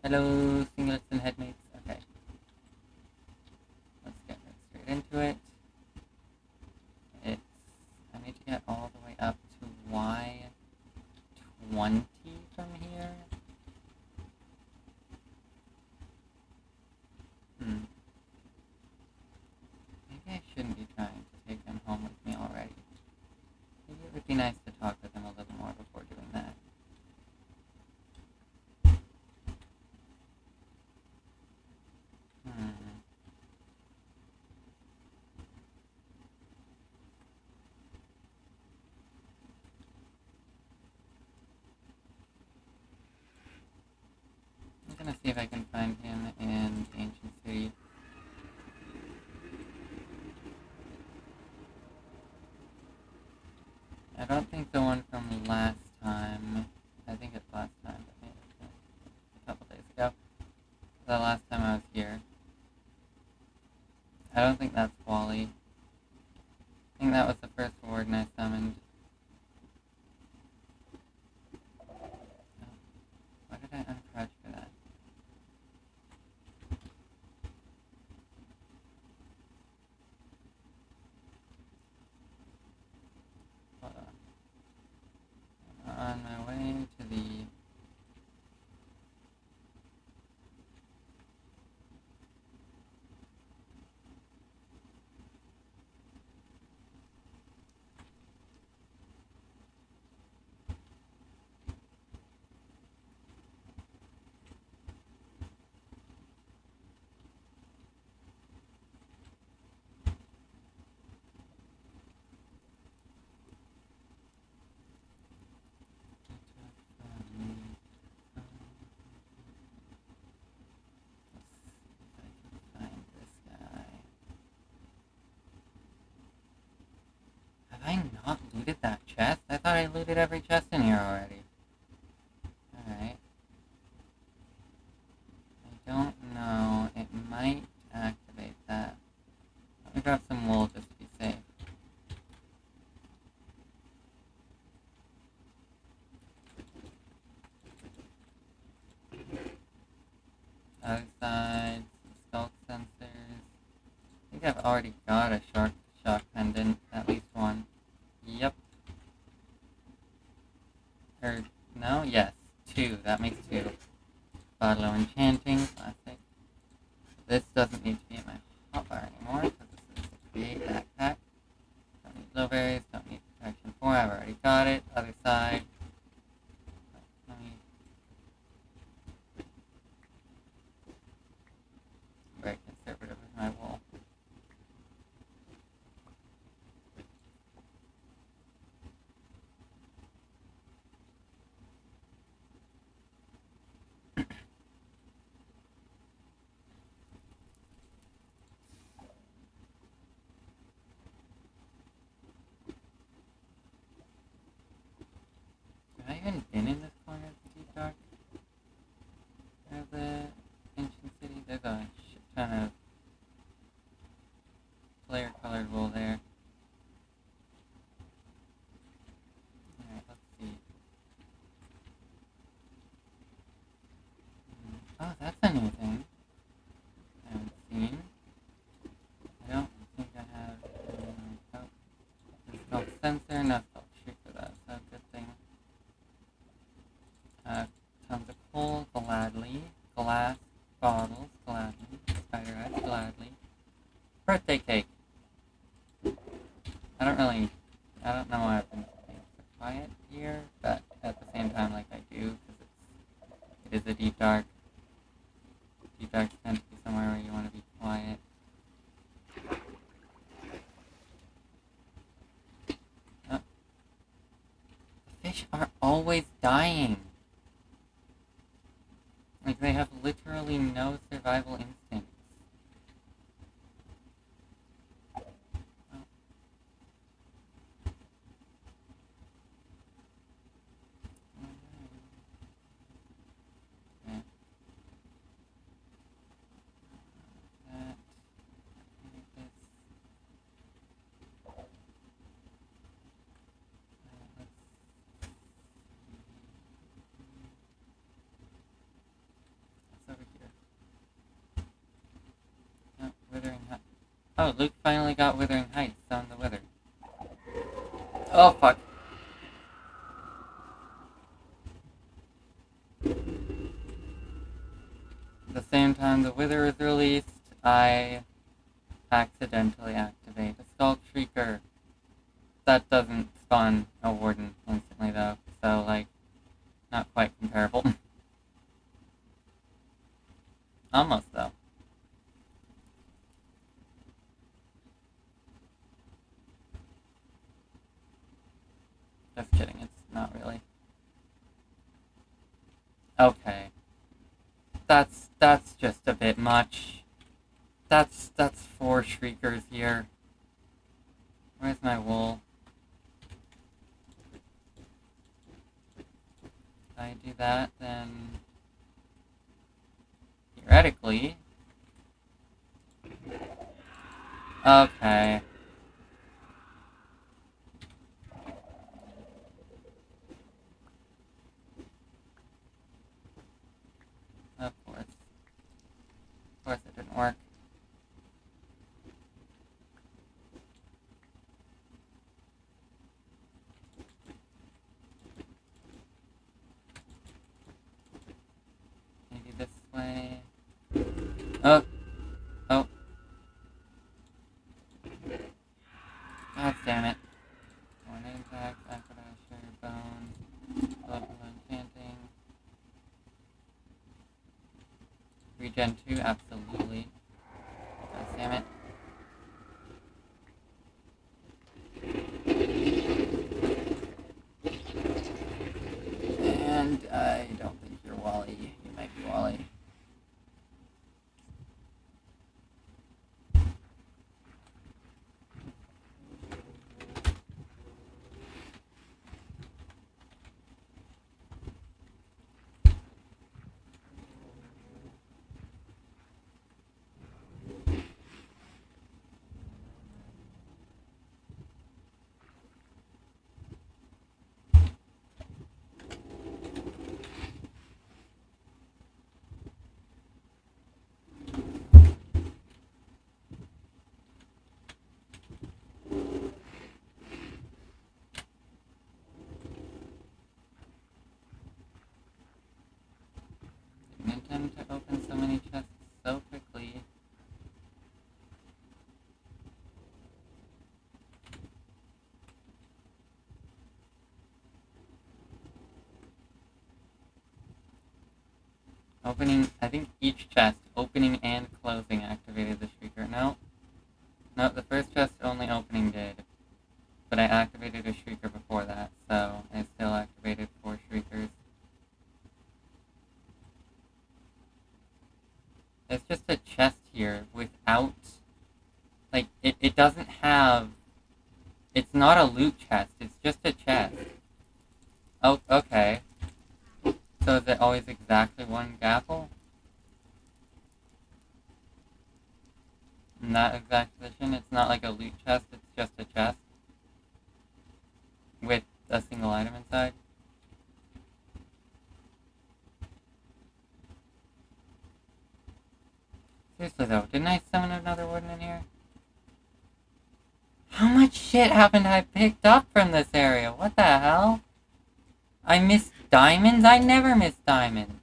Hello, singlets and headmates. Okay, let's get right straight into it. It's I need to get all the way up to Y20 from here. Hmm. Maybe I shouldn't be trying to take him home with me already. Maybe it would be nice to talk with him a little more before doing that. Hmm. I'm gonna see if I can find him in Ancient City. I don't think the one from last time. I think it's last time, but maybe it's a couple days ago. The last time I was here. I don't think that's Wally. I think that was the first warden I summoned. Oh, why did I uncrouch for that? Hold on. I'm on my way to the... Find this guy. Have I not looted that chest? I thought I looted every chest in here already. Alright. I don't know. It might activate that. Let me grab some wool just to be safe. Other side, some skull sensors. I think I've already got a shock pendant, at least one. Yep. Or, no? Yes. Two. That makes two. Bottle of enchanting, classic. This doesn't need to be in my hotbar anymore, because this is a create backpack. Don't need blueberries, don't need protection 4, I've already got it. Other side. Let me... Very conservative with my wool. Have I even been in this corner of the Deep Dark? There's the ancient city. There's a shit ton of player colored wool there. Alright, let's see. Oh, that's a new thing I haven't seen. I don't think I have. Oh, it's called sensor, not called trooper, though, so good thing. Tons of coal, gladly. Glass bottles, gladly. Spider eyes, gladly. Birthday cake. I don't know why I've been being so quiet here, but at the same time, like I do, because it is a deep dark. Deep darks tend to be somewhere where you want to be quiet. Oh, the fish are always dying. Like, they have literally no survival instincts. Oh. Okay. That. This. Let's Oh, Luke finally got Withering Heights on the Wither. Oh, fuck. At the same time the Wither is released, I accidentally activate a Skull Shrieker. That doesn't spawn a Warden instantly though, so like, not quite comparable. Almost though. Just kidding, it's not really. Okay. That's just a bit much. That's 4 Shriekers here. Where's my wool? If I do that, then theoretically. Okay. Of course. Of course it didn't work. Maybe this way. Oh. Oh. God damn it. One impact, Aquadasher, bone, level enchanting. Regen 2, absolutely. God damn it. And I don't think you're Wally. You might be Wally. Didn't intend to open so many chests so quickly. Opening, I think each chest, opening and closing, activated the Shrieker. No, the first chest only opening did. But I activated a Shrieker before that, so I still activated 4 Shriekers. There's just a chest here without, like, it doesn't have, it's not a loot chest, it's just a chest. Oh, okay. So is it always exactly 1 gapple? In that exact position, it's not like a loot chest, it's just a chest. With a single item inside. Seriously though, didn't I summon another warden in here? How much shit haven't I picked up from this area? What the hell? I missed diamonds? I never miss diamonds.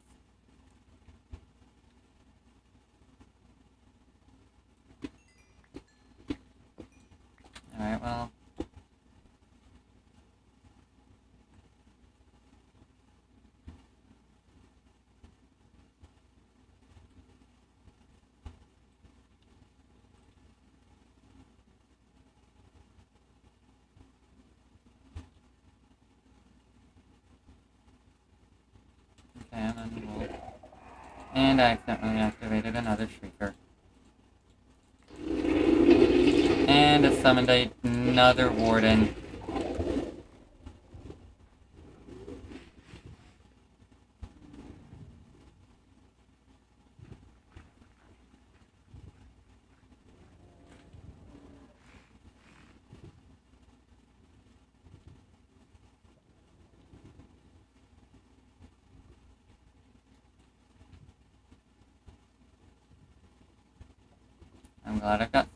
Alright, well. Okay, I'm on the roll. And I accidentally activated another Shrieker. And I summoned another warden. I'm glad I've got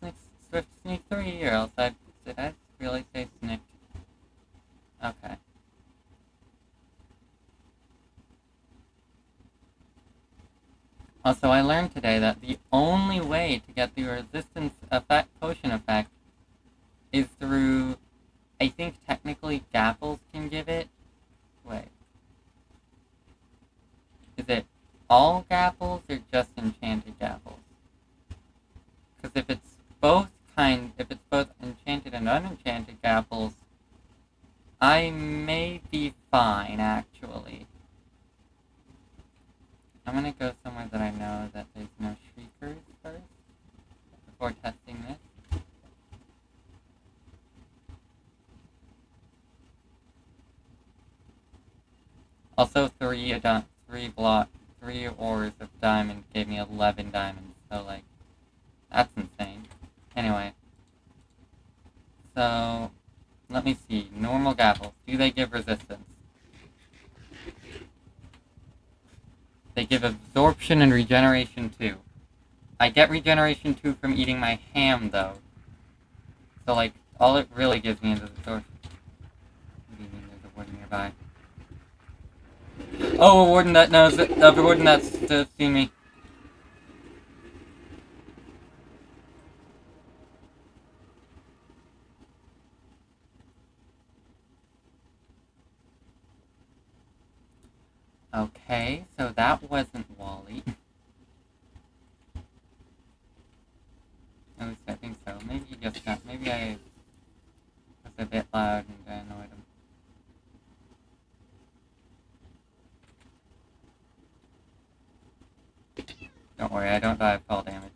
Also, I learned today that the only way to get the resistance effect, potion effect, is through, I think technically Gapples can give it. Wait. Is it all Gapples or just enchanted Gapples? Because if it's both enchanted and unenchanted Gapples, I may be fine, actually. I'm gonna go somewhere that I know that there's no shriekers first, before testing this. Also, three ores of diamond gave me 11 diamonds, so, like, that's insane. Anyway. So, let me see. Normal Gapples. Do they give resistance? They give absorption and regeneration 2. I get regeneration 2 from eating my ham, though. So, like, all it really gives me is absorption. What do you mean there's a warden nearby? Oh, a warden that knows it. A warden that's seen me. Okay, so that wasn't Wally. At least I think so. Maybe he just got. Maybe I was a bit loud and annoyed him. Don't worry, I don't die of fall damage.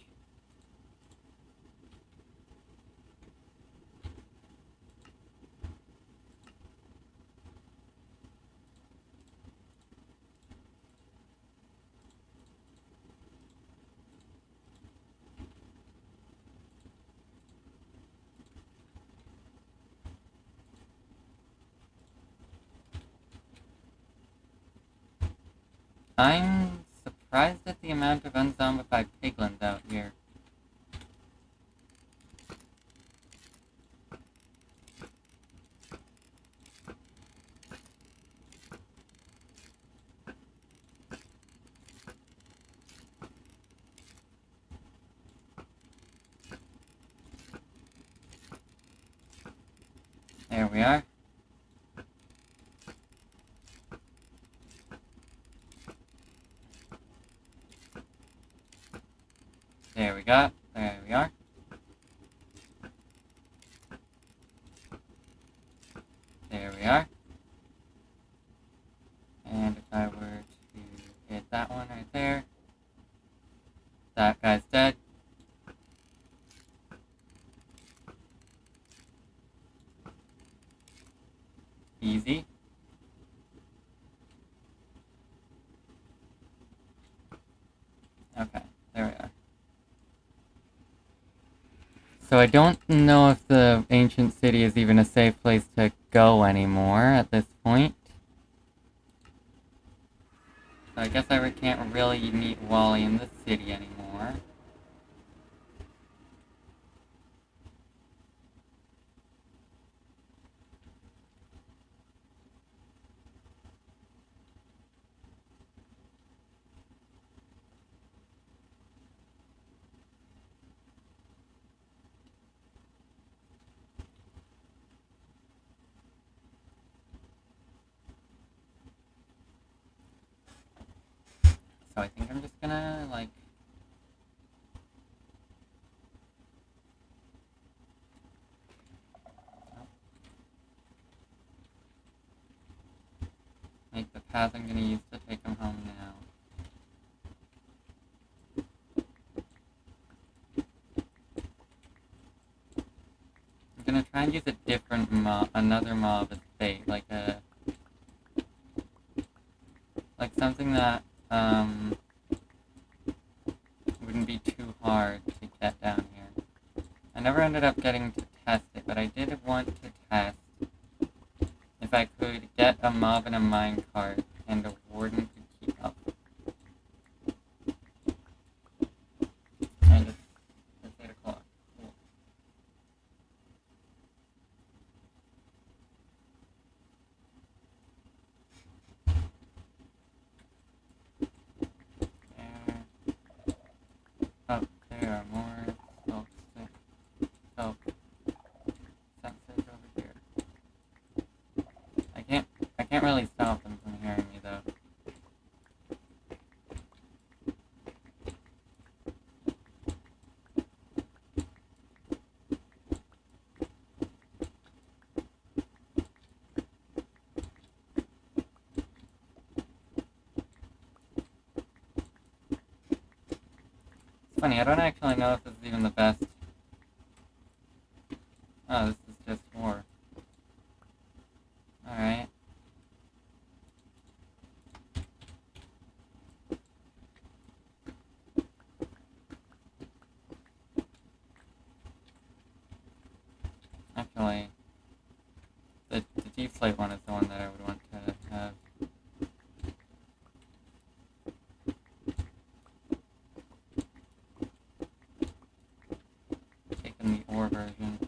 I'm surprised at the amount of unzombified piglins out here. There we are. There we go. There we are. There we are. And if I were to hit that one right there, that guy's dead. Easy. Okay, there we are. So I don't know if the ancient city is even a safe place to go anymore at this point. So I guess I can't really meet Wally in the city anymore. So I think I'm just gonna, like... make the path I'm gonna use to take him home now. I'm gonna try and use a different mob, another mob as bait, like something that, wouldn't be too hard to get down here. I never ended up getting to test it, but I did want to test if I could get a mob in a minecart and a warden could keep up. And it's 8 o'clock. Cool. There. funny, I don't actually know if this is even the best. Oh, this is just 4. Alright. Actually, the deflate one is the one that I would want to have. Taking the ore version.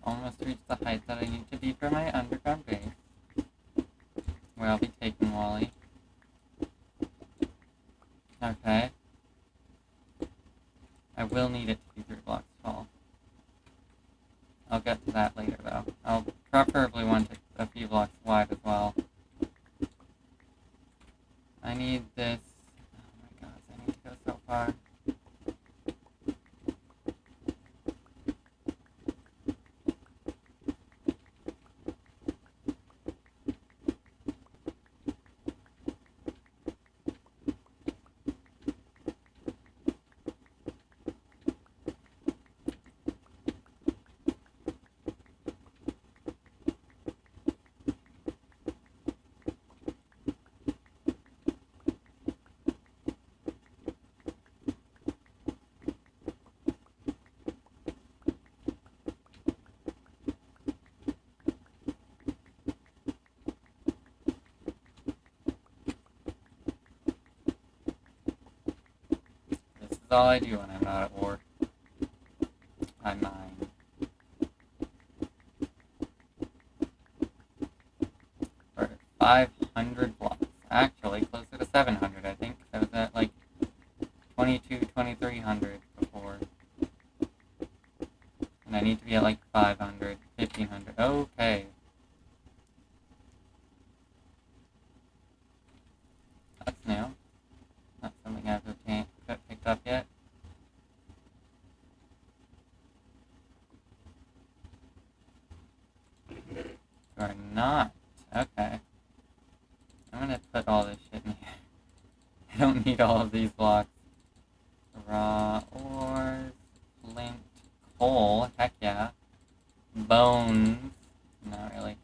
Almost reached the height that I need to be for my underground base, where I'll be taking Wally. Okay. I will need it to be 3 blocks tall. I'll get to that later, though. I'll preferably want it a few blocks wide as well. I need this... Oh my gosh, I need to go so far. This is all I do when I'm not at war. I mine. For 500 blocks. Actually, closer to 700, I think. I was at like 2300 before. And I need to be at like 500, 1500. Okay. That's new. Not something I've picked up yet. Or not. Okay. I'm gonna put all this shit in here. I don't need all of these blocks. Raw ores, flint, coal, heck yeah. Bones, not really.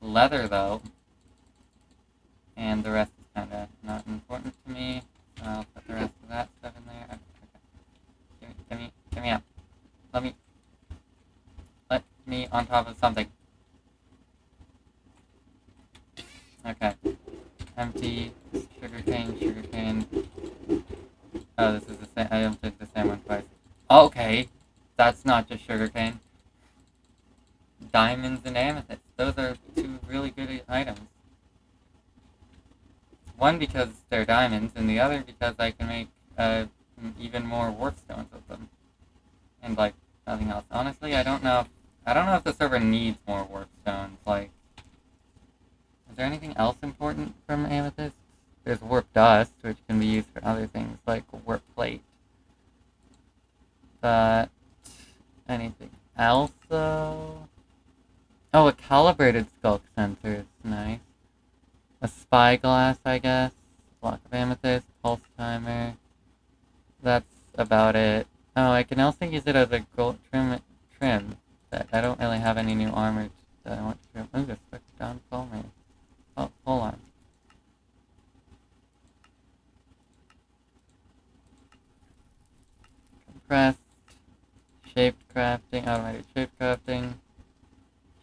Leather though. And the rest is kinda not important to me. So I'll put the rest of that stuff in there. Okay. Give me up. Let me on top of something. Okay. Empty, sugarcane. Oh, this is the same. I took the same one twice. Okay. That's not just sugarcane. Diamonds and amethyst. Those are 2 really good items. One because they're diamonds, and the other because I can make even more warpstones with them. And like nothing else. Honestly, I don't know if the server needs more warpstones. Like, is there anything else important from amethyst? There's warp dust, which can be used for other things like warp plate. But anything else though? Oh, a calibrated skulk sensor is nice. A spyglass, I guess. Block of amethyst, pulse timer. That's about it. Oh, I can also use it as a gold trim. That I don't really have any new armor that I want to trim. Ooh, this quick down me. Oh, hold on. Compressed, shaped crafting, automated shape crafting,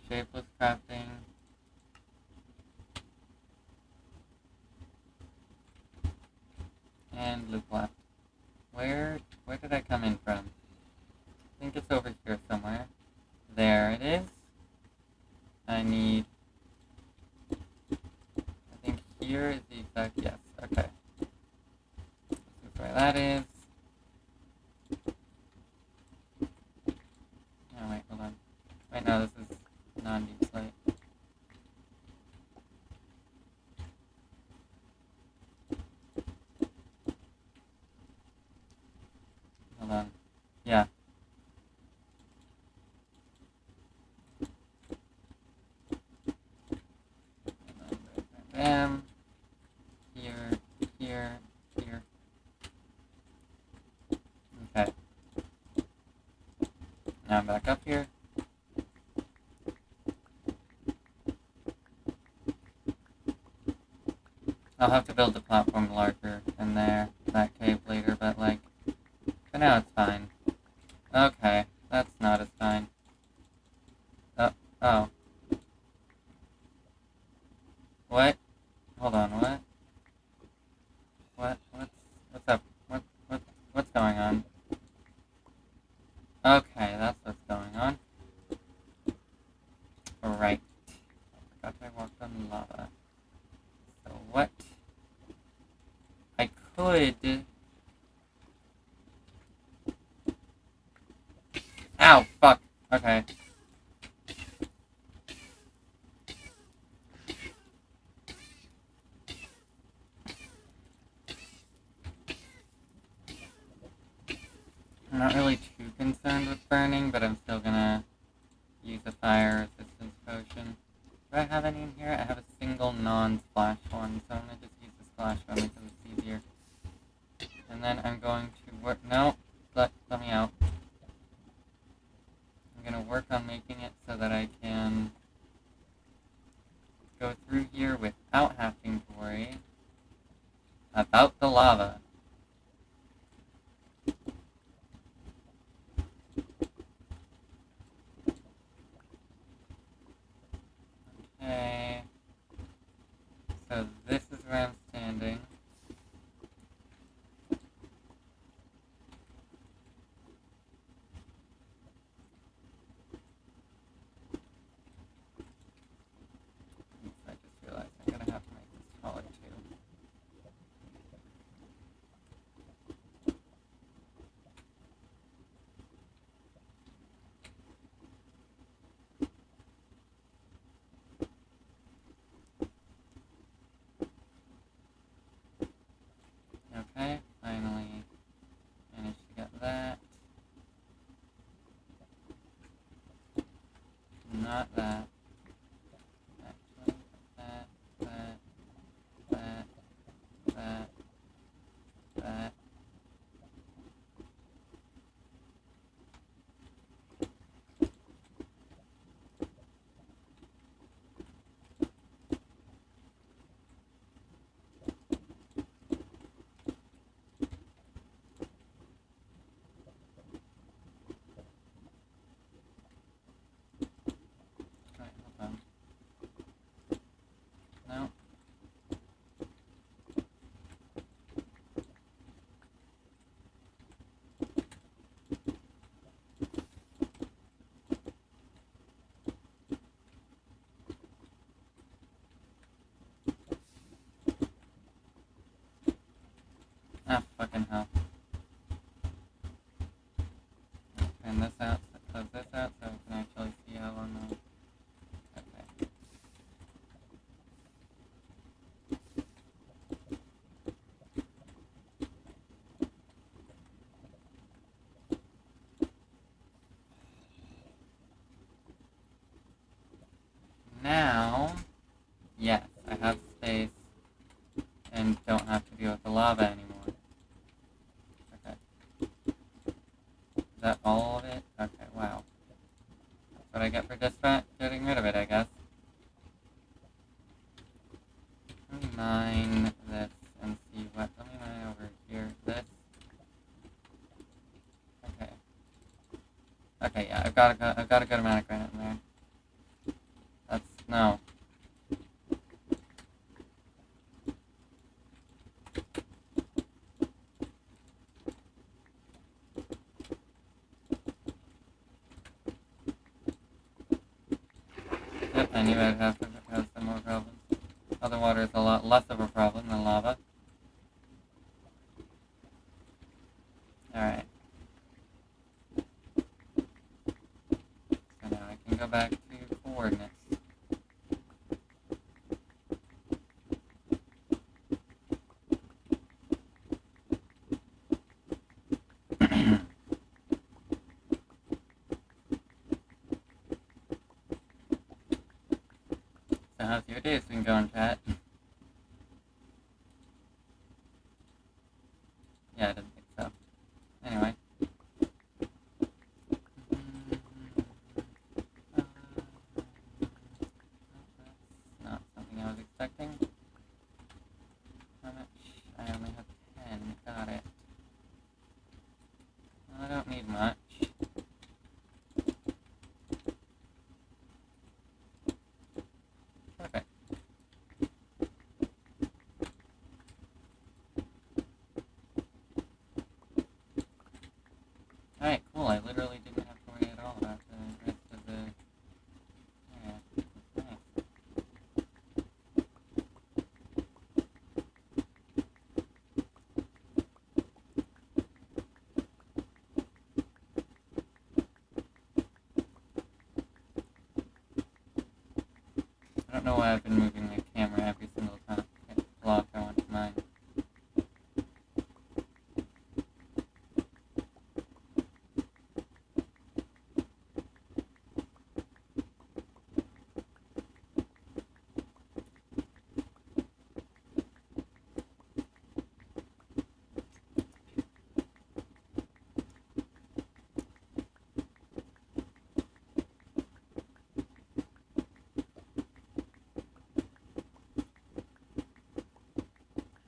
shapeless crafting. And loop left. Where did I come in from? I think it's over here somewhere. There it is. I think here is the exact, yes, okay. This is where that is. Oh wait, hold on. Wait, no, this is non-deep slate. Hold on. Yeah, Okay. Now I'm back up here. I'll have to build the platform larger in there, that cave later, but like, for now it's fine. Okay, that's not as fine. Oh. What? Hold on, what? What's up? What's going on? Okay, that's what's going on. Right. I forgot I walked on lava. So what? I could... Ow, fuck. Okay. I'm not really too concerned with burning, but I'm still gonna use a fire resistance potion. Do I have any in here? I have a single non-splash one, so I'm gonna just use the splash one because it's easier. And then I'm going to work... No! Let me out. I'm gonna work on making it so that I can go through here without having to worry about the lava. Okay. So this is where I'm standing. Oops, I just realized I'm gonna have to make this taller too. Okay, finally managed to get that. Not that. Actually, that. Alright, hold on. No. Ah, fucking hell. Turn this out, close this out so we can actually see how long the... Okay. Now, yes, I have space and don't have to deal with the lava anymore. Okay. Is that all of it? Okay, wow. That's what I get for just getting rid of it, I guess. Let me mine this and see what... Let me mine over here. This. Okay. Okay, yeah, I've got a good amount of granite in there. That's... No. Yep, I knew I'd have some more problems. Other water is a lot less of a problem than lava. Alright. So now I can go back to coordinates. So how's your days been going, chat? Yeah, I didn't think so. Anyway. pretty much. Perfect. Alright, cool. I literally didn't have to worry at all about the rest of the... Yeah, nice. I don't know why I've been moving my camera every single time vlog I want to mine.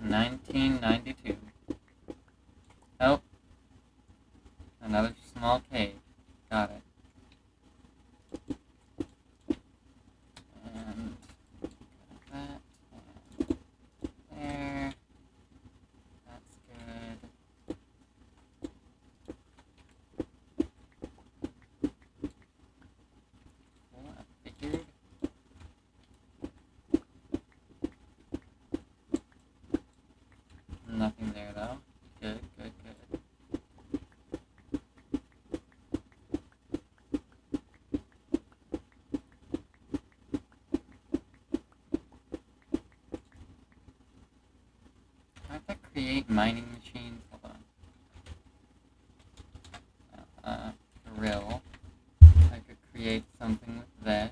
$19.92. Oh, another small cave. Got it. And that, and there. That's good. Cool, I figured. Nothing there though. Good, good, good. I have to create mining machines. Hold on. Drill. I could create something with this.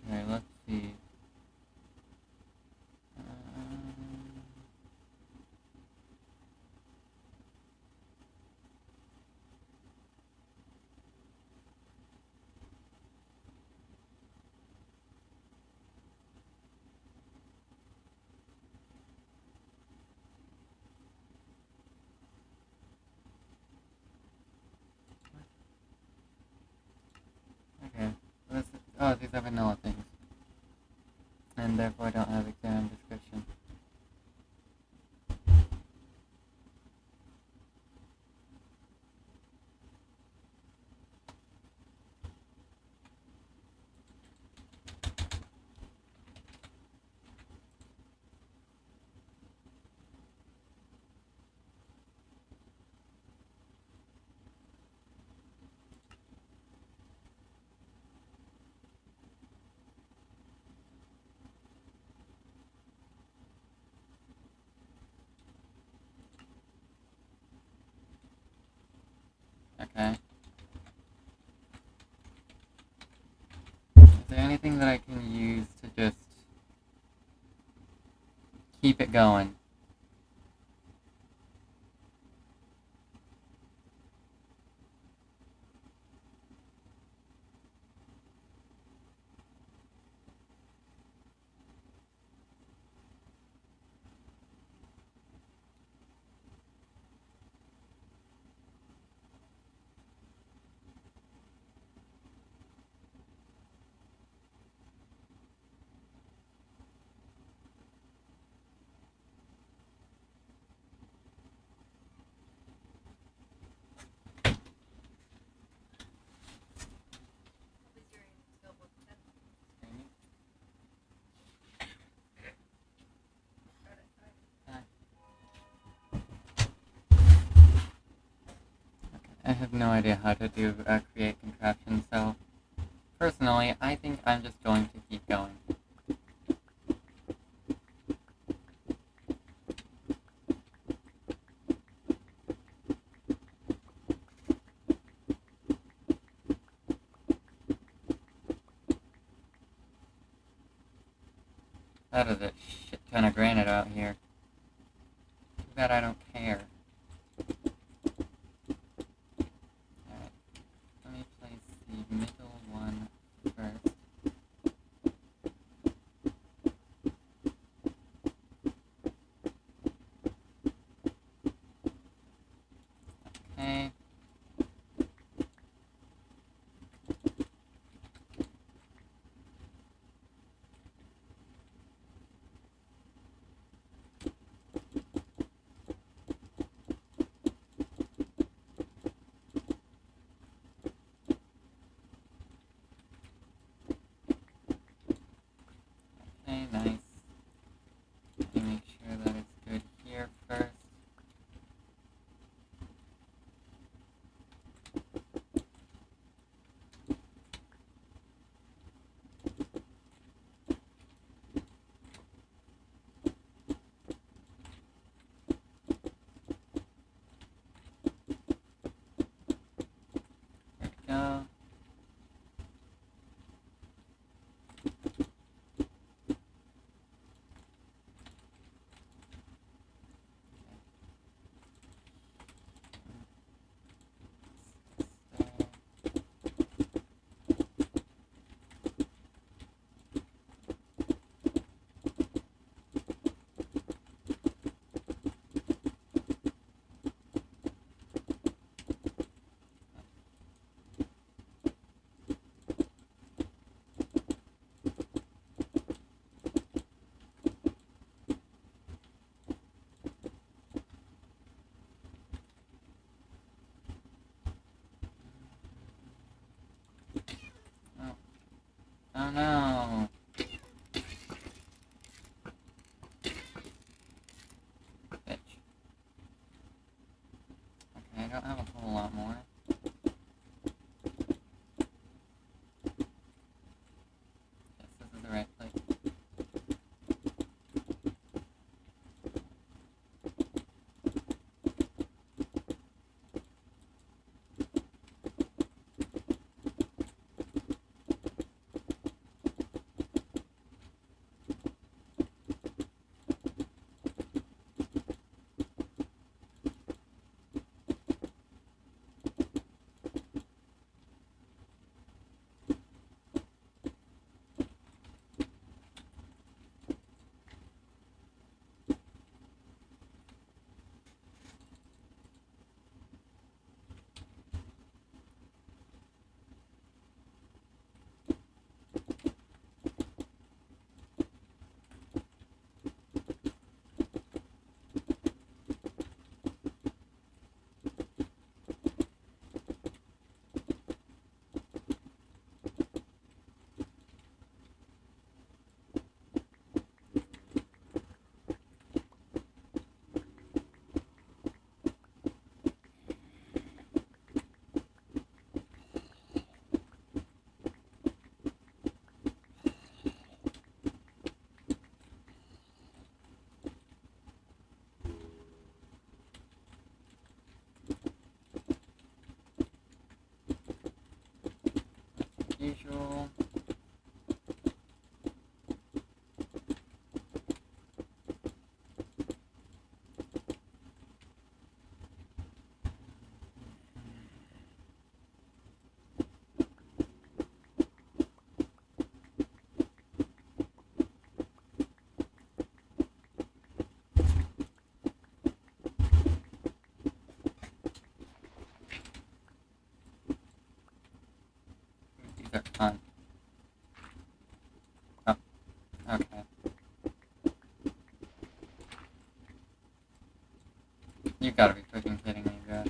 Okay, let's see. Okay. Oh, these are vanilla things. And therefore I don't have exam description. Okay. Is there anything that I can use to just keep it going? I have no idea how to do create contraptions, so personally, I think I'm just going to keep going. That is a shit ton of granite out here. Too bad I don't care. Alright, let me place the no. Bitch. Okay, I don't have a whole lot more. Yes, this is the right place. Usual. These are fun. Oh, okay. You gotta be freaking kidding me, bro.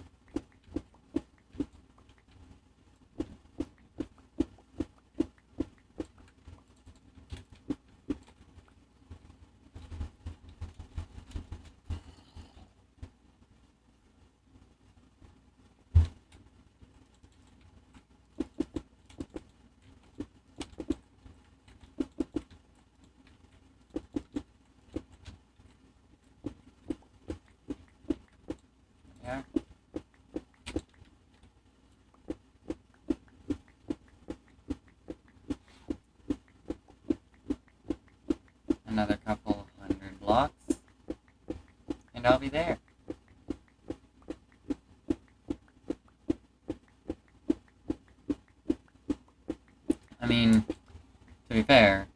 Yeah. Another couple of 100 blocks, and I'll be there. I mean, to be fair,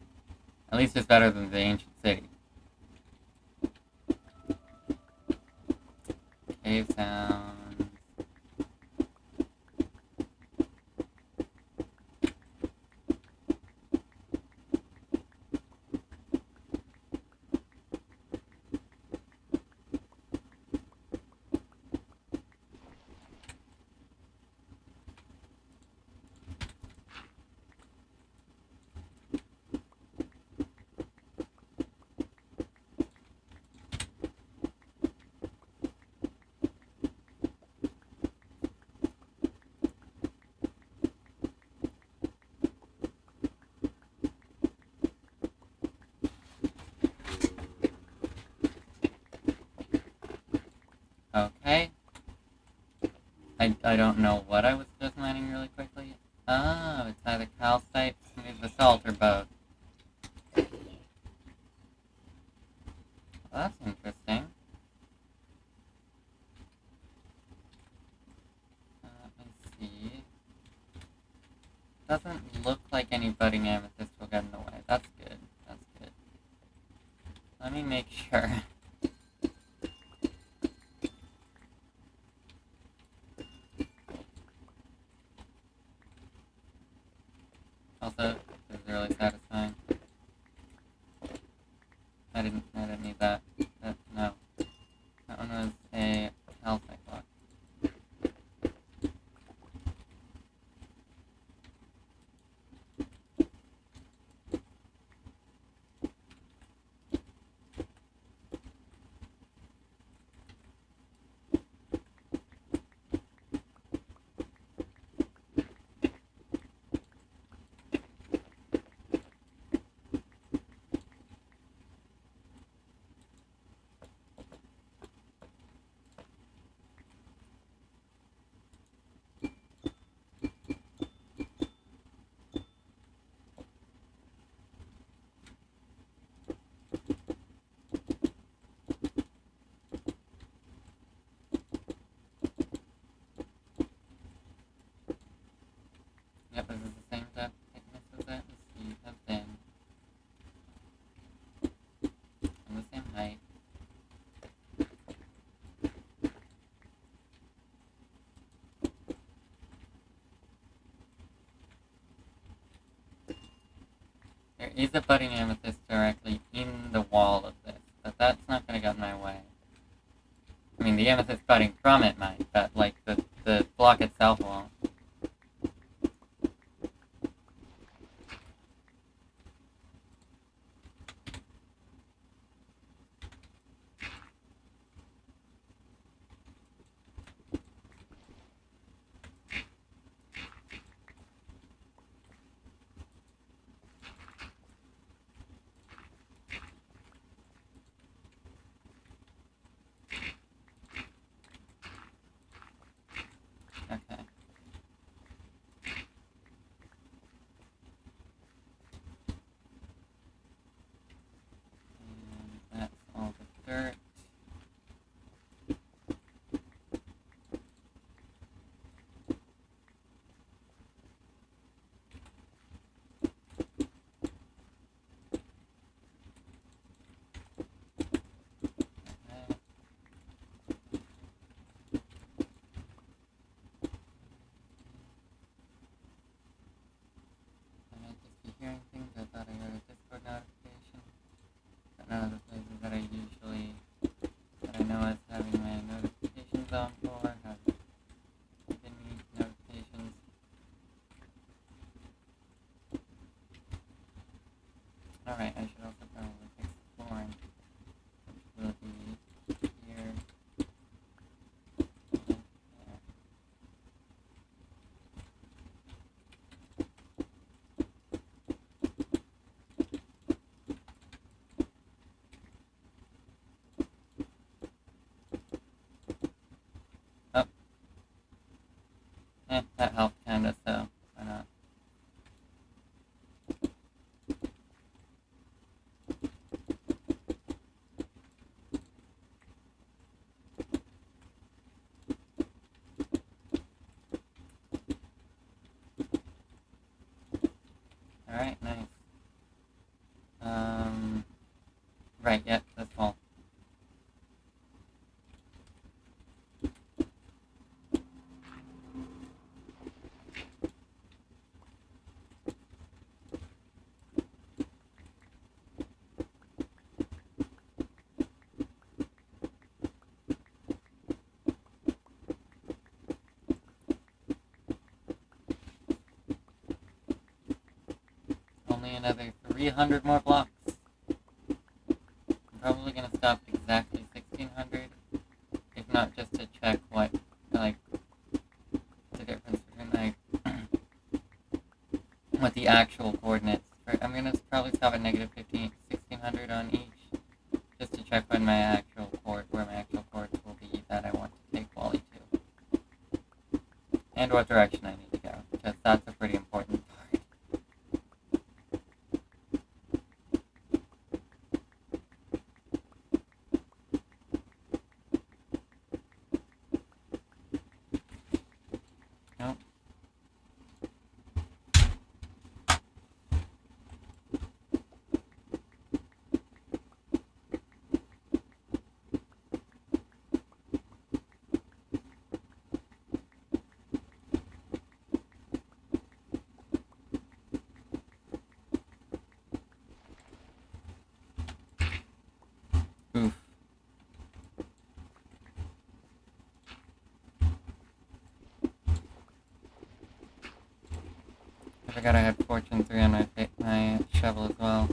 at least it's better than the ancient city. Cave sounds. Okay. I don't know what I was just mining really quickly. Oh, it's either calcite, smooth basalt, or both. Well, that's interesting. Let me see. Doesn't look like any budding amethyst will get in the way. That's good. That's good. Let me make sure. Also, this is really satisfying. I didn't need that. No. That one was a calcite block. is a budding amethyst directly in the wall of this, but that's not going to get in my way. I mean, the amethyst budding from it might, but, like, the block itself won't. Okay. And that's all the dirt. Hearing things. I thought I heard a Discord notification. But none of the places that I usually, that I know as having my notifications on for have given me notifications. Alright, I should also probably fix the flooring, which will be here. That helped kinda, so why not? Alright, nice. Right, yep, that's full. Only another 300 more blocks. I'm probably gonna stop exactly 1600, if not just to check what, like, the difference between, like, what the actual coordinates. I'm gonna probably stop at negative 1600 on each, just to check when my actual where my actual chords will be that I want to take Wally to. And what direction I need to go, because that's a pretty important part. Nope. Oof. I forgot I had Fortune 3 on my shovel as well.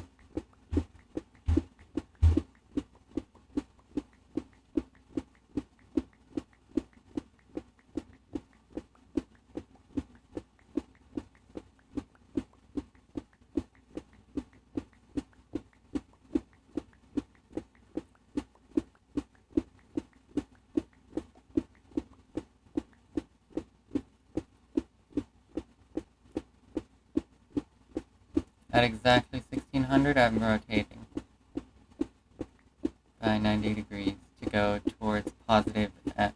At exactly 1600, I'm rotating by 90 degrees to go towards positive X.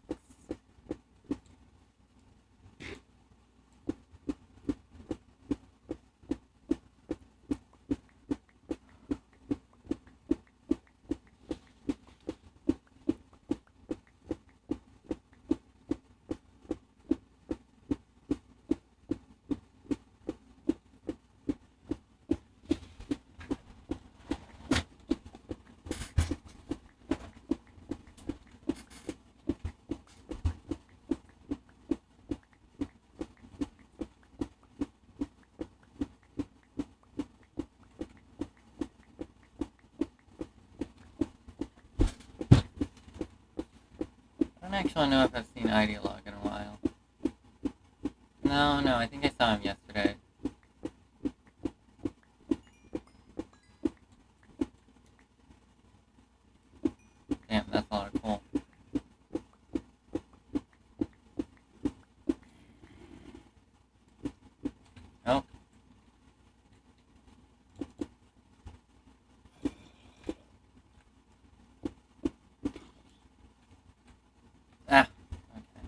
actually know if I've seen Ideologue in a while. No, I think I saw him yesterday. Damn, that's a lot of cool. Oh. Ah, okay.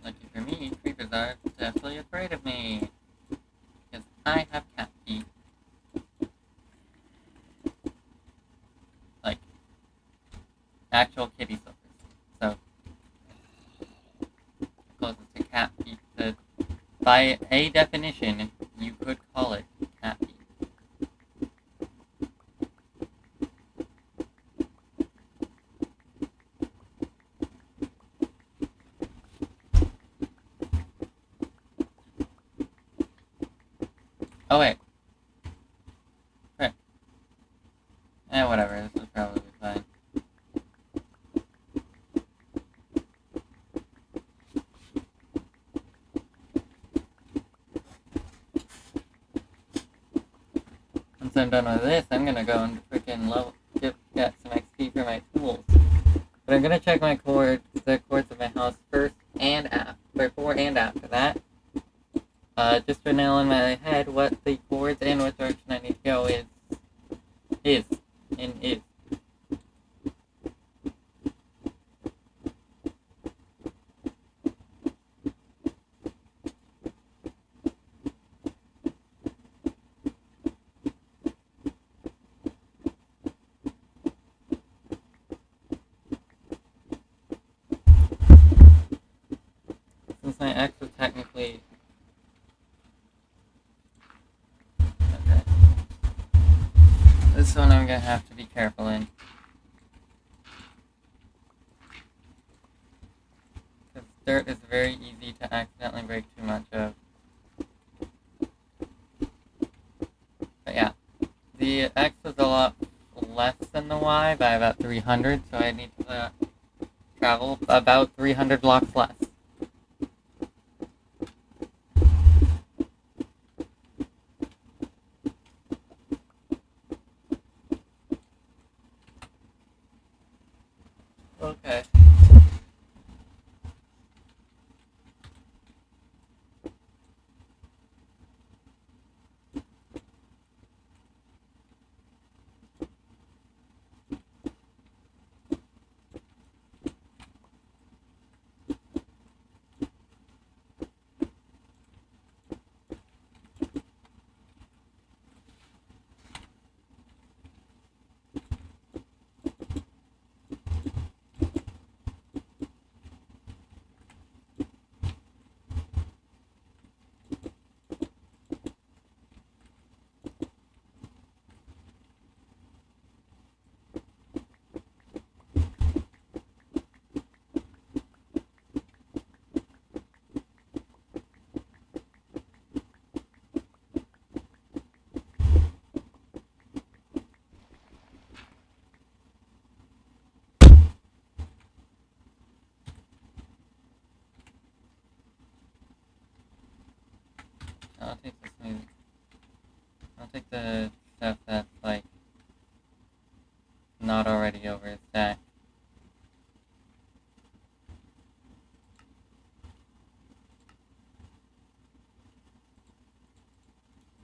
Lucky for me, creepers are definitely afraid of me. Because I have cat feet. Like, actual kitty slippers. So, closest to cat feet that, by a definition, you could call it cat feet. Oh wait. Frick. Whatever, this is probably fine. Once I'm done with this, I'm gonna go and freaking get some XP for my tools. But I'm gonna check my chords, the chords of my house first and before and after that. Just to nail in my head what the chords and what direction I need to go is. Since my ex was technically... Okay. This one I'm gonna have to be careful in. Because dirt is very easy to accidentally break too much of. But yeah. The X was a lot less than the Y by about 300, so I need to travel about 300 blocks less. Okay. I'll take this maybe. I'll take the stuff that's like not already over a stack.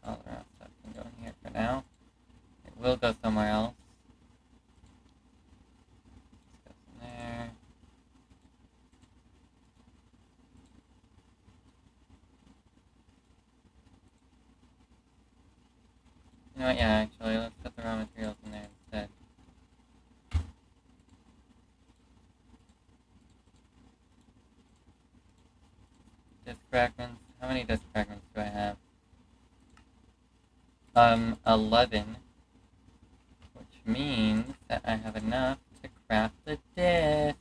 All the rest stuff can go in here for now. It will go somewhere else. This goes in there. You know what, yeah, actually, let's put the raw materials in there instead. Disc fragments. How many disc fragments do I have? 11. Which means that I have enough to craft the disc.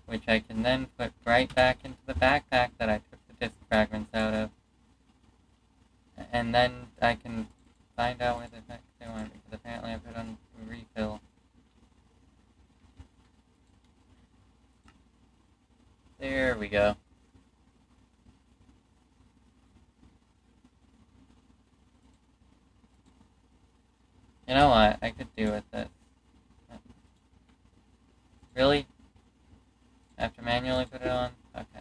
Which I can then put right back into the backpack that I took the disc fragments out of. And then I can find out where the heck they went, because apparently I put on refill. There we go. You know what? I could do with this. Really? I have to manually put it on? Okay.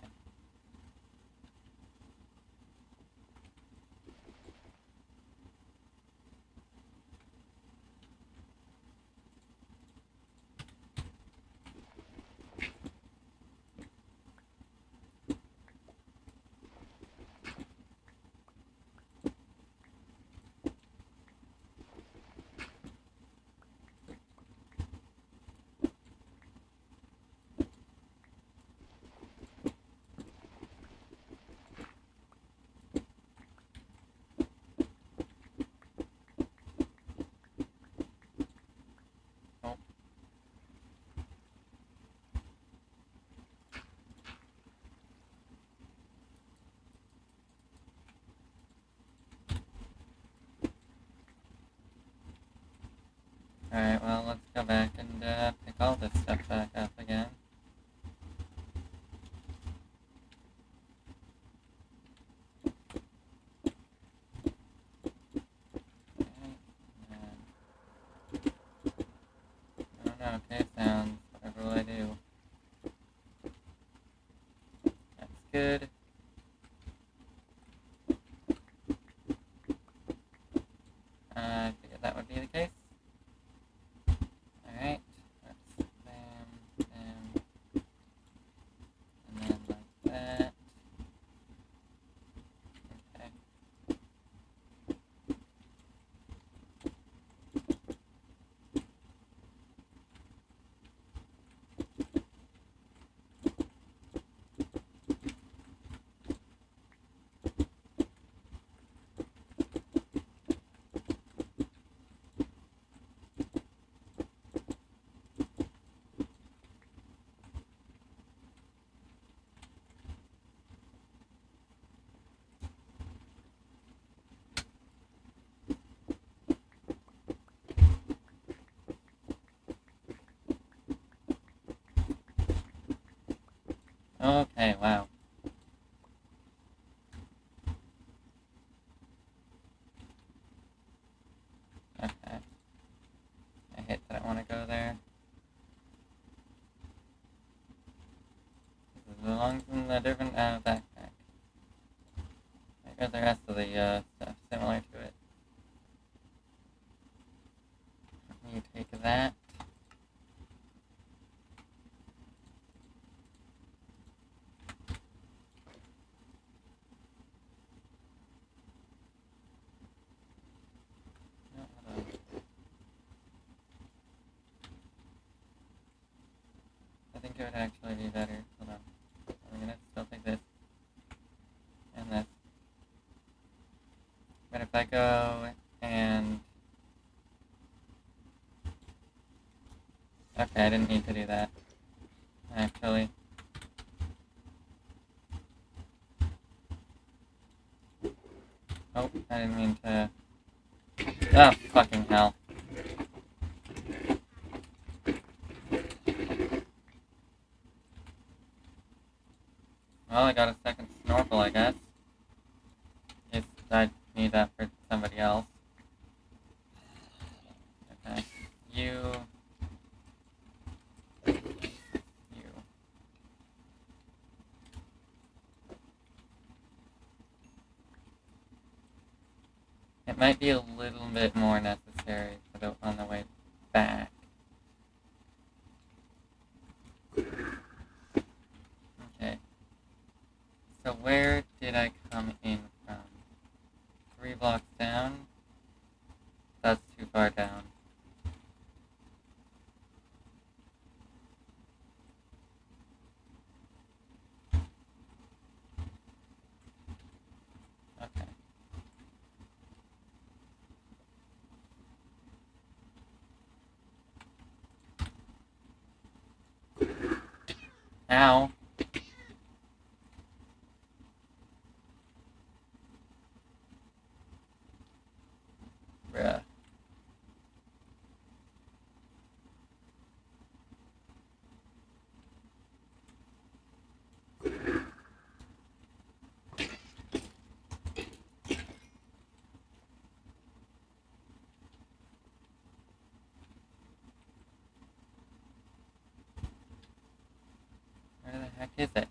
Oh. Alright, well, let's go back and pick all this stuff back up again. Okay, sounds. Whatever will I do? That's good. I figured that would be the case. Alright, let's bam, bam, and then like that. Okay. Okay, wow. Okay. I hate that I want to go there. This belongs in a different backpack. There goes the rest of the stuff similar to it. You take that. No, hold on. I think it would actually be better. Hold on. I'm gonna still take this. And this. But if I go and... Okay, I didn't need to do that. Actually. Oh, I didn't mean to... Oh, fucking hell. Well, I got a second snorkel, I guess. If I need that for somebody else. Okay. You... It might be a little bit more necessary for on the way back. Okay. So where did I come in from? Ow. Bruh. Where the heck is it?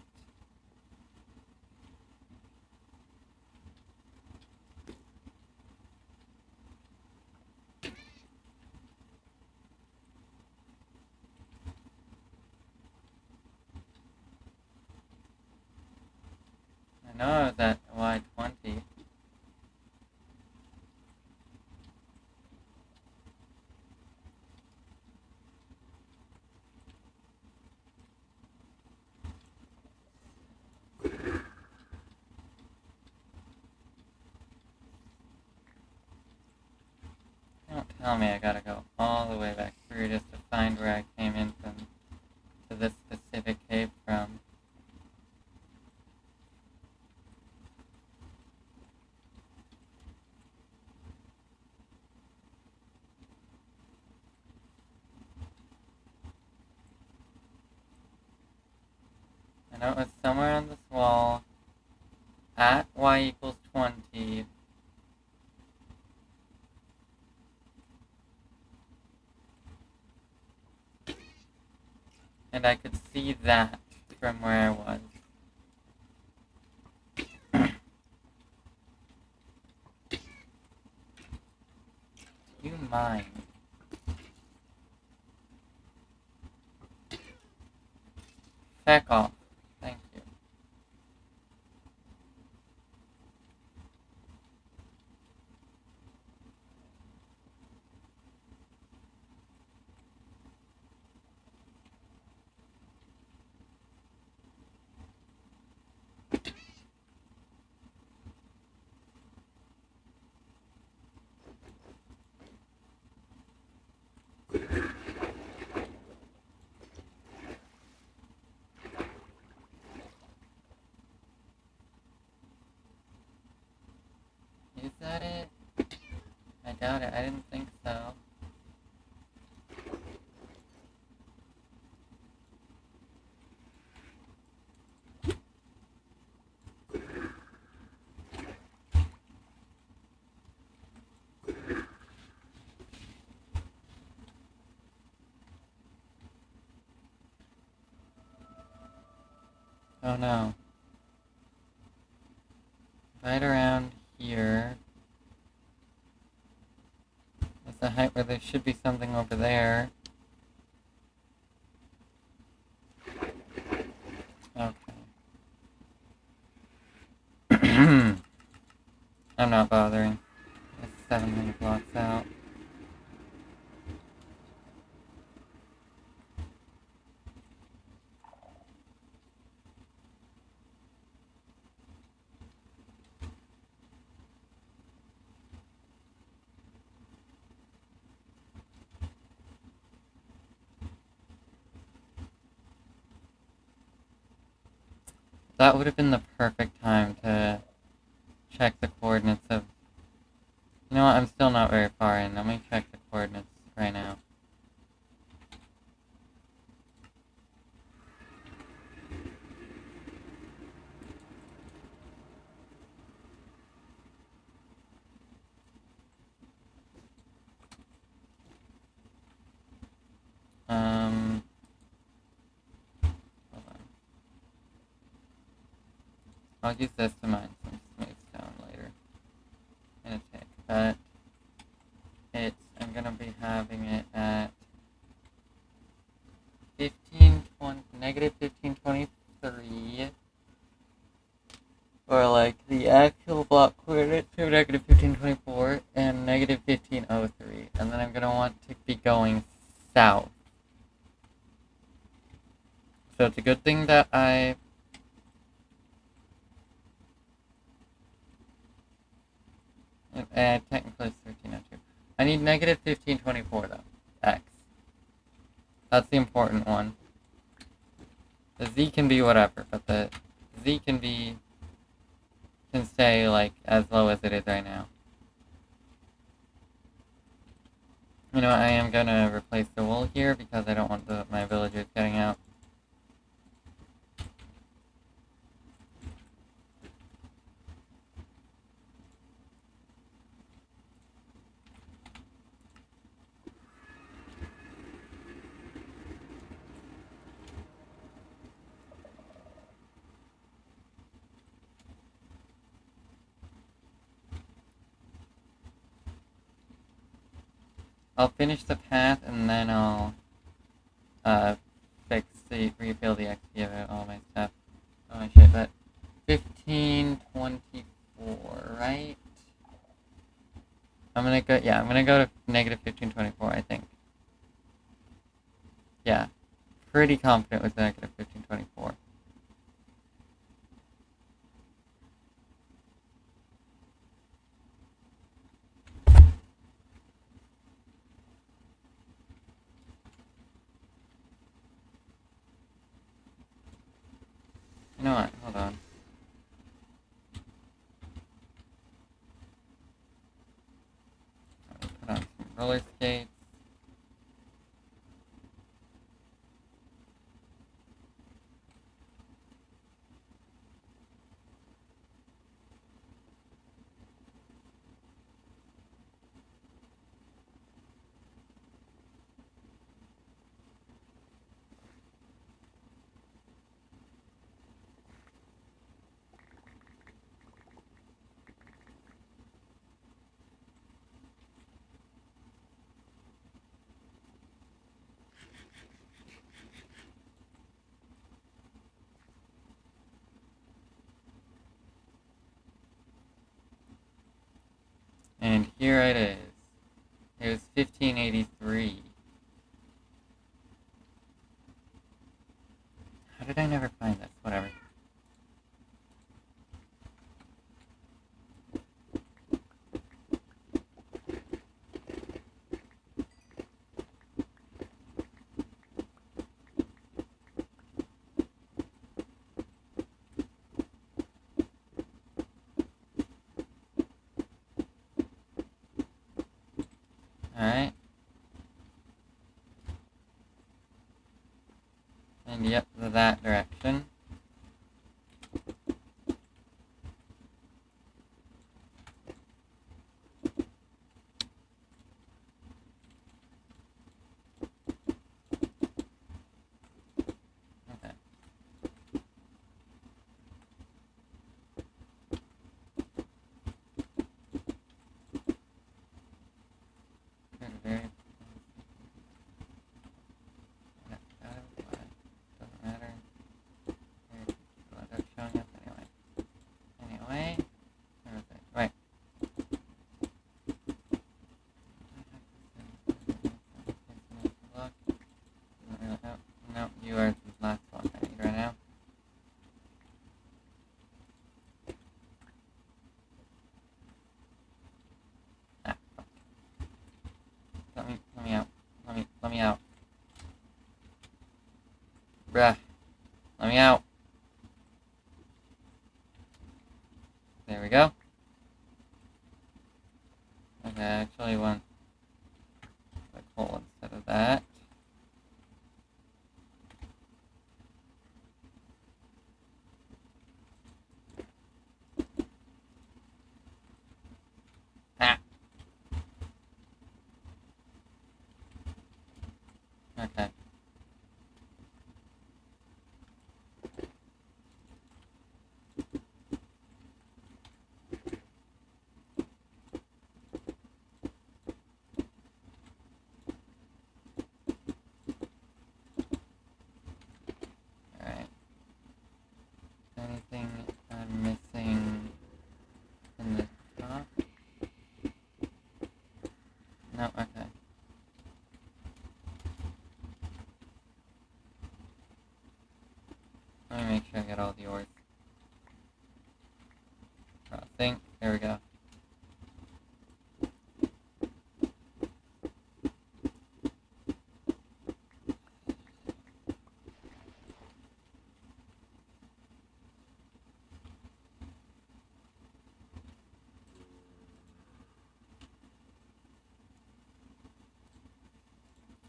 I know I was at Y20. Don't tell me I gotta go all the way back through just to find where I came in from to this specific cave from. I know it was somewhere on this wall at y=20. And I could see that from where I was. Do you mind? Heck off. Thank you. Is that it? I doubt it. I didn't think so. Oh no. Right around here is the height where there should be something over there. Okay. I'm not bothering. It's 700 blocks out. That would have been the perfect time to check the coordinates of... You know what, I'm still not very far in. Let me check the coordinates right now. Hold on. I'll use this to mine some smooth stone later. In a tick, but I'm gonna be having it at negative 1523, or like the actual block coordinates are negative 1524 and negative 1503, and then I'm gonna want to be going south. So it's a good thing that technically it's 1302. I need negative 1524 though. X. That's the important one. The Z can be whatever, but the Z can stay like as low as it is right now. You know, I am gonna replace the wool here because I don't want my villagers getting out. I'll finish the path and then I'll refill the XP of all my stuff. Oh my shit, but 1524, right? I'm gonna go to negative 1524, I think. Yeah. Pretty confident with negative 1524. You know what? Hold on. I'll put on some roller skates. And here it is. It was 1583. How did I never find this? Whatever. Alright. And yep, that direction. Okay. Very doesn't matter. People end up showing up anyway. Anyway, where is it? Right. No, you are the last one I need right now. Ah, fuck. Let me out. Let me out. Bruh. Let me out. There we go. Okay, I actually want the coal instead of that. Ah. Okay. Alright. Anything I'm missing in the top? No, okay. Let me make sure I get all the ores. Crossing. There we go.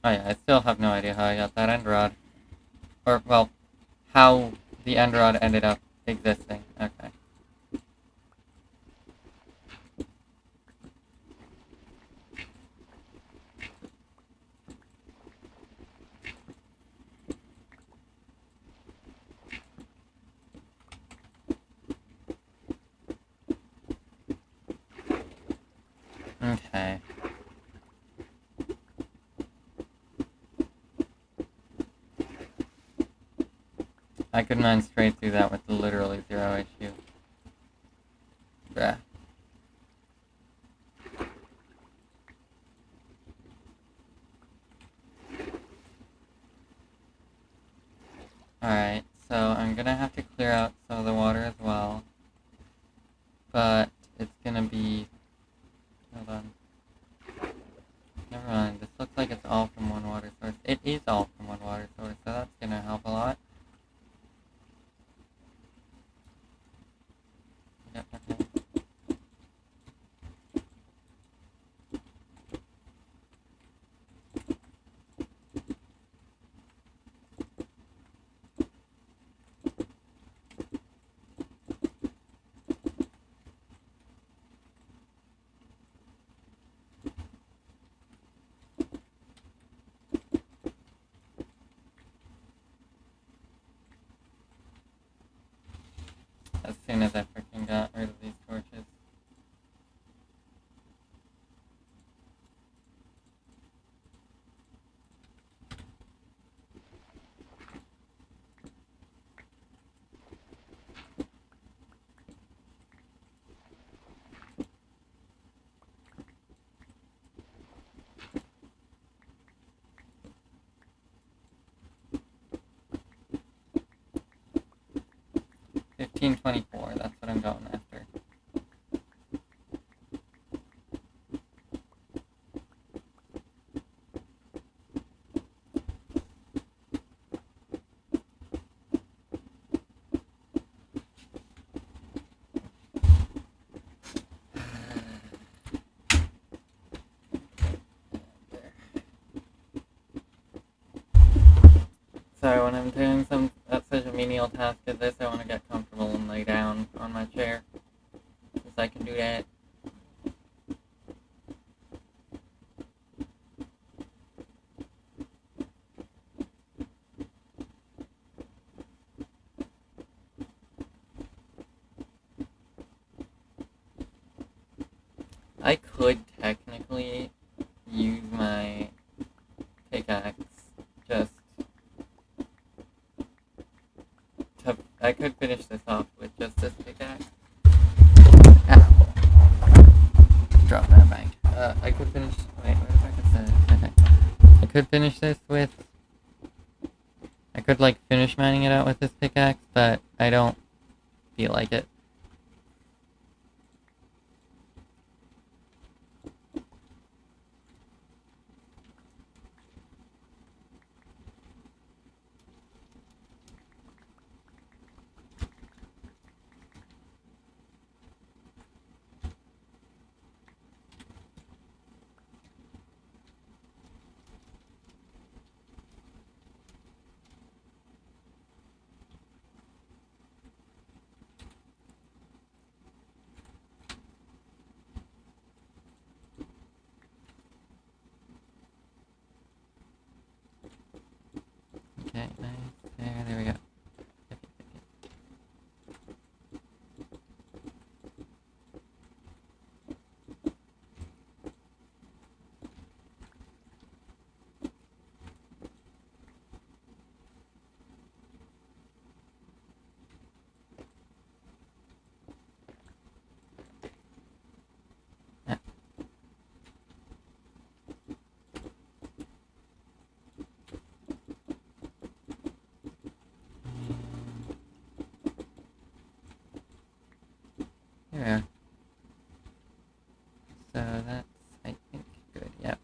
Oh yeah, I still have no idea how I got that end rod. Or, well, how the end rod ended up existing. Okay. Okay. I could mine straight through that with literally zero issue. Bruh. Alright, so I'm gonna have to clear out some of the water as well. But it's gonna be... Hold on. Never mind, this looks like it's all from one water source. It is all from one water source, so that's gonna help a lot. Yep, okay. As soon as I freaking got rid of these torches. $15.24, that's what I'm going after. So when I'm doing such a menial task as this, I want to get comfortable and lay down on my chair. Since I can do that. I could technically use my pickaxe just to... I could finish this off with just this pickaxe. Ow. Drop that bank. I could finish... Wait, where the fuck is that? Okay. I could finish this with... I could, like, finish mining it out with this pickaxe, but I don't feel like it. Okay, nice. There we go. Yeah. So that's, I think, good. Yep.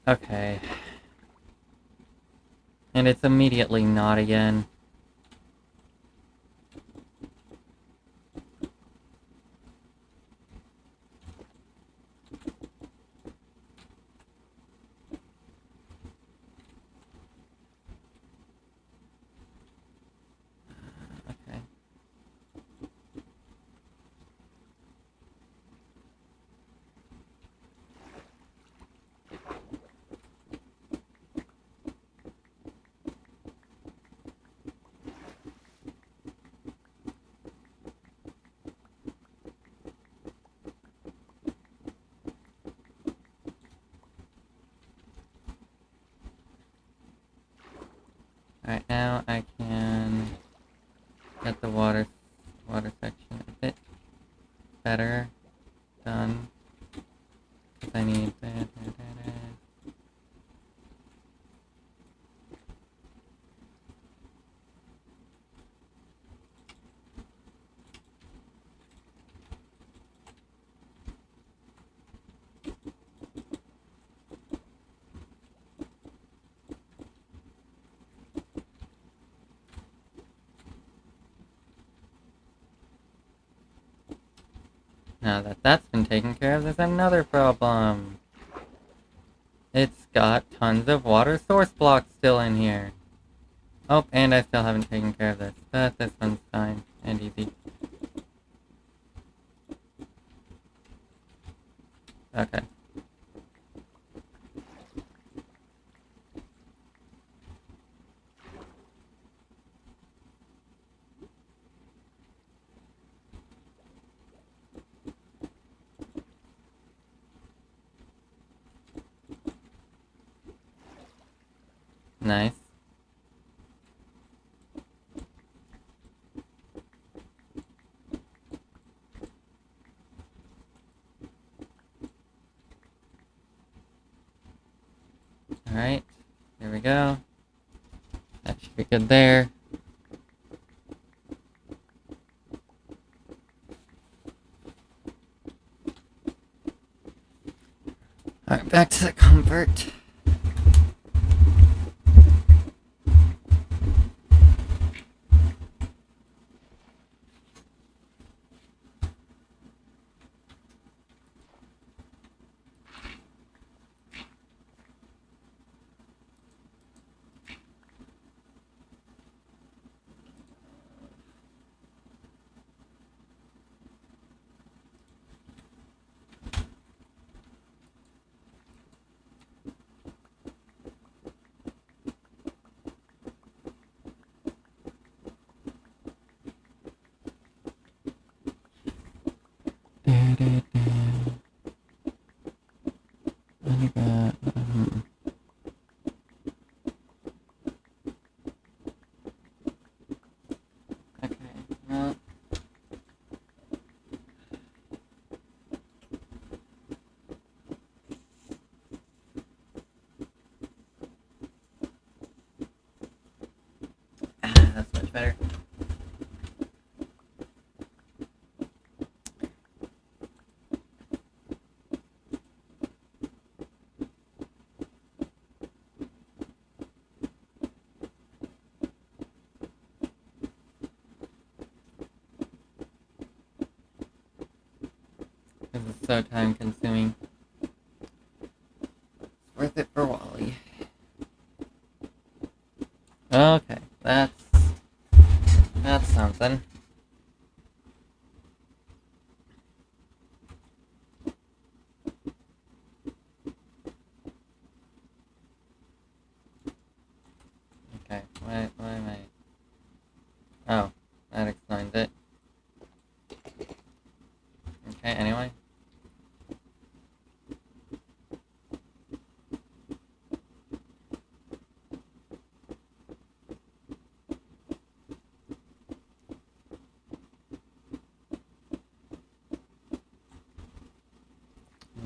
Okay. And it's immediately not again. better done. I need... Now that that's been taken care of, there's another problem. It's got tons of water source blocks still in here. Oh, and I still haven't taken care of this, but this one's fine and easy. Okay. Nice. Alright, here we go. That should be good there. Alright, back to the comfort. That's much better. This is so time consuming. It's worth it for Wally. Okay, that's something. Okay, why am I... Oh, that explains it. Okay, anyway.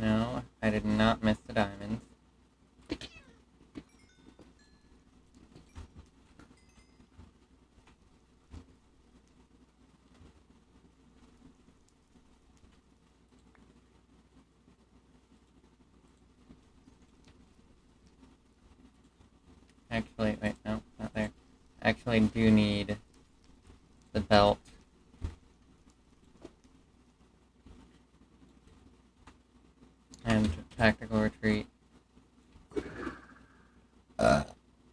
No, I did not miss the diamonds. Actually, wait, no, not there. I actually do need the belt. And tactical retreat. Of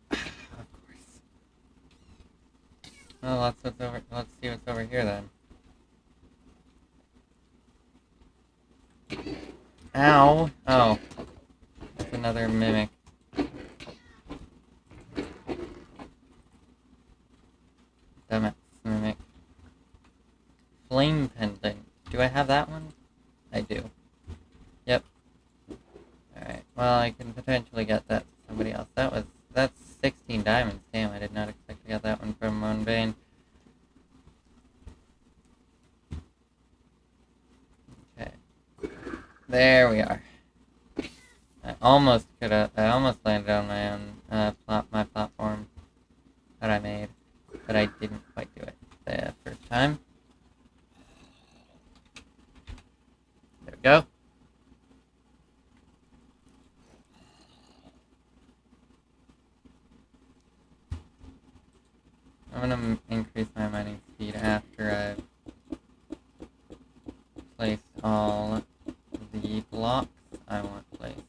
course. Well, let's see what's over here then. Ow! Oh. That's another mimic. Dumbass mimic. Flame pendant. Do I have that one? I do. Yep. Alright, well, I can potentially get that to somebody else. That's 16 diamonds. Damn, I did not expect to get that one from Moonbane. There we are. I almost landed on my own, my platform that I made, but I didn't quite do it the first time. There we go. I'm gonna increase my mining speed after I've placed all the blocks I want placed.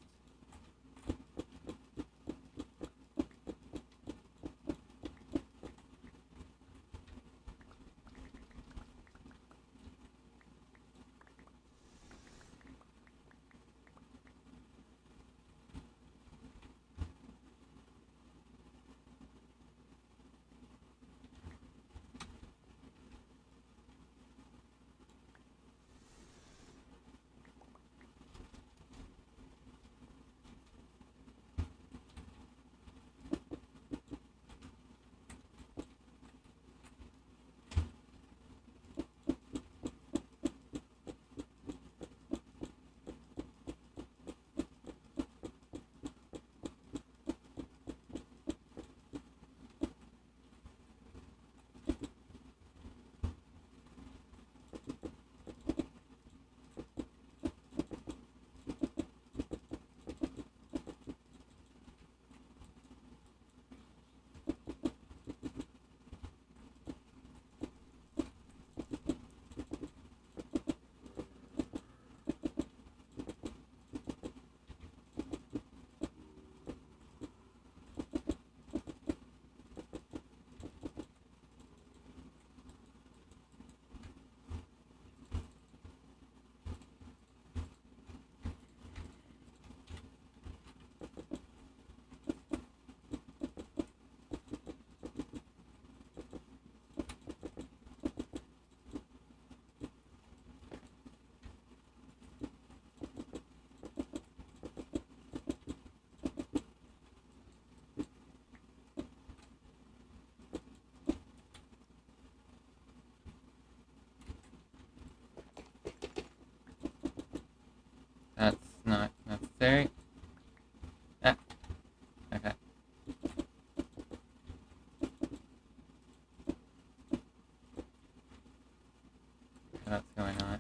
That's not necessary. Ah, okay. What's going on?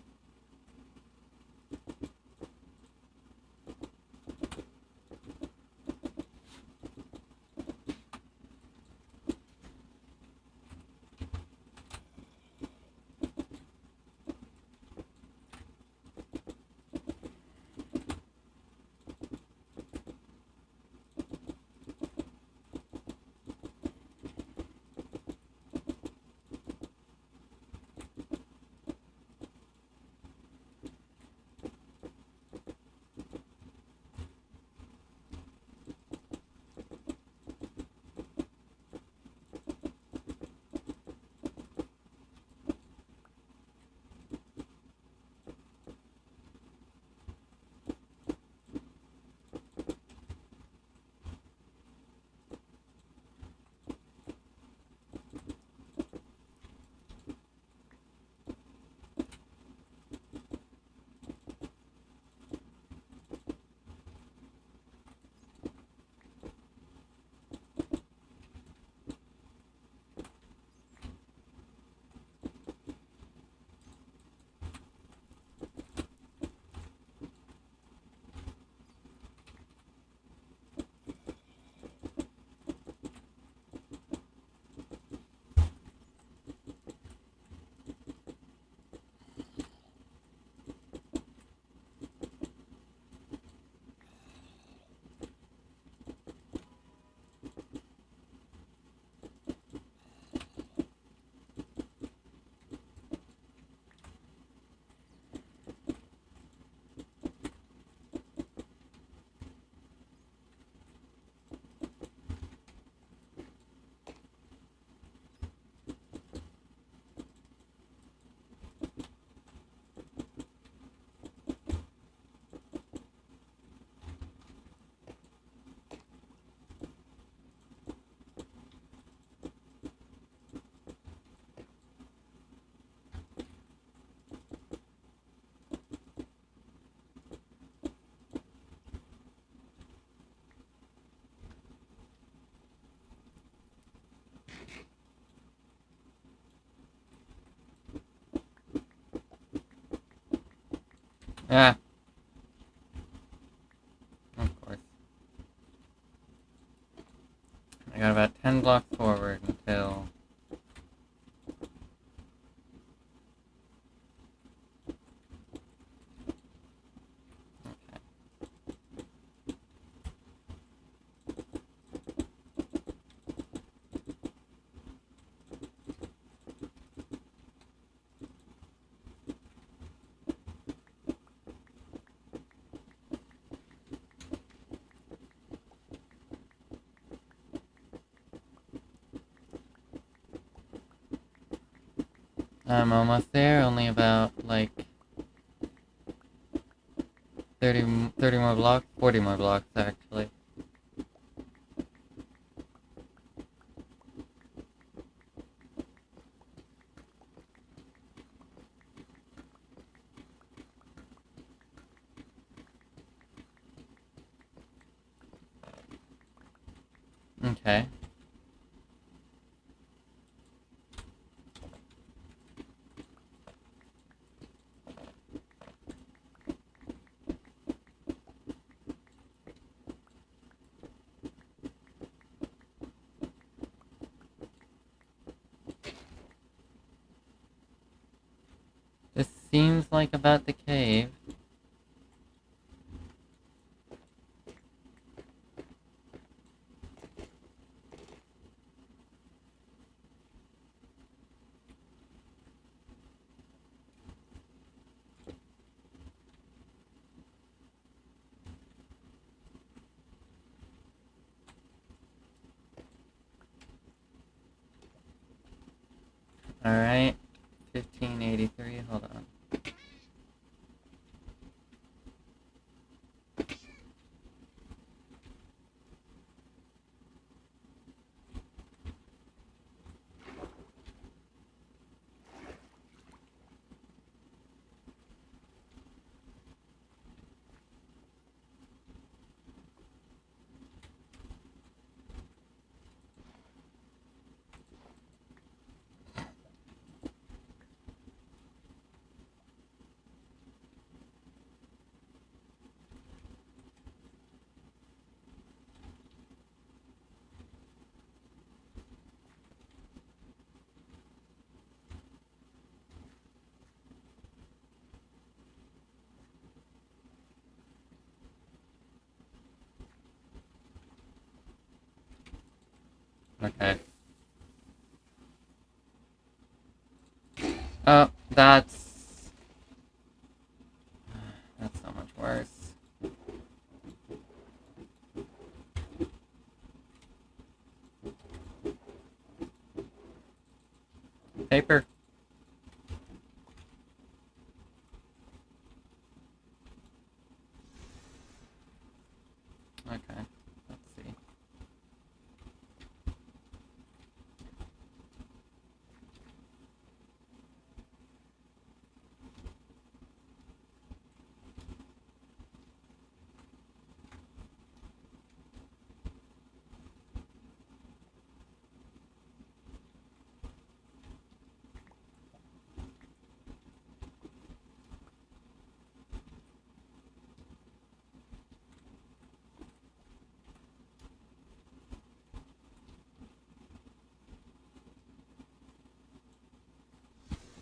Ah, of course. I got about 10 blocks forward until... I'm almost there, only about, like, 30 more blocks, 40 more blocks, actually. Okay. This seems like about the cave. Alright. 1583, hold on. Okay. Oh, that's so much worse. Paper. Okay. Let's see.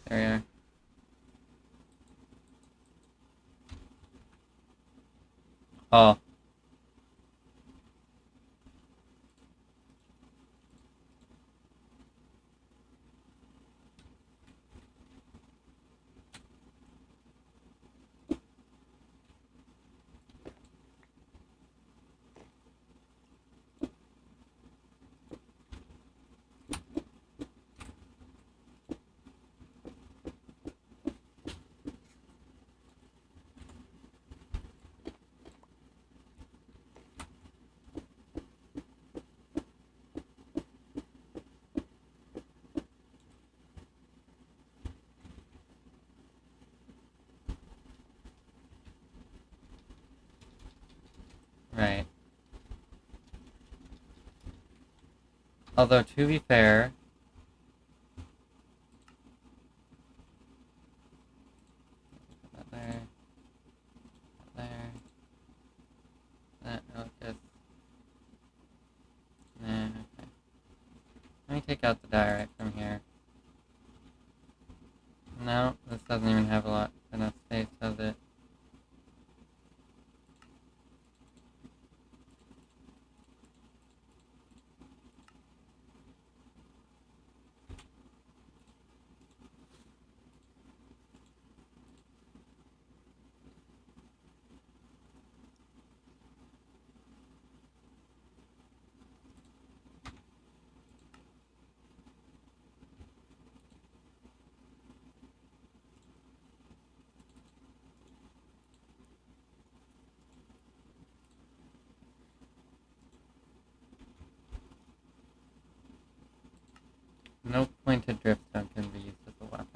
There we are. Oh. Right. Although, to be fair... There. take out the diorite from here. No, this doesn't even have enough space, does it? No pointed driftstone can be used as a weapon.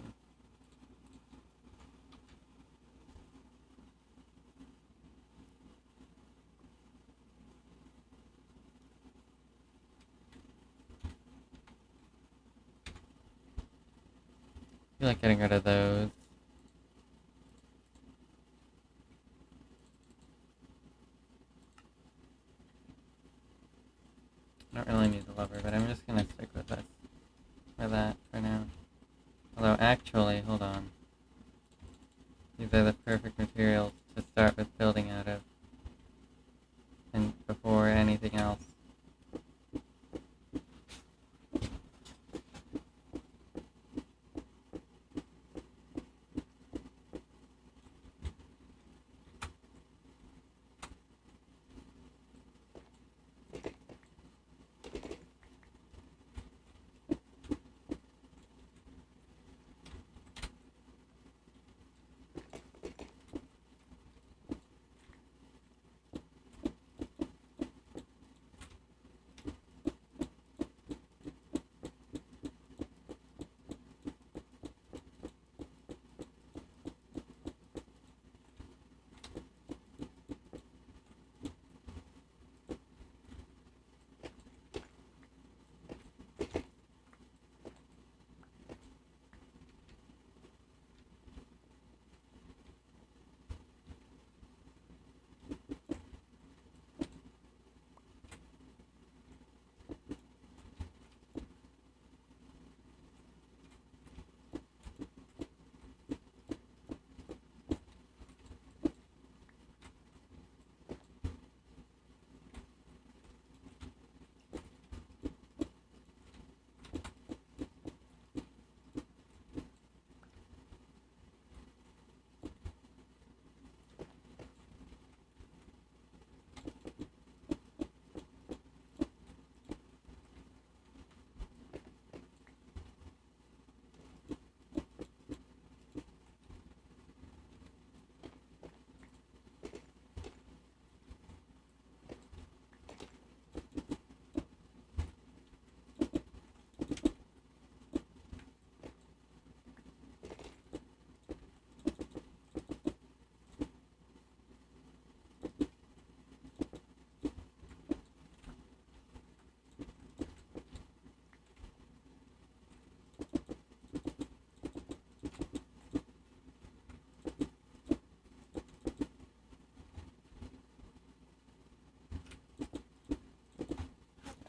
I feel like getting rid of those. I don't really need the lever, but I'm just gonna stick with this. For that, for now. Although, actually, hold on. These are the perfect materials to start with building out of. And before anything else.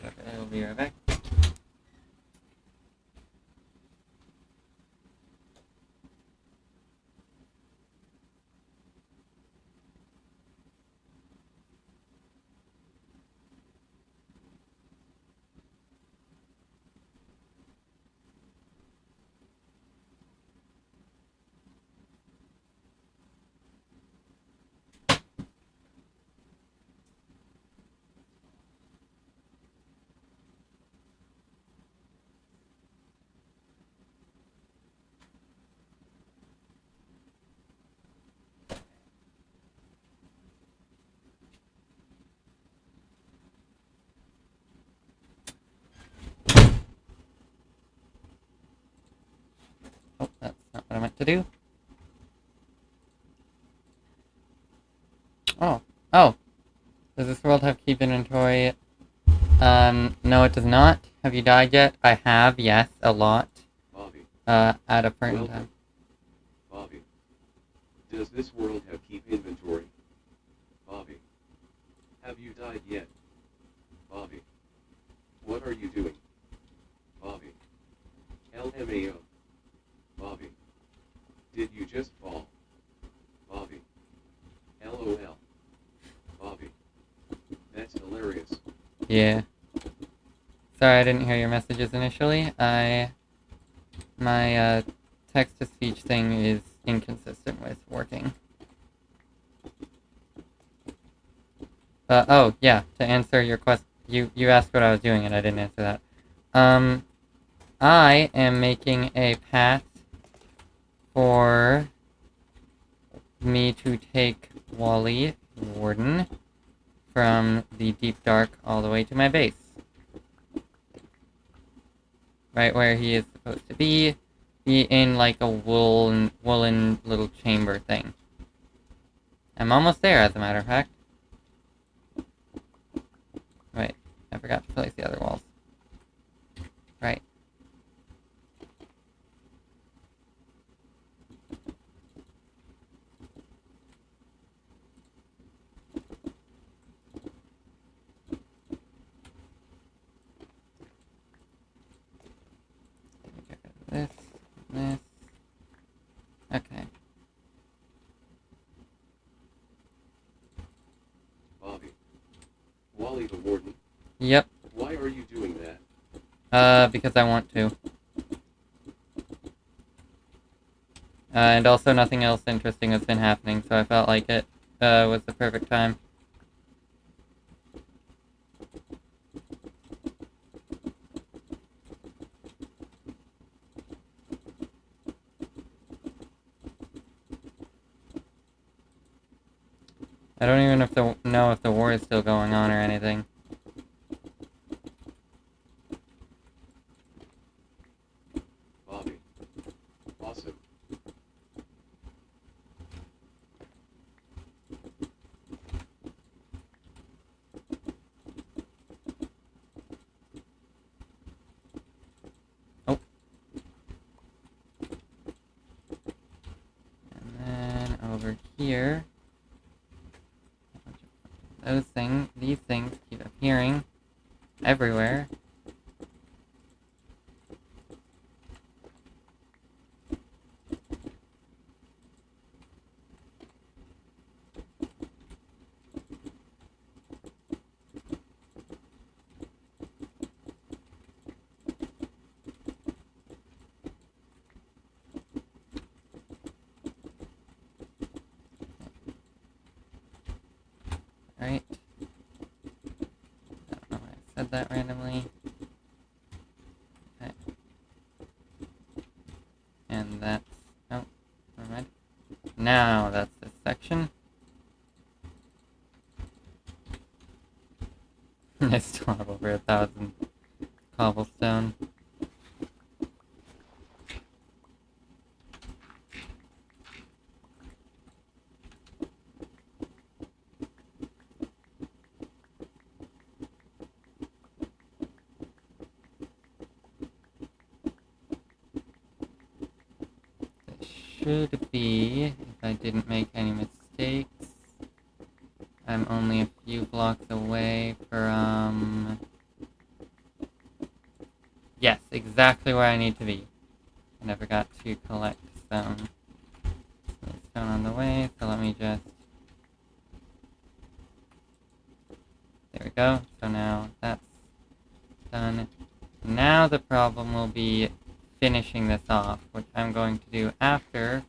Okay, I'll be right back. Oh, that's not what I meant to do. Oh. Does this world have keep inventory? No it does not. Have you died yet? I have, yes, a lot. Bobby. At a point in time. Bobby. Does this world have keep inventory? Bobby. Have you died yet? Bobby. What are you doing? Bobby. Yeah. Sorry I didn't hear your messages initially. My text-to-speech thing is inconsistent with working. Oh, yeah, to answer your question, you asked what I was doing and I didn't answer that. I am making a path for me to take Wally, Warden, from the deep dark all the way to my base. Right where he is supposed to be in like a woolen little chamber thing. I'm almost there, as a matter of fact. Wait, I forgot to place the other walls. Right. This, this. Okay. Bobby. Wally the Warden. Yep. Why are you doing that? Because I want to. And also nothing else interesting has been happening, so I felt like it, was the perfect time. I don't even know if the war is still going on or anything. Bobby. Awesome. Oh. And then over here, these things keep appearing everywhere. Right? I don't know why I said that randomly. Okay. And that's... oh, never mind. Now that's this section. I still have over 1,000 cobblestone. Should be, if I didn't make any mistakes, I'm only a few blocks away from... yes, exactly where I need to be. I never got to collect stone. There's stone on the way, so let me just... there we go. So now that's done. Now the problem will be finishing this off, which I'm going to do after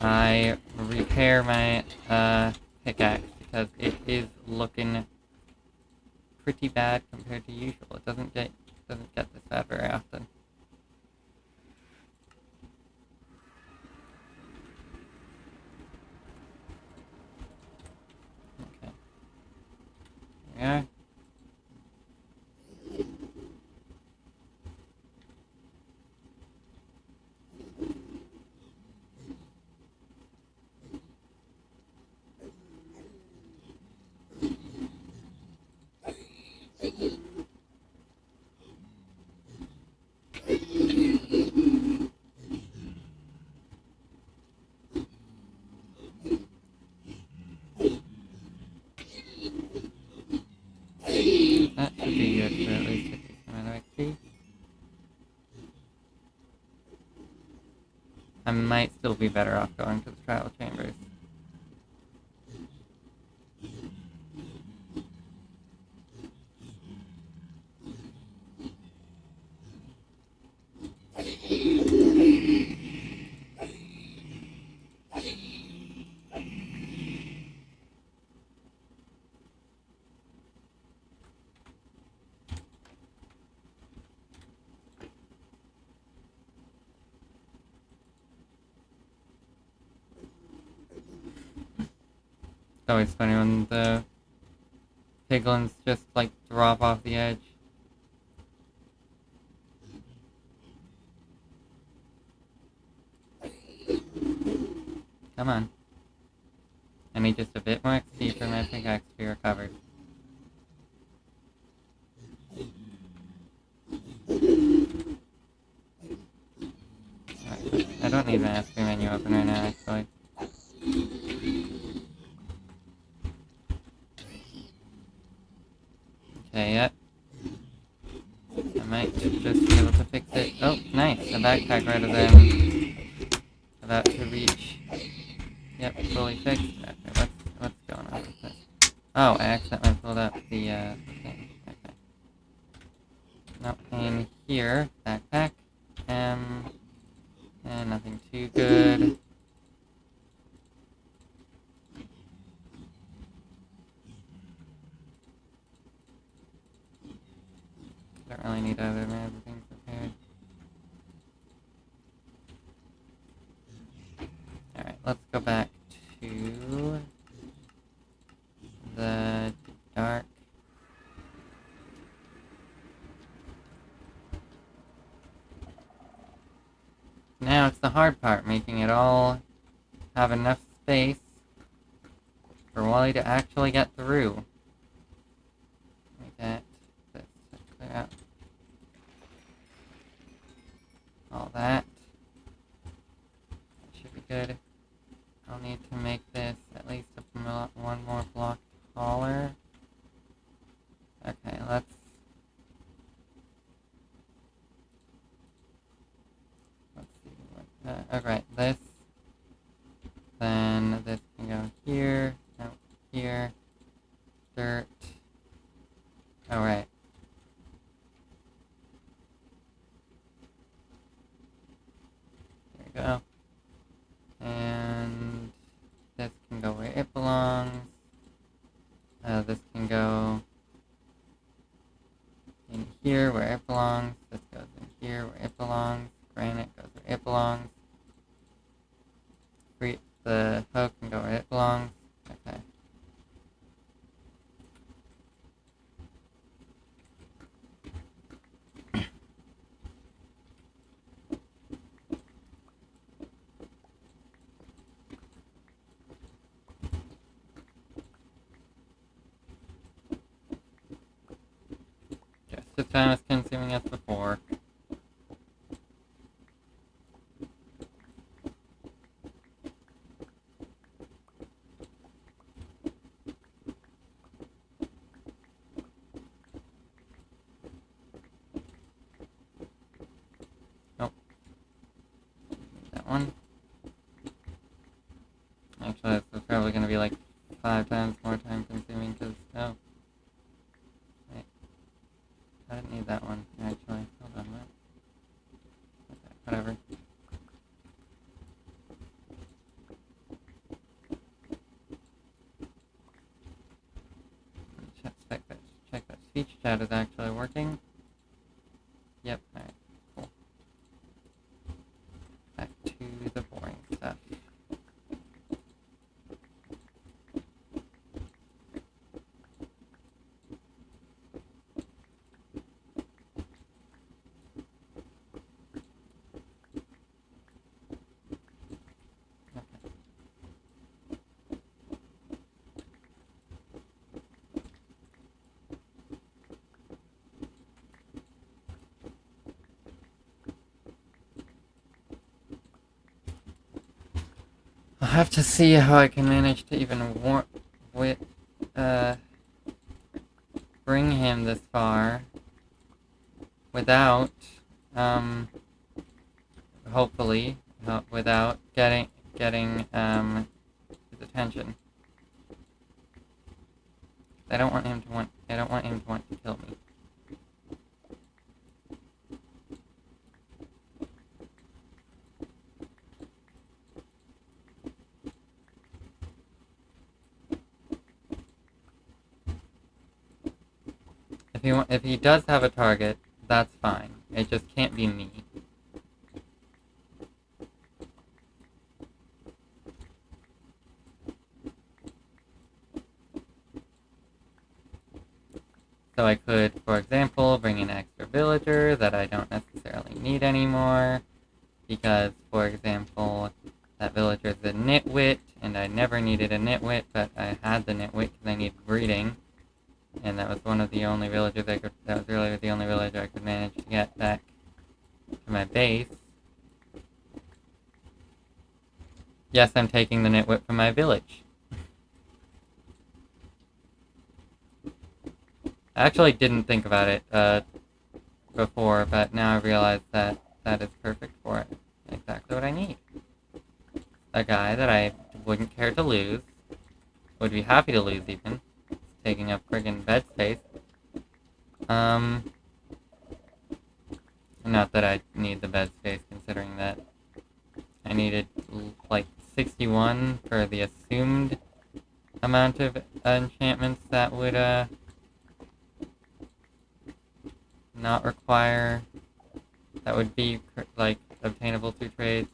I repair my pickaxe, because it is looking pretty bad compared to usual. It doesn't get this bad very often. Okay. There we are. That should be good for at least a decent amount of XP. I might still be better off going to the trial chambers. It's always funny when the piglins just like drop off the edge. Come on. I need just a bit more XP for my pickaxe to be recovered. I don't need my SP menu open right now, actually. Okay, yep. I might just be able to fix it. Oh, nice! A backpack right as I'm about to reach. Yep, fully fixed. Okay, what's going on with this? Oh, I accidentally pulled up the thing. Okay. Nope, in here, backpack. And nothing too good. Don't really need other things prepared. Alright, let's go back to the dark. Now it's the hard part, making it all have enough space for Wally to actually get through. Let me get this to clear out all that. That should be good. I'll need to make this at least one more block taller. Okay, let's see what, alright, this, then this can go here, no, here, dirt, alright. There we go. And this can go where it belongs. This can go in here where it belongs. This goes in here where it belongs. Granite goes where it belongs. The hoe can go where it belongs. Okay. Just as time as consuming as before. Nope. That one. Actually, this is probably going to be like 5 times more time consuming because, oh. Wait. I didn't need that one, actually. Hold on, what? Okay, whatever. Check that speech chat is actually working. Yep, alright, cool. Back to the boring stuff. I'll have to see how I can manage to even bring him this far without, hopefully, without getting, his attention. I don't want him to want to kill me. If he does have a target, that's fine. It just can't be me. So I could, for example, bring in extra villager that I don't necessarily need anymore, because, for example, that villager is a nitwit, and I never needed a nitwit, but I had the nitwit because I needed breeding, and that was one of the only villagers that was really the only villager I could manage to get back to my base. Yes, I'm taking the nitwit from my village. I actually didn't think about it before, but now I realize that that is perfect for it. Exactly what I need. A guy that I wouldn't care to lose, would be happy to lose even, taking up friggin' bed space. Not that I need the bed space, considering that I needed like 61 for the assumed amount of enchantments that would not require, that would be like obtainable through trades.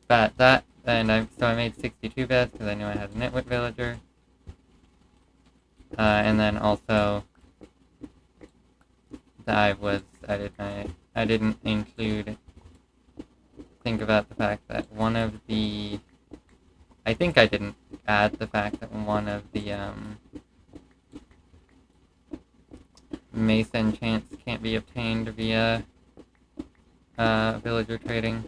But that, and so I made 62 beds because I knew I had a nitwit villager. And then also, I didn't think about the fact that I think I didn't add the fact that one of the, Mesa enchants can't be obtained via, villager trading.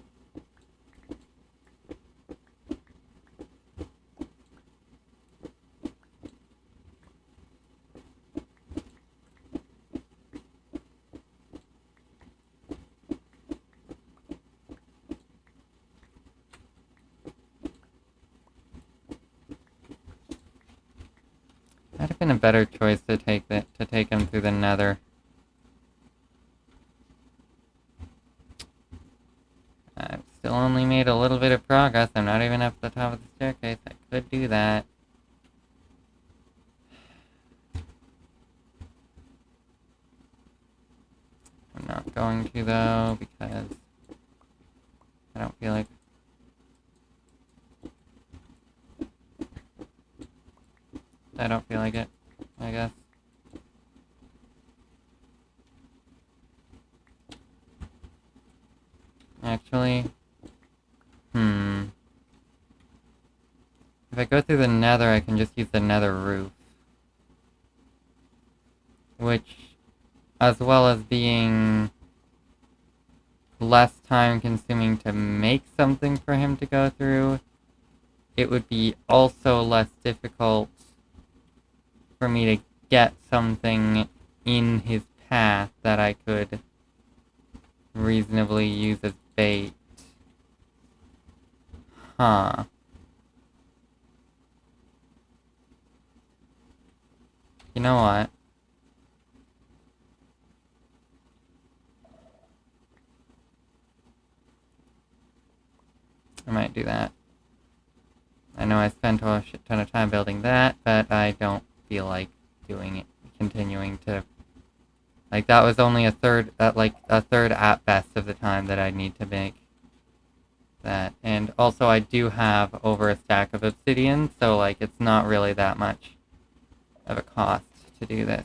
Might have been a better choice to take him through the Nether. I've still only made a little bit of progress. I'm not even up the top of the staircase. I could do that. I'm not going to though, because I don't feel like it, I guess. Actually, if I go through the Nether, I can just use the Nether roof. Which, as well as being less time consuming to make something for him to go through, it would be also less difficult for me to get something in his path that I could reasonably use as bait. Huh. You know what? I might do that. I know I spent a shit ton of time building that, but I don't feel like doing it, continuing to... Like, that was only a third at best of the time that I need to make that. And also, I do have over a stack of obsidian, so, like, it's not really that much of a cost to do this.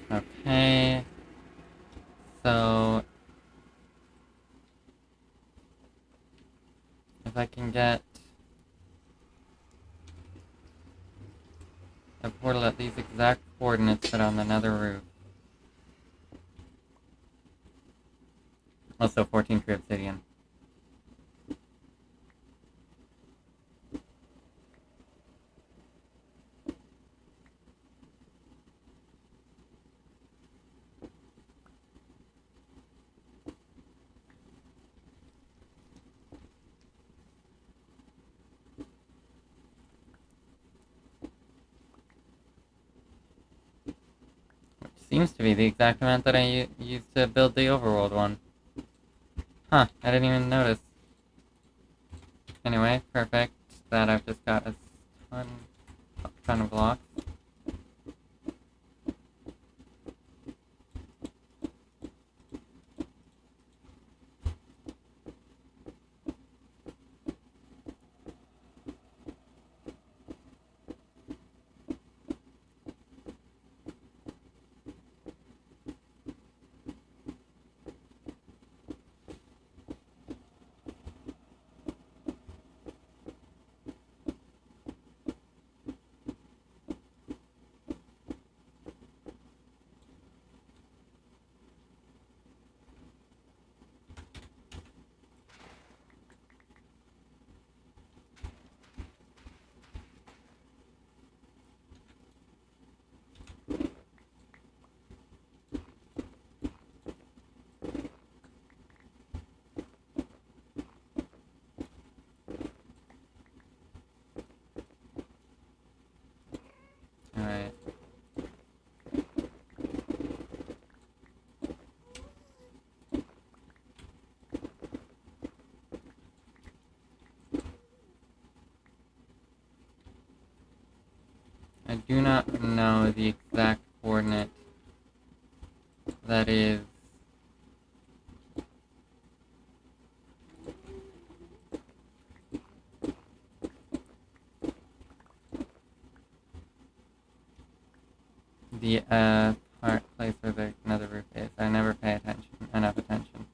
Okay, so if I can get a portal at these exact coordinates that are on the nether roof. Also 14 free obsidian. Seems to be the exact amount that I used to build the overworld one. Huh, I didn't even notice. Anyway, perfect. That I've just got a ton of blocks. Alright. I do not know the exact coordinate that is the place where the another roof is. I never pay enough attention.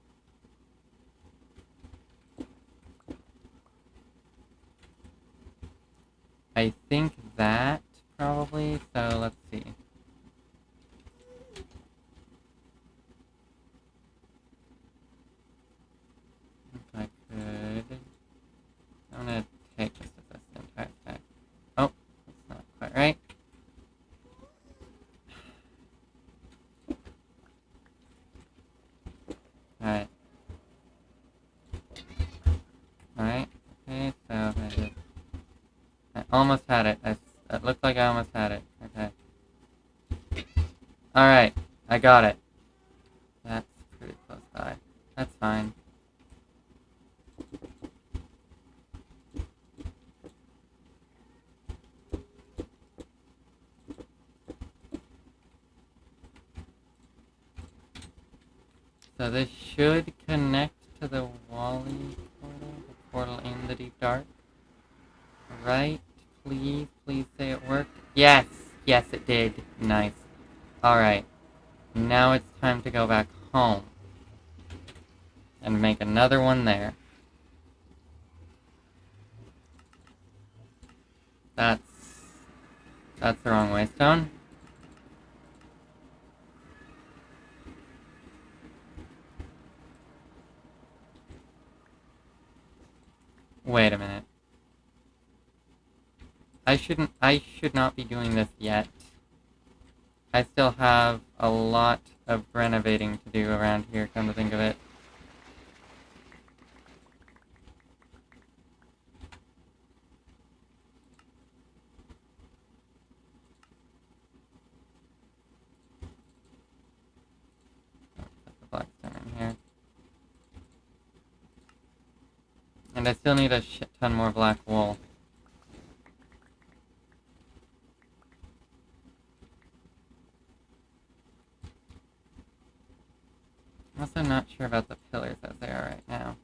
I think that probably, so let's see. If I could, I'm gonna take this as the entire stack. Oh, that's not quite right. Alright. Alright, okay, so I almost had it. It looked like I almost had it. Okay. Alright, I got it. That's pretty close by. That's fine. So this should connect to the Wally portal, the portal in the deep dark. Right? Please say it worked. Yes! Yes, it did. Nice. Alright. Now it's time to go back home. And make another one there. That's the wrong way, Stone. Wait a minute. I should not be doing this yet. I still have a lot of renovating to do around here, come to think of it. Put the blackstone in here. And I still need a shit ton more black wool. I'm also not sure about the pillars as they are right now.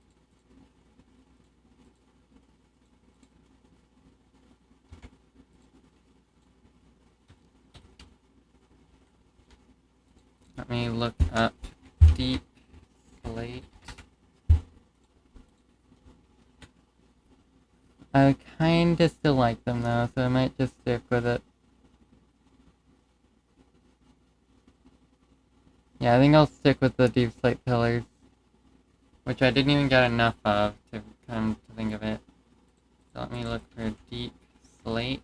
Let me look up deep slate. I kinda still like them though, so I might just stick with it. Yeah, I think I'll stick with the deep slate pillars. Which I didn't even get enough of, to come to think of it. So let me look for deep slate.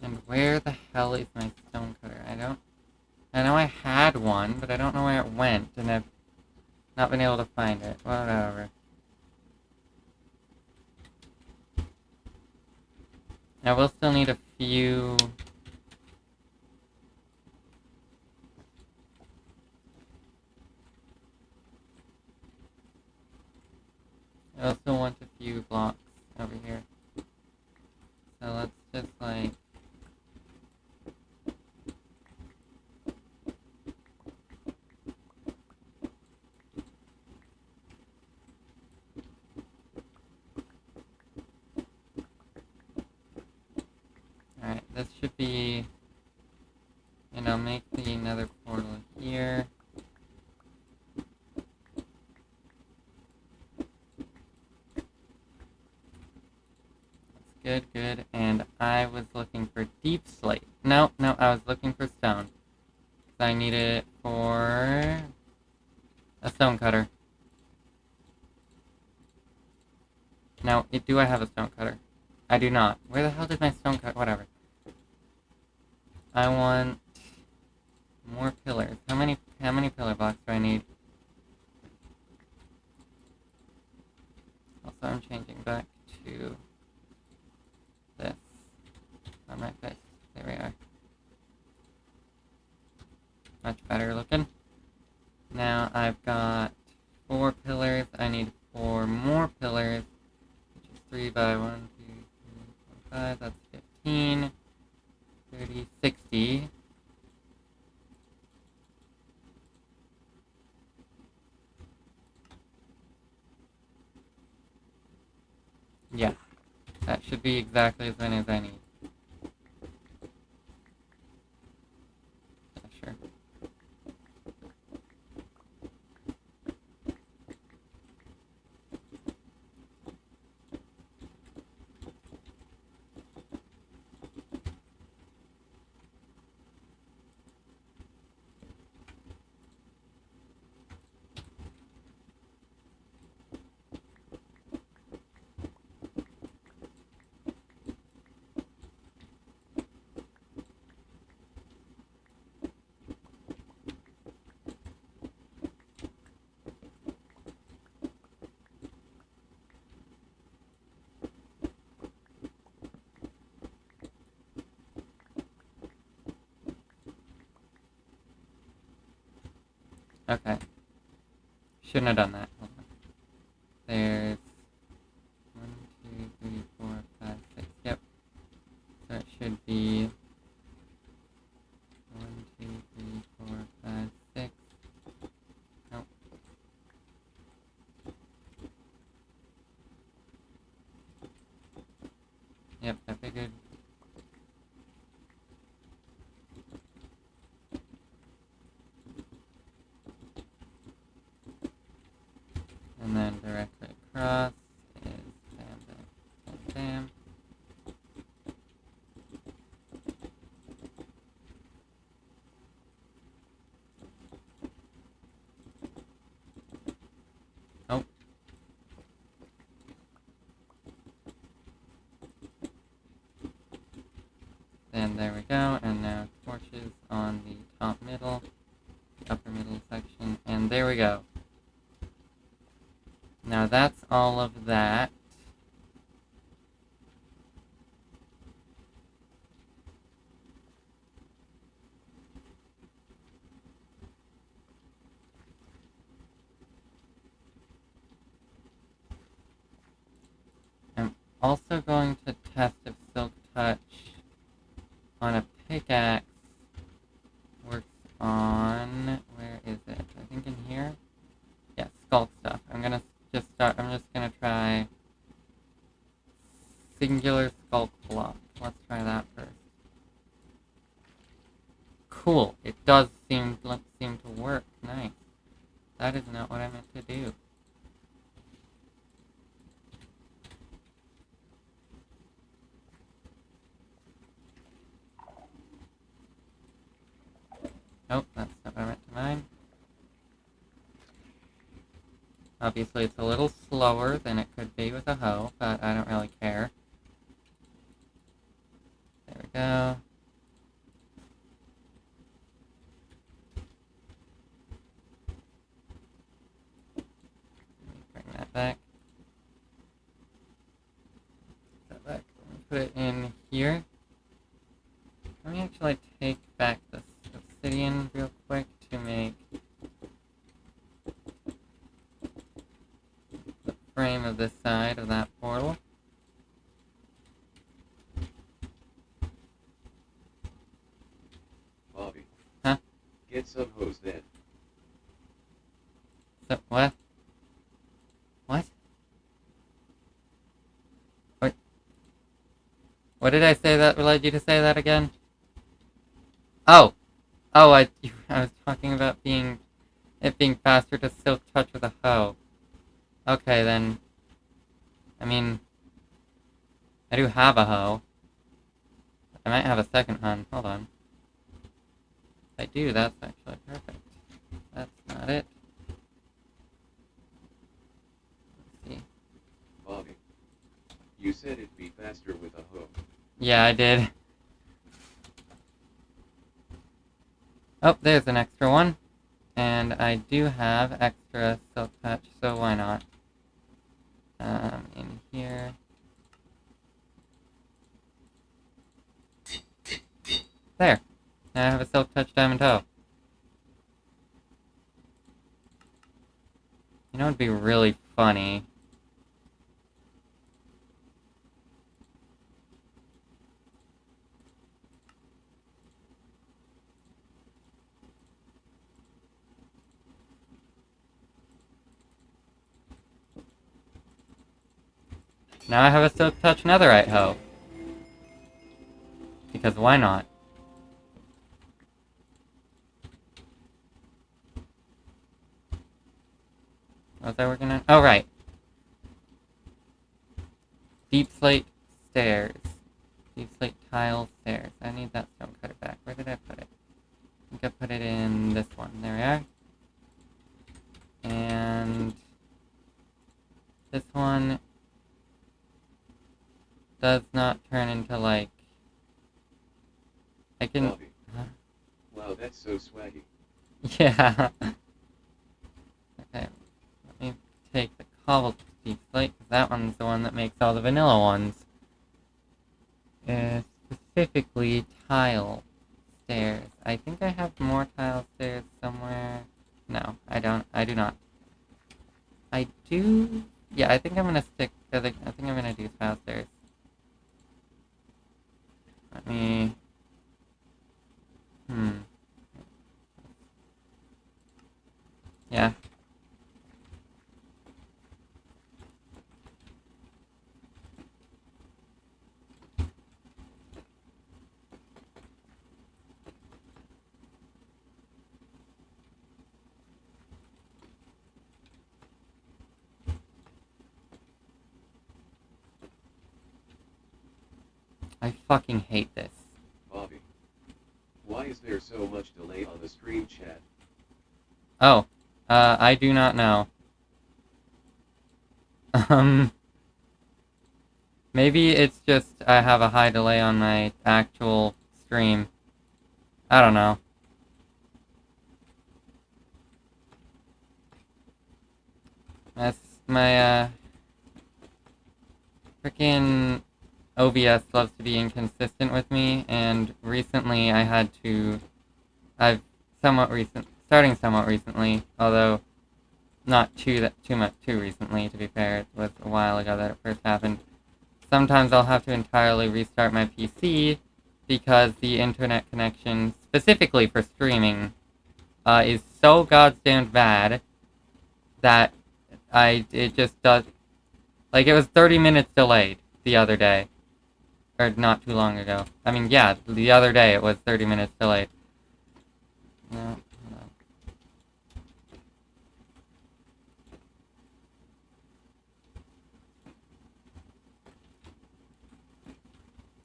And where the hell is my stonecutter? I know I had one, but I don't know where it went, and I've not been able to find it. Whatever. I will still need a few... I also want a few blocks over here. So let's just like... Alright, this should be... And I'll make the nether portal here. Good, good. And I was looking for deep slate. No, I was looking for stone. I needed it for a stone cutter. Now, do I have a stone cutter? I do not. Where the hell did my stone cutter? Whatever. I want more pillars. How many pillar blocks do I need? Also, I'm changing back to this on my fist. There we are. Much better looking. Now I've got 4 pillars. I need 4 more pillars, which is 3 by 1, 2, 3, 4, 5. That's 15, 30, 60. Yeah, that should be exactly as many as I need. Yeah, sure. Okay. Shouldn't have done that. Hold on. There's 1, 2, 3, 4, 5, 6. Yep. So it should be 1, 2, 3, 4, 5, 6. Nope. Yep, I figured. And then directly across is bam, bam, bam, bam. Oh. And there we go, and now torches on the top middle, the upper middle section, and there we go. Now that's all of that. I'm also going to test if Silk Touch on a pickaxe works on, where is it? I think in here? Yeah, skull stuff. I'm just gonna try singular sculpt block. Let's try that first. Cool. It does seem to work. Nice. That is not what I meant to do. Nope, that's not what I meant to mine. Obviously, it's a little slower than it could be with a hoe, but I don't really care. There we go. Let me bring that back. Put that back. Let me put it in here. Let me actually take back this obsidian real quick to make the frame of this side of that portal. Bobby. Huh? Get some hose then. So, what? What? What did I say that led you to say that again? Oh! Oh, I was talking about it being faster to silk touch with a hoe. Okay, then. I mean, I do have a hoe. I might have a second one. Hold on. If I do, that's actually perfect. That's not it. Let's see. Bobby. You said it'd be faster with a hoe. Yeah, I did. Oh, there's an extra one. And I do have extra silk touch, so why not? In here. There. Now I have a silk touch diamond hoe. You know, it'd be really funny. Now I have a silk touch netherite hoe. Because why not? What was I working on? Oh, right. Deep slate stairs. Deep slate tile stairs. I need that stone cutter back. Where did I put it? I think I put it in this one. There we are. And this one does not turn into, like... I can... Bobby. Huh? Wow, that's so swaggy. Yeah. Okay. Let me take the cobble deep slate, because that one's the one that makes all the vanilla ones. Specifically, tile stairs. I think I have more tile stairs somewhere. No, I don't. I do not. I do... Yeah, I think I'm gonna stick... I think I'm gonna do tile stairs. Let me... Yeah. I fucking hate this. Bobby. Why is there so much delay on the stream chat? Oh. I do not know. Maybe it's just I have a high delay on my actual stream. I don't know. That's my, frickin' OBS loves to be inconsistent with me, and recently I've starting somewhat recently, although not too recently, to be fair. It was a while ago that it first happened. Sometimes I'll have to entirely restart my PC because the internet connection, specifically for streaming, is so goddamn bad that it just does... Like, it was 30 minutes delayed the other day. Or not too long ago. I mean, yeah, the other day it was 30 minutes delayed. No, hold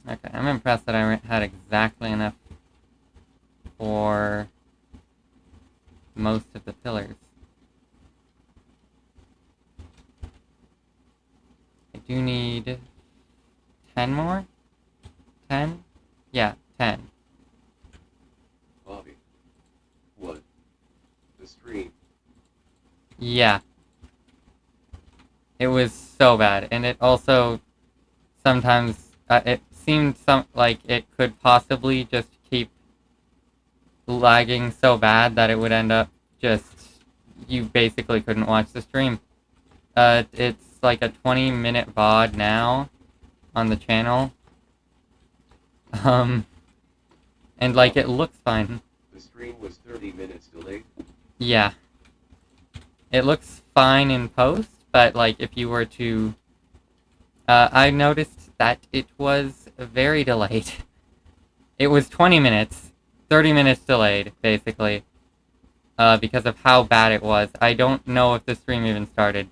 on. Okay, I'm impressed that I had exactly enough for most of the pillars. I do need 10 more? 10? Yeah, 10. Bobby. What? The stream. Yeah. It was so bad, and it also sometimes seemed like it could possibly just keep lagging so bad that it would end up just, you basically couldn't watch the stream. It's like a 20-minute VOD now on the channel. And like it looks fine. The stream was 30 minutes delayed. Yeah. It looks fine in post, but like if you were to... I noticed that it was very delayed. It was 20 minutes. 30 minutes delayed, basically. Because of how bad it was. I don't know if the stream even started.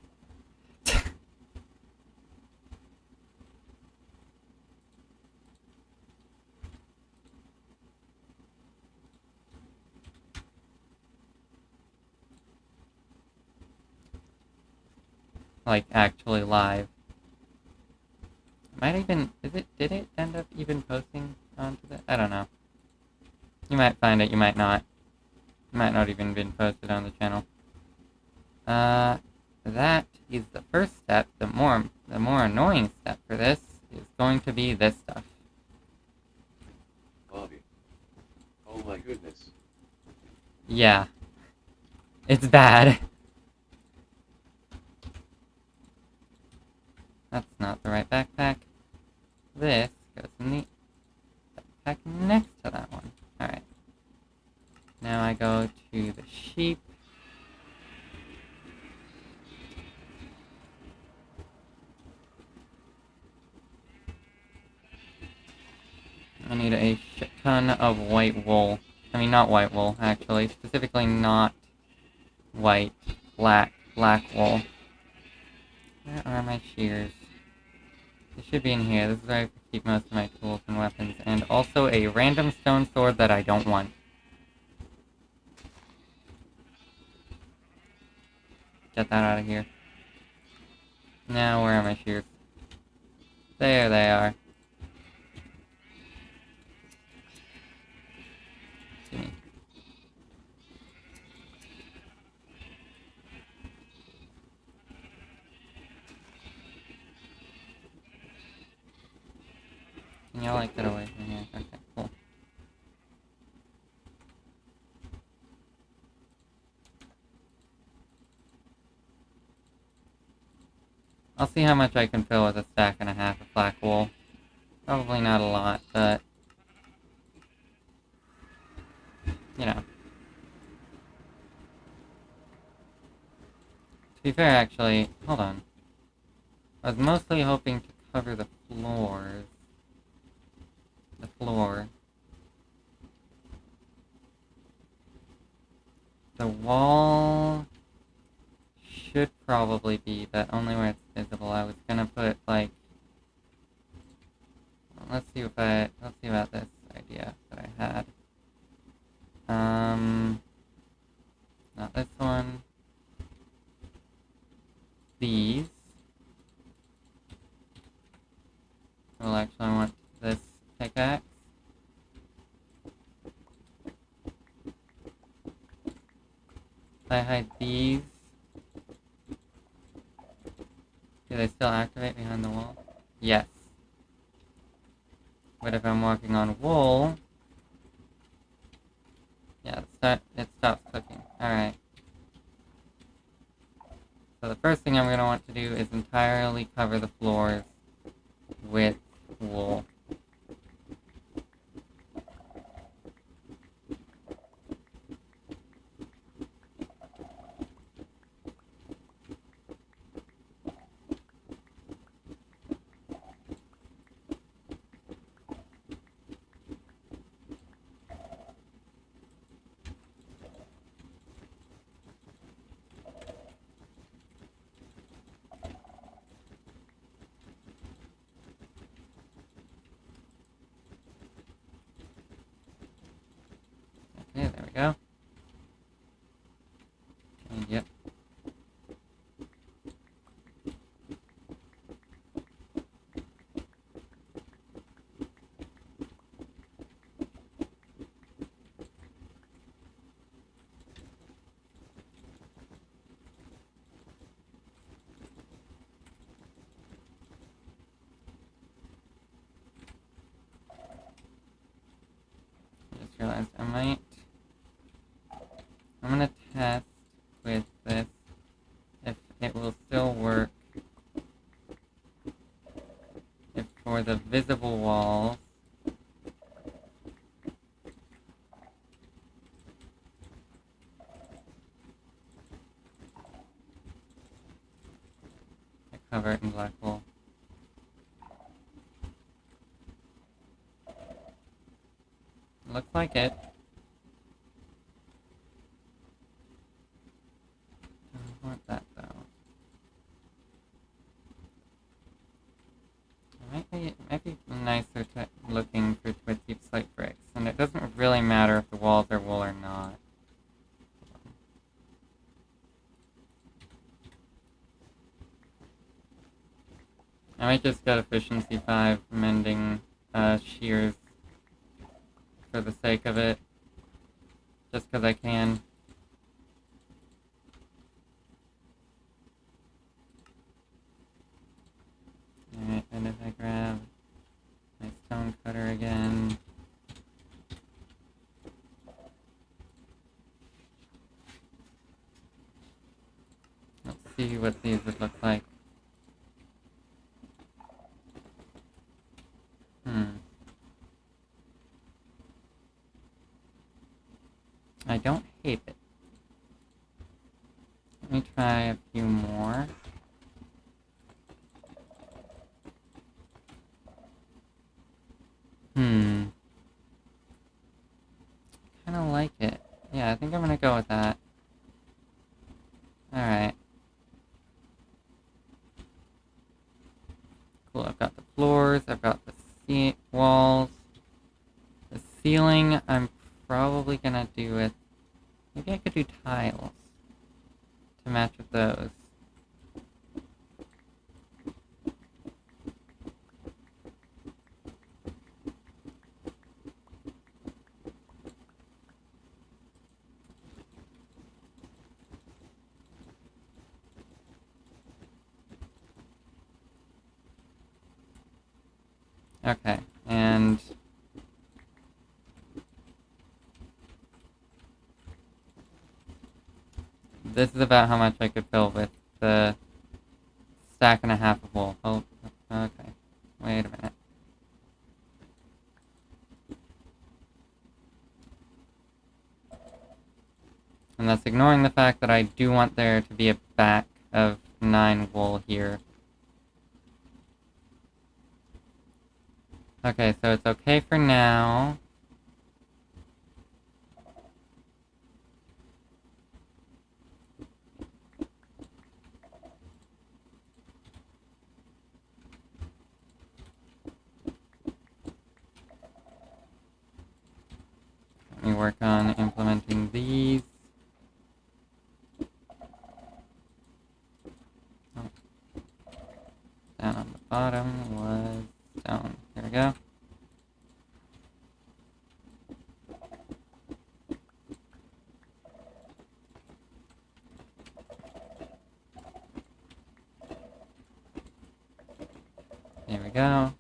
Like, actually live. Might even... Did it end up even posting onto the... I don't know. You might find it, you might not. It might not even been posted on the channel. That is the first step. The more annoying step for this is going to be this stuff. Bobby. Oh my goodness. Yeah. It's bad. That's not the right backpack. This goes in the backpack next to that one. Alright. Now I go to the sheep. I need a shit ton of white wool. I mean, not white wool, actually. Specifically not white. Black wool. Where are my shears? They should be in here. This is where I keep most of my tools and weapons. And also a random stone sword that I don't want. Get that out of here. Now, where are my shears? There they are. Gimme. Can y'all like get away from here? Okay, cool. I'll see how much I can fill with a stack and a half of black wool. Probably not a lot, but... you know. To be fair, actually, hold on. I was mostly hoping to cover the floors. The floor. The wall should probably be, but only where it's visible. I was gonna put, like... let's see about this idea that I had. Not this one. These. Well, actually, I want this pickaxe. If I hide these, do they still activate behind the wall? Yes. But if I'm walking on wool, yeah, it stops clicking. Alright. So the first thing I'm going to want to do is entirely cover the floors with wool. Okay, there we go. And yep. realized I'm gonna test with this if it will still work. If for the visible walls, I cover it in black wool. Looks like it. Don't want that though. It might be nicer to looking for with deep slate bricks, and it doesn't really matter if the walls are wool or not. I might just get efficiency 5 mending shears for the sake of it, just because I can. Alright, and if I grab my stone cutter again. Let's see what these would look like. I don't hate it. Let me try a few more. Kinda like it. Yeah, I think I'm gonna go with that. Alright. Cool, I've got the floors, I've got the walls. The ceiling, I'm probably gonna do with... Maybe I could do tiles to match with those. Okay, and... this is about how much I could fill with the stack and a half of wool. Oh, okay. Wait a minute. And that's ignoring the fact that I do want there to be a back of 9 wool here. Okay, so it's okay for now. Let me work on implementing these. Oh. Down on the bottom was stone. There we go. There we go.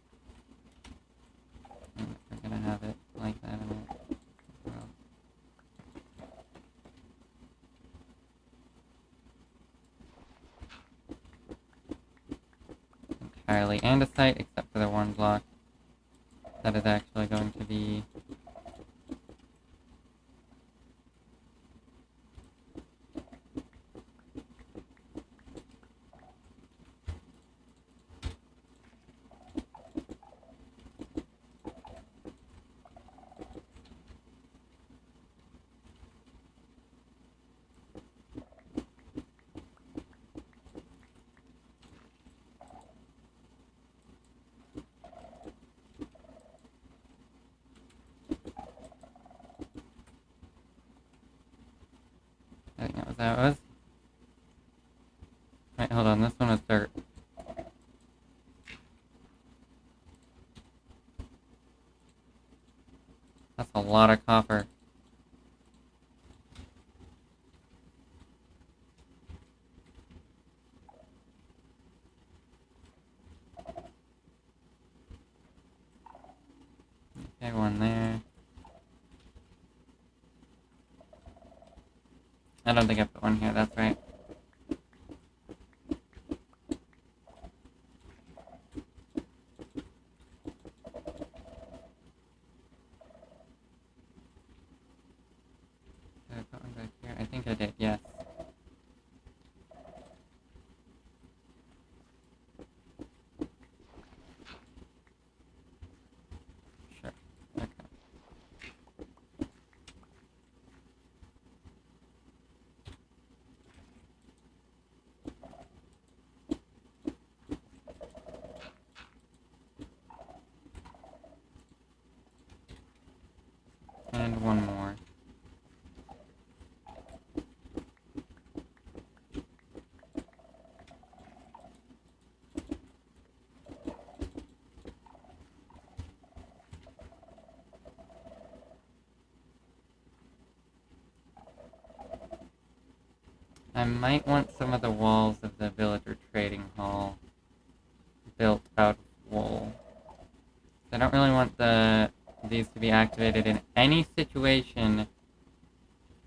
And we're gonna have it like that in it. Well. Entirely andesite, except for the one block that is actually going to be I think that was how it was. Wait, hold on, this one was dirt. That's a lot of copper. Okay, one there. I don't think I put one here, that's right. Did I put one back here? I think I did, yes. Sure. Okay. And one more. I might want some of the walls of the villager trading hall built out of wool. I don't really want these to be activated in any situation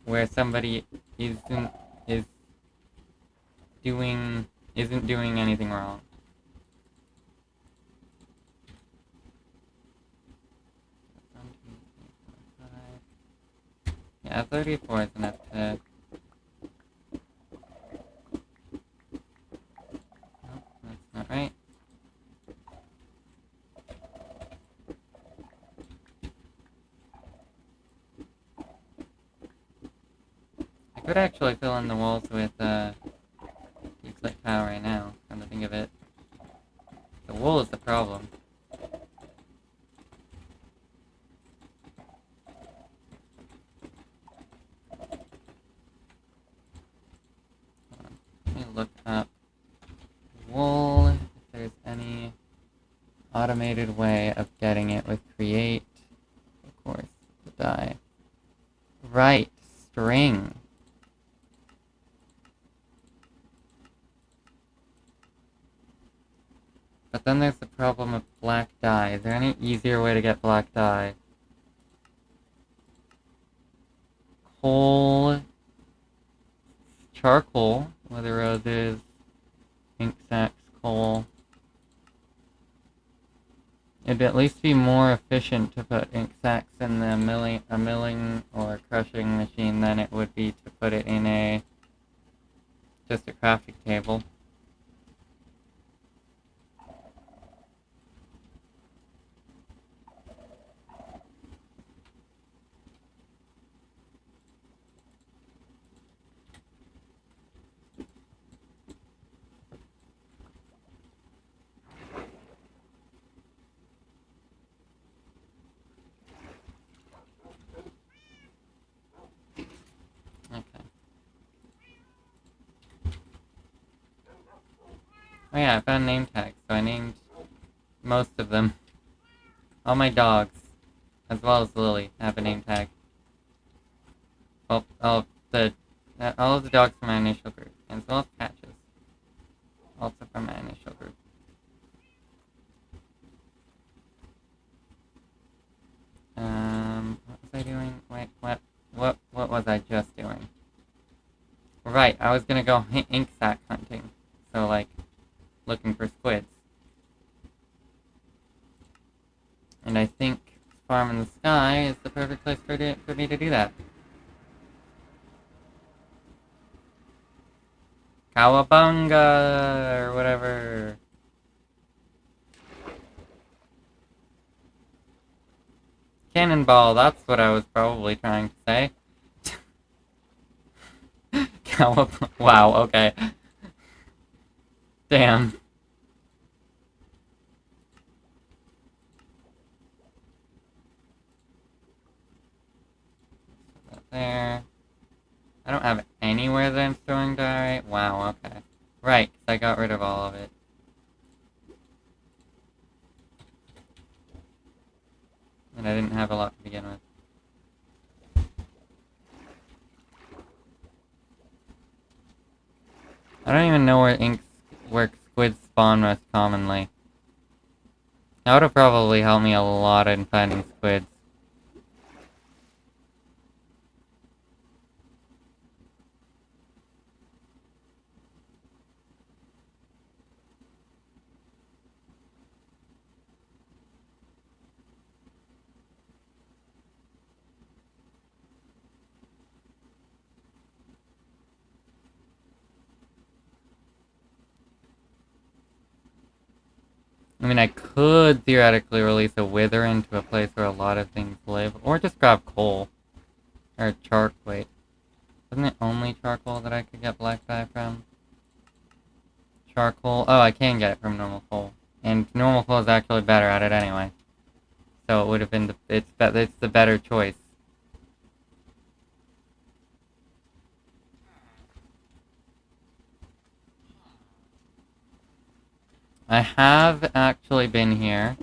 where somebody is isn't doing anything wrong. Yeah, 34 is enough to... Nope, that's not right. I could actually fill in the walls with useless power right now, come to think of it. The wool is the problem. Let me look up wool, if there's any automated way of getting it with create, of course, the dye. Right, string. But then there's the problem of black dye. Is there any easier way to get black dye? Coal, charcoal, whether it is ink sacks, coal. It'd at least be more efficient to put ink sacks in the milling or crushing machine than it would be to put it in just a crafting table. Okay. Oh yeah, I found name tags, so I named most of them. All my dogs, as well as Lily, have a name tag. Well, all of the dogs from my initial group, as well as Patches, also from my initial group. What was I doing? Wait, what was I just doing? Right, I was gonna go ink sac hunting, so like, looking for squids. And I think Farm in the Sky is the perfect place for me to do that. Cowabunga, or whatever. Cannonball, that's what I was probably trying to say. Cowabunga, wow, okay. Damn. There. I don't have anywhere that I'm storing dye. Wow, okay. Right, 'cause I got rid of all of it. And I didn't have a lot to begin with. I don't even know where squids spawn most commonly. That would have probably helped me a lot in finding squids. I mean, I could theoretically release a wither into a place where a lot of things live, or just grab coal. Or charcoal. Wait. Wasn't it only charcoal that I could get black dye from? Charcoal. Oh, I can get it from normal coal. And normal coal is actually better at it anyway. So it would have been it's the better choice. I have actually been here.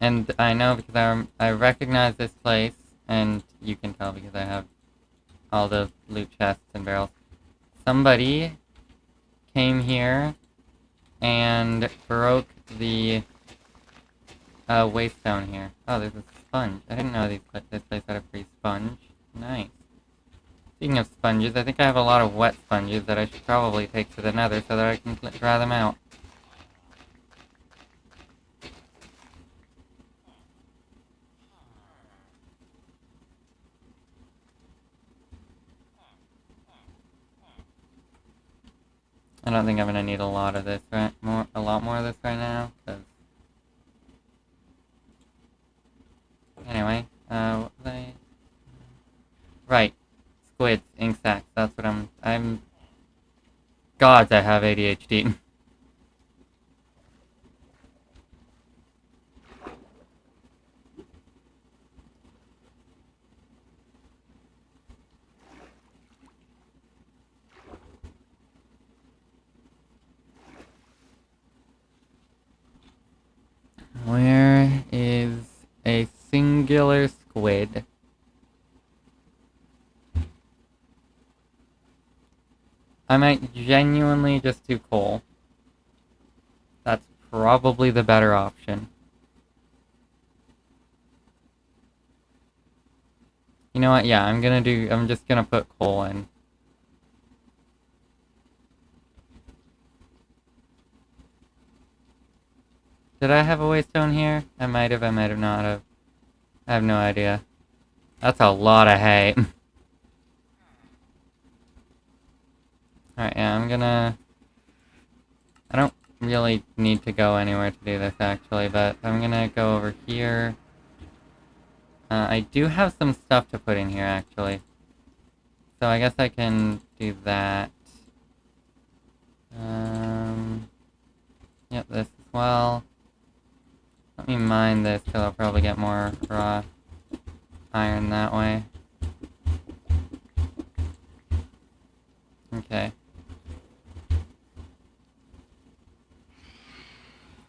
And I know because I recognize this place, and you can tell because I have all the loot chests and barrels. Somebody came here and broke the waystone here. Oh, there's a sponge. I didn't know this place had a free sponge. Nice. Speaking of sponges, I think I have a lot of wet sponges that I should probably take to the nether so that I can dry them out. I don't think I'm gonna need a lot of this a lot more of this right now, because anyway, what was I? Right, squids, ink sacs. That's what I'm. Gods, I have ADHD. Where is a singular squid? I might genuinely just do coal. That's probably the better option. You know what? Yeah, I'm just gonna put coal in. Did I have a waystone here? I might have not have. I have no idea. That's a lot of hay. Alright, yeah, I don't really need to go anywhere to do this, actually, but I'm gonna go over here. I do have some stuff to put in here, actually. So I guess I can do that. Yep, this as well. Let me mine this, because I'll probably get more raw iron that way. Okay.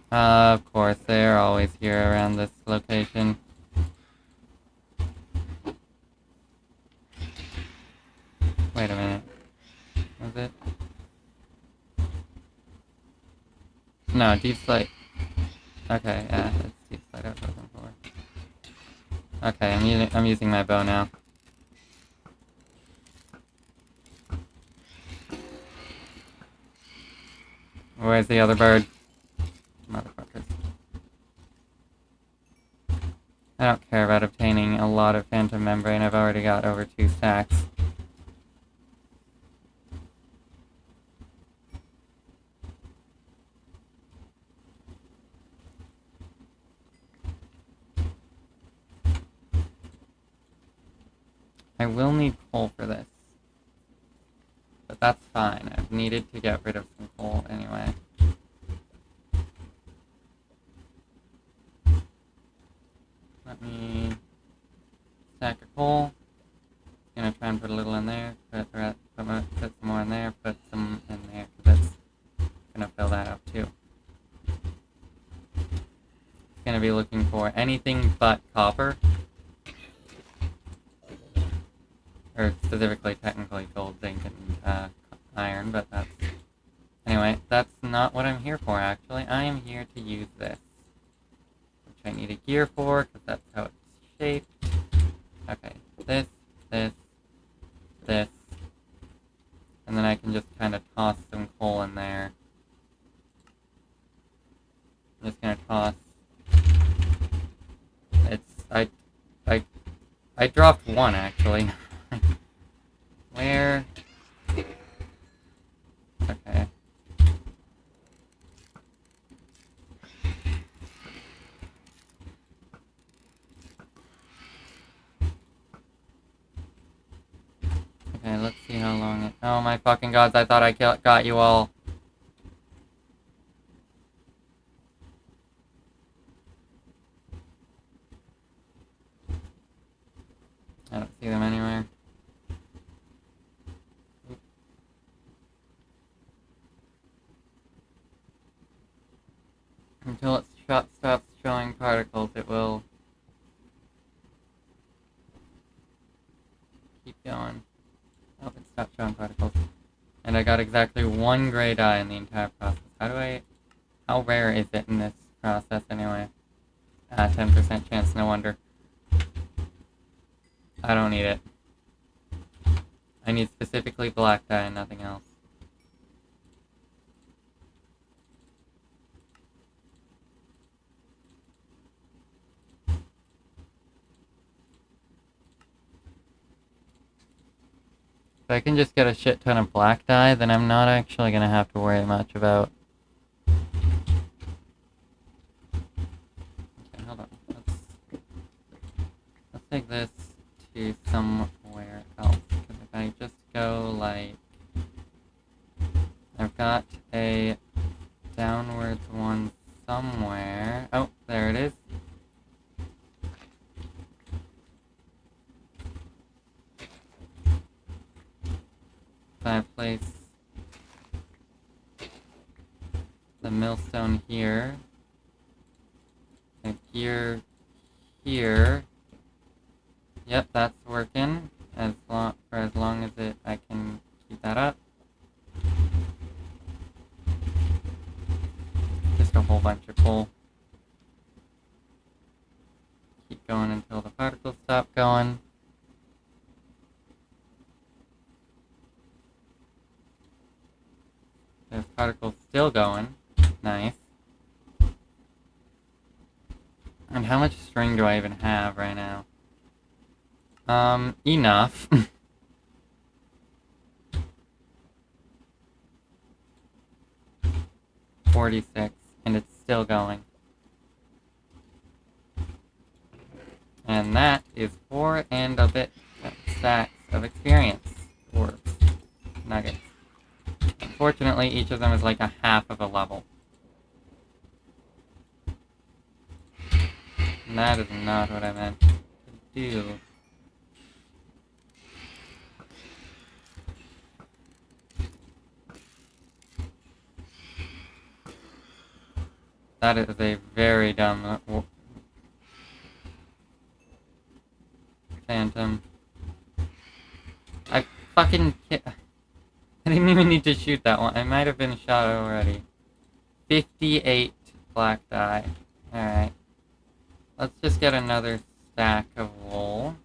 Of course, they're always here around this location. Wait a minute. Was it? No, deep slate. Okay, yeah, that's deep slate I was looking for. Okay, I'm using my bow now. Where's the other bird? Motherfuckers. I don't care about obtaining a lot of phantom membrane. I've already got over 2 stacks. I will need coal for this. But that's fine. I've needed to get rid of some coal anyway. Let me stack a coal. Gonna try and put a little in there, put some more in there, put some in there, because that's gonna fill that up too. Gonna be looking for anything but copper. Or specifically, technically, gold, zinc, and iron, but that's... Anyway, that's not what I'm here for, actually. I am here to use this. Which I need a gear for, because that's how it's shaped. Okay, this, and then I can just kind of toss some coal in there. I'm just gonna toss... I dropped one, actually. Where? Okay. Okay, let's see how long it... Oh my fucking gods, I thought I got you all. I don't see them anywhere. Until it stops showing particles, it will keep going. Oh, it stopped showing particles. And I got exactly one gray dye in the entire process. How rare is it in this process anyway? 10% chance, no wonder. I don't need it. I need specifically black dye and nothing else. If I can just get a shit ton of black dye, then I'm not actually going to have to worry much about... Okay, hold on. Let's take this to somewhere else. Because if I just go like... I've got a downwards one somewhere. Oh, there it is. If I place the millstone here, and gear here. Yep, that's working. For as long as I can keep that up. Just a whole bunch of pull. Keep going until the particles stop going. There's particles still going. Nice. And how much string do I even have right now? Enough. 46, and it's still going. And that is 4 and a bit stacks of experience orbs. Nuggets. Unfortunately, each of them is like a half of a level. And that is not what I meant to do. That is a very dumb phantom. I didn't even need to shoot that one. I might have been shot already. 58 black dye. Alright. Let's just get another stack of wool.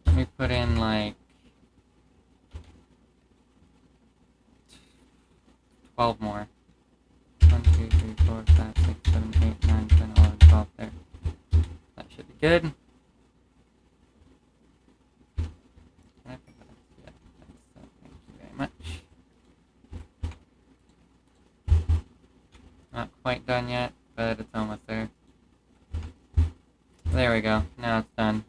Let me put in like 12 more. 1, 2, 3, 4, 5, 6, 7, 8, 9, 10, 11, 12 there. That should be good. Can I pick that up? Yeah, thank you very much. Not quite done yet, but it's almost there. There we go. Now it's done.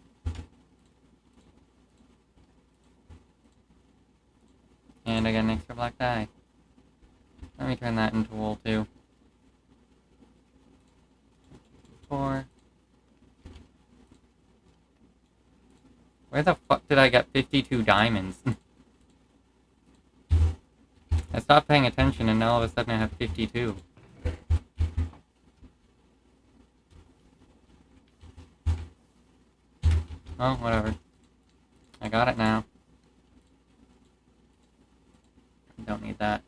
And I got an extra black dye. Let me turn that into wool too. 4. Where the fuck did I get 52 diamonds? I stopped paying attention and now all of a sudden I have 52. Oh, whatever. I got it now. Don't need that.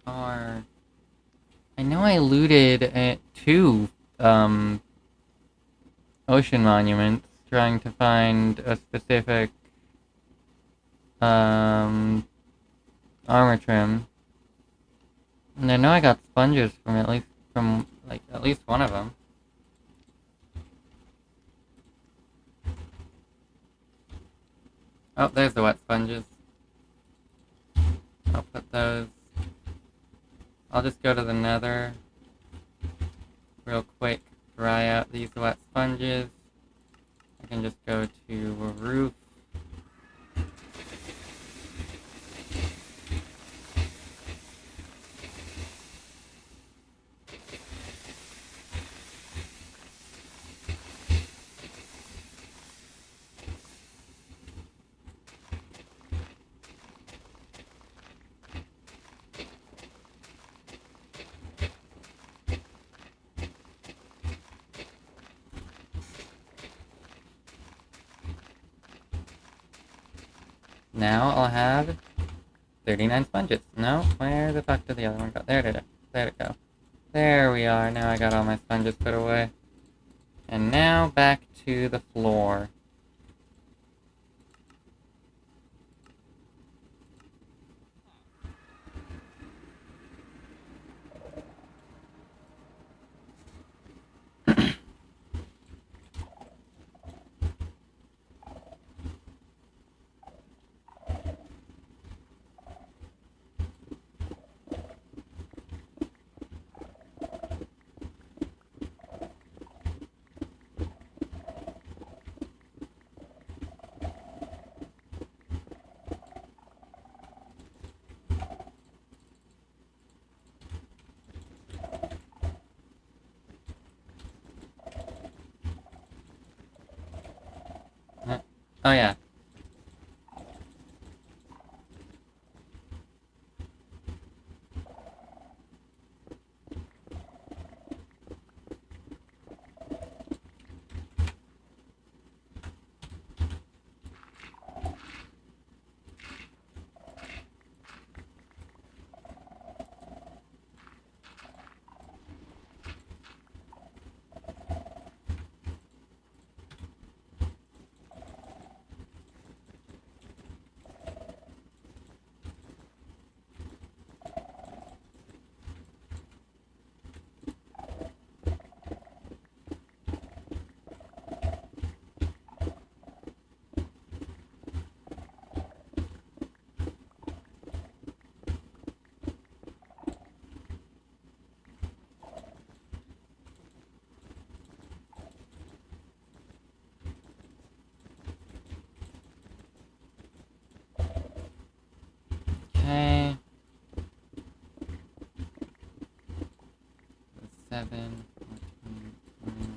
I know I looted at 2 ocean monuments trying to find a specific armor trim. And I know I got sponges from at least from, like, at least one of them. Oh, there's the wet sponges. I'll put those. I'll just go to the nether real quick, dry out these wet sponges. I can just go to a roof. Now I'll have 39 sponges. No, where the fuck did the other one go? There it go. There we are. Now I got all my sponges put away. And now back to the floor. Oh yeah. Okay. 7, 14, 21.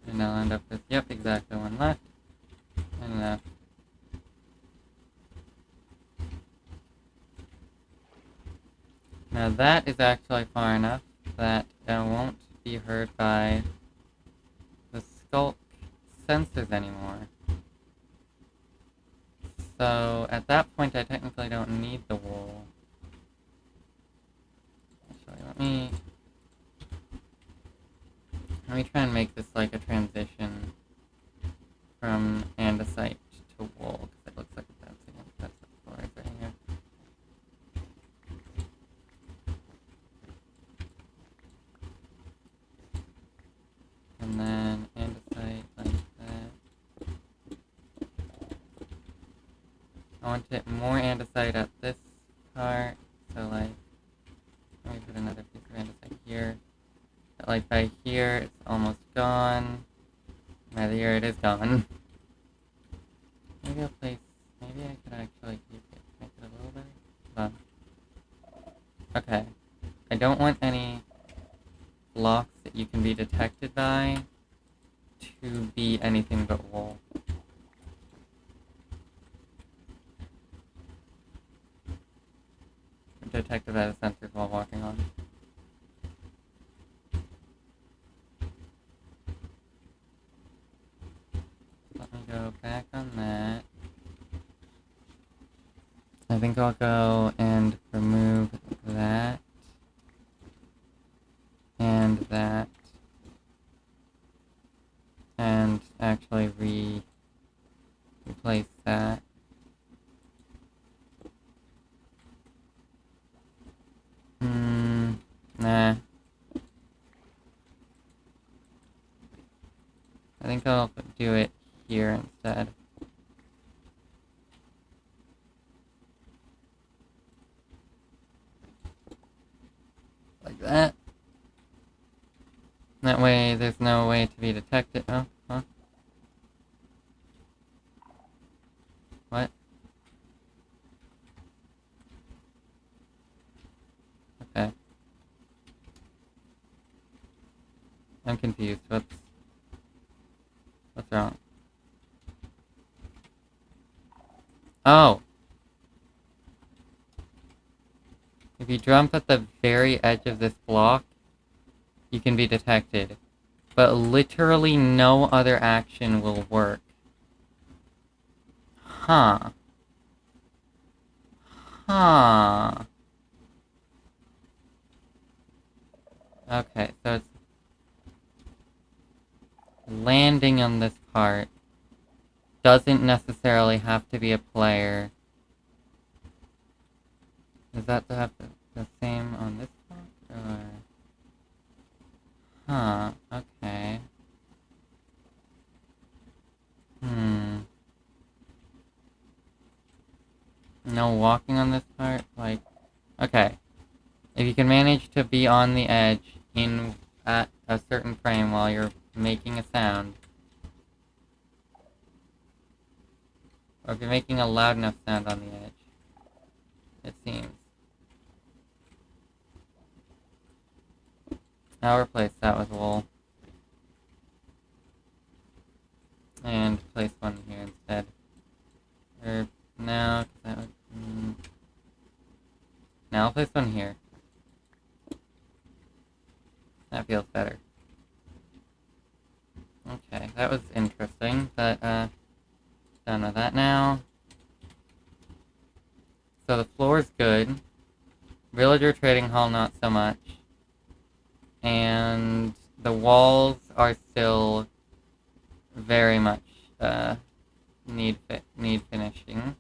And I'll end up with, yep, exactly one left. And enough. Now that is actually far enough that it won't be heard by the skulk sensors anymore. So at that point I technically don't need the wool. Actually, let me try and make this like a transition from andesite to wool, because it looks like that's the floor right here. And then andesite like that. I want it more andesite at this part, so like, let me put another piece of andesite here. But like by here, it's almost gone. By here, it is gone. Maybe I'll place, maybe I could actually keep it, make it a little better. Hold on. Okay. I don't want any blocks that you can be detected by to be anything but wool. Detected by the sensors while walking on. think I'll go and remove that. And that. And actually replace that. Nah. I think I'll do it here instead. Like that. That way there's no way to be detected. Oh, huh? What? Okay. I'm confused. What's wrong? Oh! If you jump at the very edge of this block, you can be detected. But literally no other action will work. Huh. Huh. Okay, so it's landing on this part doesn't necessarily have to be a player. Does that have the same on this part? Or... Huh, okay. No walking on this part? Like, okay. If you can manage to be on the edge at a certain frame while you're making a sound, or if you're making a loud enough sound on the edge, it seems. I'll replace that with wool. And place one here instead. Or, no, 'cause that would... Now I'll place one here. That feels better. Okay, that was interesting, but, done with that now. So the floor's good. Villager Trading Hall, not so much. And the walls are still very much, need finishing.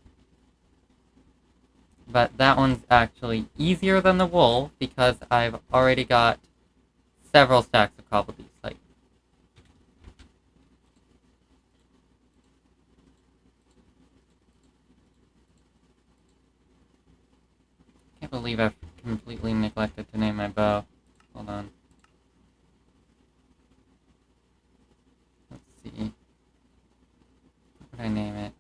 But that one's actually easier than the wool, because I've already got several stacks of cobble deep slate. Can't believe I've completely neglected to name my bow. Hold on. Let's see. What would I name it?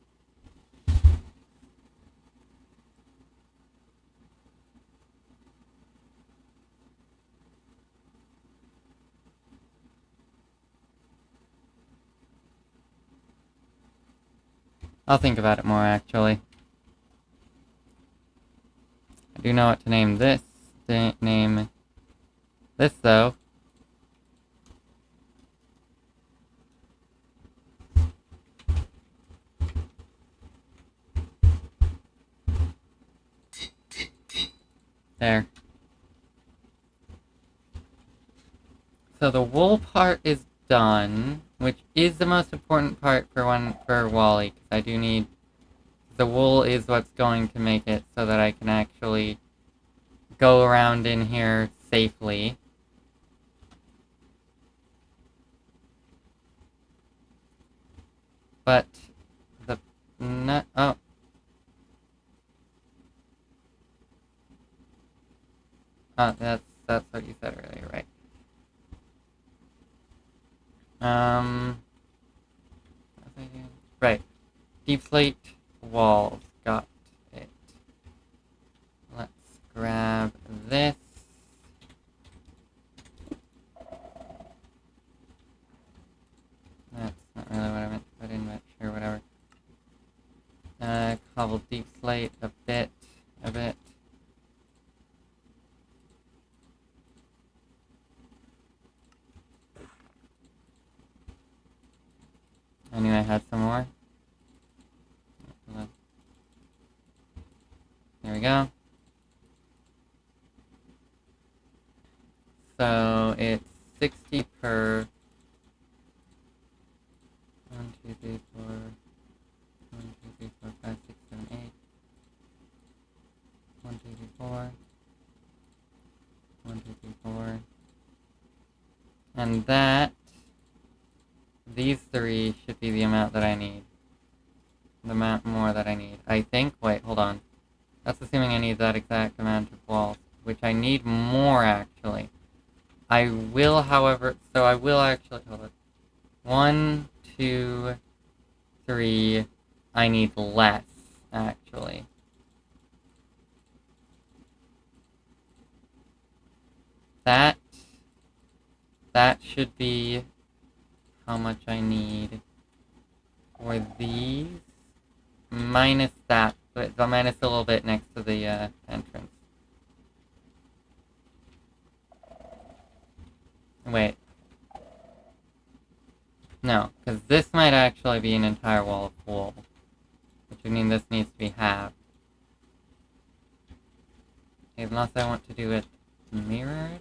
I'll think about it more, actually. I do know what to name this. Name this, though. There. So the wool part is done, which is the most important part for Wally, because I do need... The wool is what's going to make it so that I can actually go around in here safely. But the... oh. That's what you said earlier, right? Right. Deep slate walls. Got it. Let's grab this. That's not really what I meant to put in, but sure, whatever. Cobble deep slate a bit. I knew I had some more. go. So it's 60 per 1, 2, 3, 4, 1, 2, 3, 4, 5, 6, 7, 8. 1, 2, 3, 4. 1, 2, 3, 4. And that, these three should be the amount that I need. The amount more that I need. I think, wait, hold on. That's assuming I need that exact amount of walls, which I need more actually. I will, however, so I will actually, hold on. 1, 2, 3, I need less, actually. That should be how much I need for these, minus that, but minus a little bit next to the entrance. Wait. No, because this might actually be an entire wall of wool, which would mean this needs to be halved. Unless I want to do it mirrored?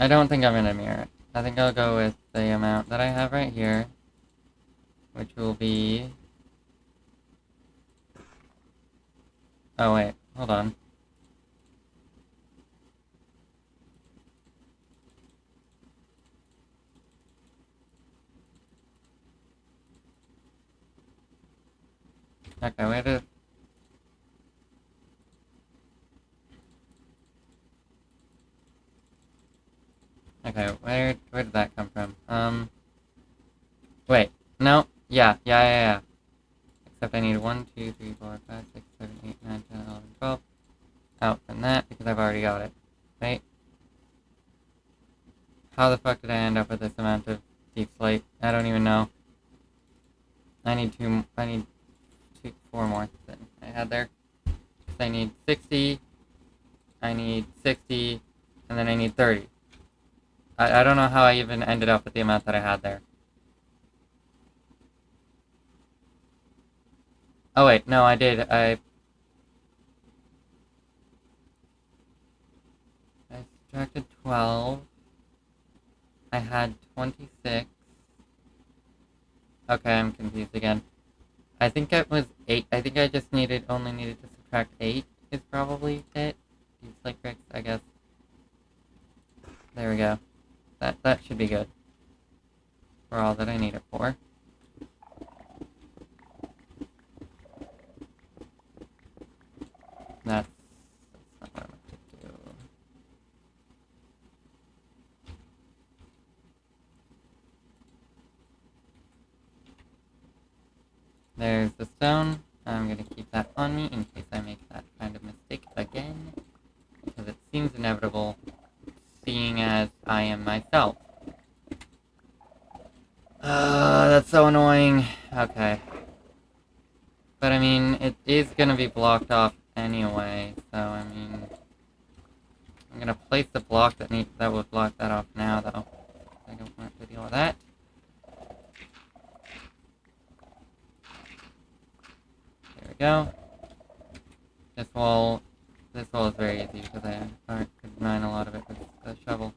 I don't think I'm gonna mirror it. I think I'll go with the amount that I have right here, which will be... Oh wait, hold on. Okay, wait a... Okay, where did that come from? Wait, no, yeah. Except I need 1, 2, 3, 4, 5, 6, 7, 8, 9, 10, 11, 12. Out from that, because I've already got it. Right? How the fuck did I end up with this amount of deep slate? I don't even know. I need 4 more than I had there. So I need 60, I need 60, and then I need 30. I don't know how I even ended up with the amount that I had there. Oh wait, no, I did. I subtracted 12. I had 26. Okay, I'm confused again. I think it was 8. I think I just only needed to subtract 8 is probably it. These like bricks, I guess. There we go. That should be good. For all that I need it for. That's not what I meant to do. There's the stone. I'm gonna keep that on me in case I make that kind of mistake again. Because it seems inevitable, seeing as I am myself. That's so annoying. Okay. But I mean, it is gonna be blocked off anyway, so I mean... I'm gonna place the block that will block that off now, though. I don't want to deal with that. There we go. This wall is very easy because I could mine a lot of it with the shovel.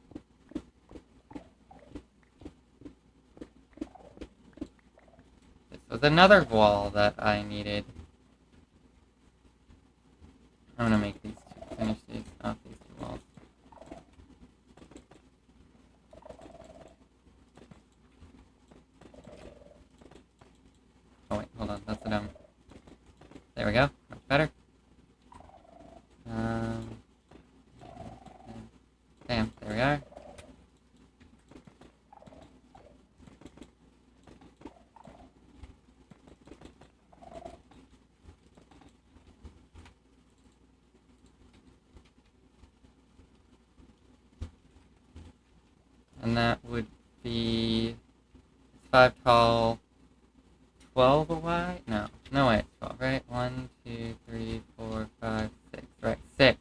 This was another wall that I needed. I'm gonna make finish these off these 2 walls. Oh wait, hold on, that's the dome. There we go, much better. Damn, there we are. And that would be 5 tall, 12 wide? No, wait, 12, right? 1, 2, 3, 4, 5, 6, right, 6.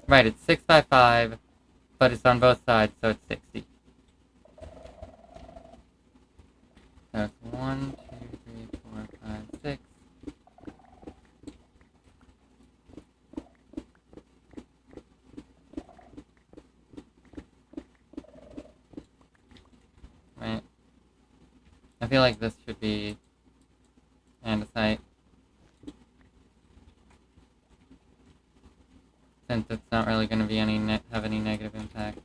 Right, it's 6 by 5, but it's on both sides, so it's 60. I feel like this should be andesite, since it's not really going to be have any negative impact.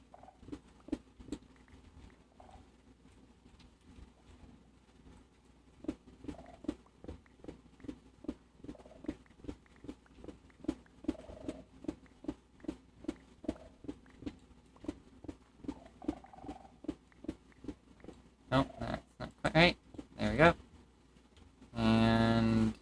Nope, that's not quite right. There we go. And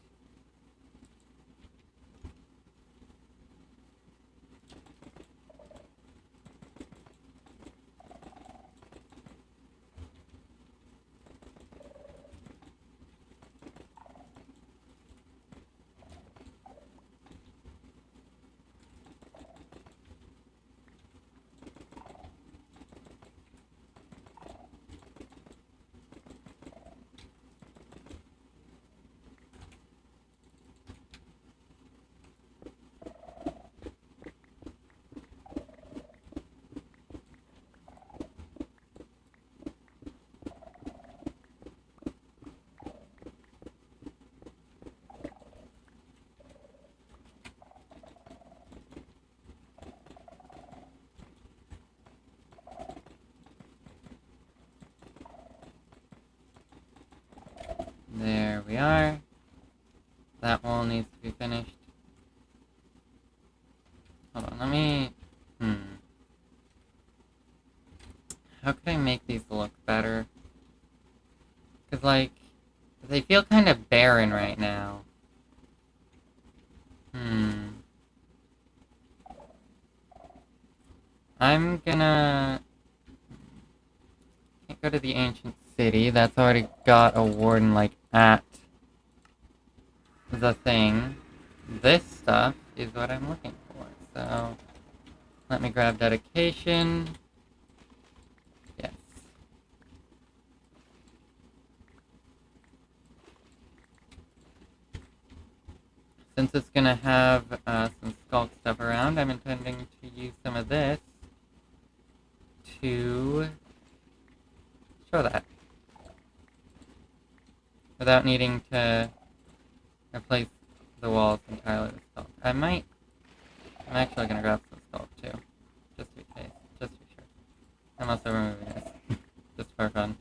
there we are. That wall needs to be finished. Hold on, let me... How could I make these look better? Because, like, they feel kind of barren right now. I'm gonna... Can't go to the ancient city. That's already got a warden, like, at the thing. This stuff is what I'm looking for. So, let me grab dedication. Yes. Since it's gonna have some skulk stuff around, I'm intending to use some of this to show that. Without needing to replace the walls entirely with skulk. I'm actually gonna grab some skulk too. Just to be safe. Just to be sure. I'm also removing this. Just for fun.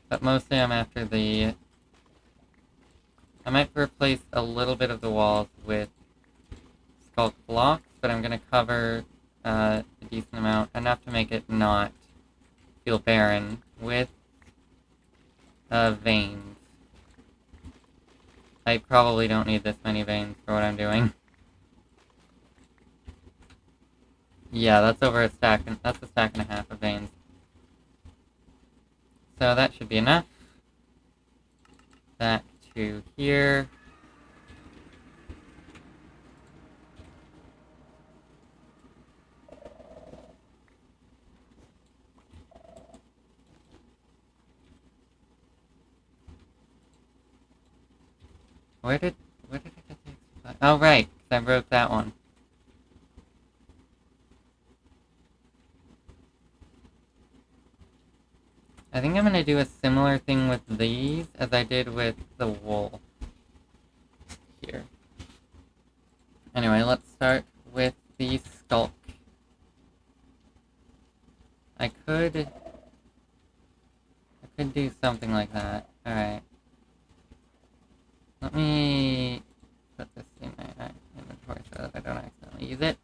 But mostly I'm after the... I might replace a little bit of the walls with skulk blocks, but I'm gonna cover a decent amount, enough to make it not feel barren, with veins. I probably don't need this many veins for what I'm doing. Yeah, that's over a stack, that's a stack and a half of veins. So that should be enough. Back to here. Where did I get the extra? Oh right, 'cause I broke that one. I think I'm gonna do a similar thing with these as I did with the wool. Here. Anyway, let's start with the skulk. I could do something like that. Alright. Let me put this in my inventory so that I don't accidentally use it.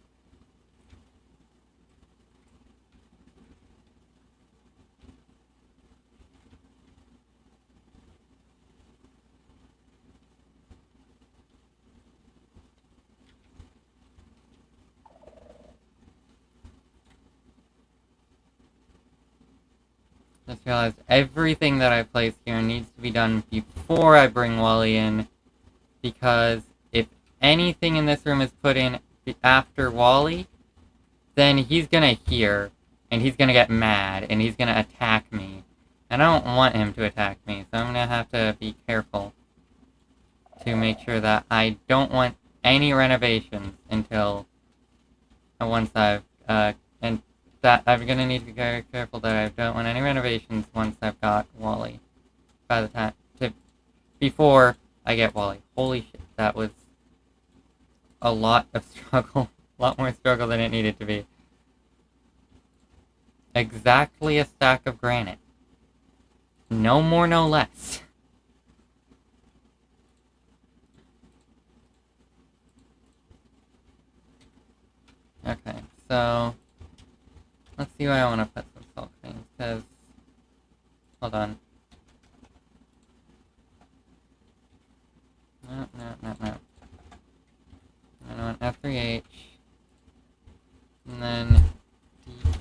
Just realized everything that I place here needs to be done before I bring Wally in, because if anything in this room is put in after Wally, then he's gonna hear, and he's gonna get mad, and he's gonna attack me. And I don't want him to attack me, so I'm gonna have to be careful to make sure that I don't want any renovations until once I've that I'm gonna need to be very careful that I don't want any renovations once I've got Wally. By the time before I get Wally. Holy shit, that was a lot of struggle. A lot more struggle than it needed to be. Exactly a stack of granite. No more, no less. Okay, so let's see where I want to put some salt creams, because hold on. No. I want F3H, and then deep.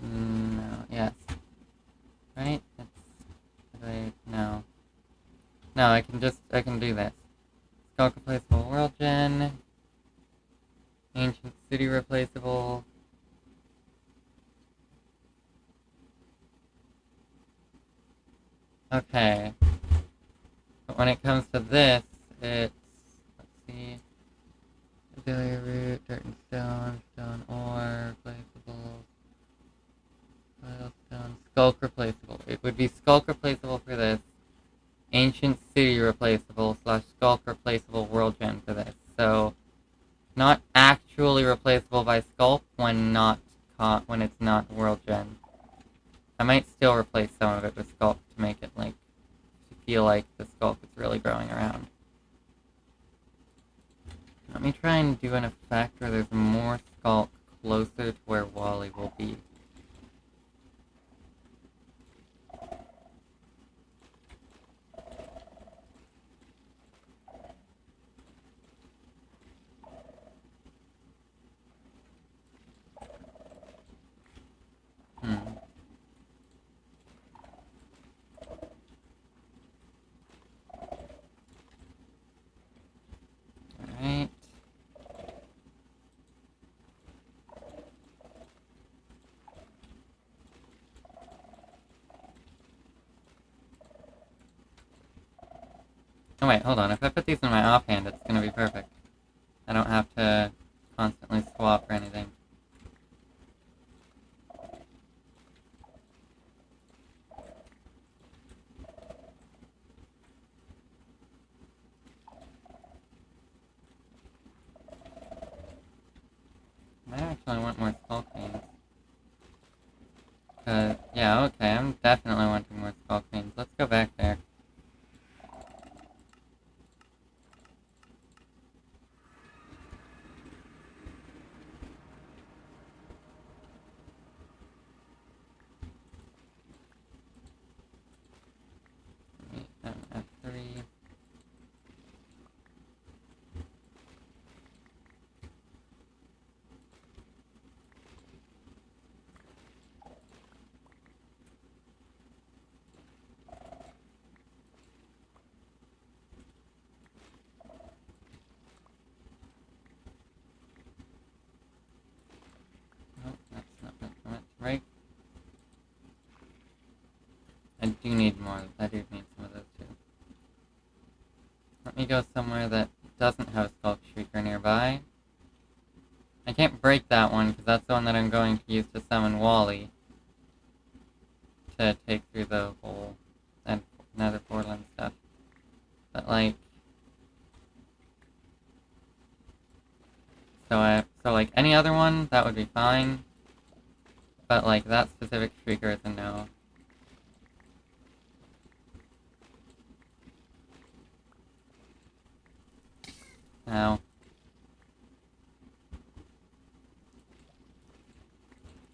No, yes. Right? No. No, I can do this. Skulk replaceable world gen. Ancient city replaceable. Okay. But when it comes to this, it's, let's see, Ability root, dirt and stone ore, replaceable, stone, skulk replaceable. It would be skulk replaceable for this, ancient city replaceable / skulk replaceable world gem for this. So, not actually replaceable by skulk when it's not world gem. I might still replace some of it with skulk to make it like feel like the skulk is really growing around. Let me try and do an effect where there's more skulk closer to where Wally will be. Alright. Oh wait, hold on. If I put these in my offhand, it's gonna be perfect. I don't have to constantly swap or anything. I actually want more skull queens. Yeah, okay, I'm definitely wanting more skull queens. Let's go back there. F3. Nope, that's not what I meant to break. I do need more. I do need some of those too. Let me go somewhere that doesn't have Skulk Shrieker nearby. I can't break that one, because that's the one that I'm going to use to summon Wally. To take through the whole nether portal and stuff. But like... So like any other one, that would be fine. But like that specific Shrieker is a no. Now,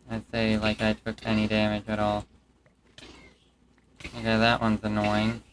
I'd say like I took any damage at all. Okay, that one's annoying.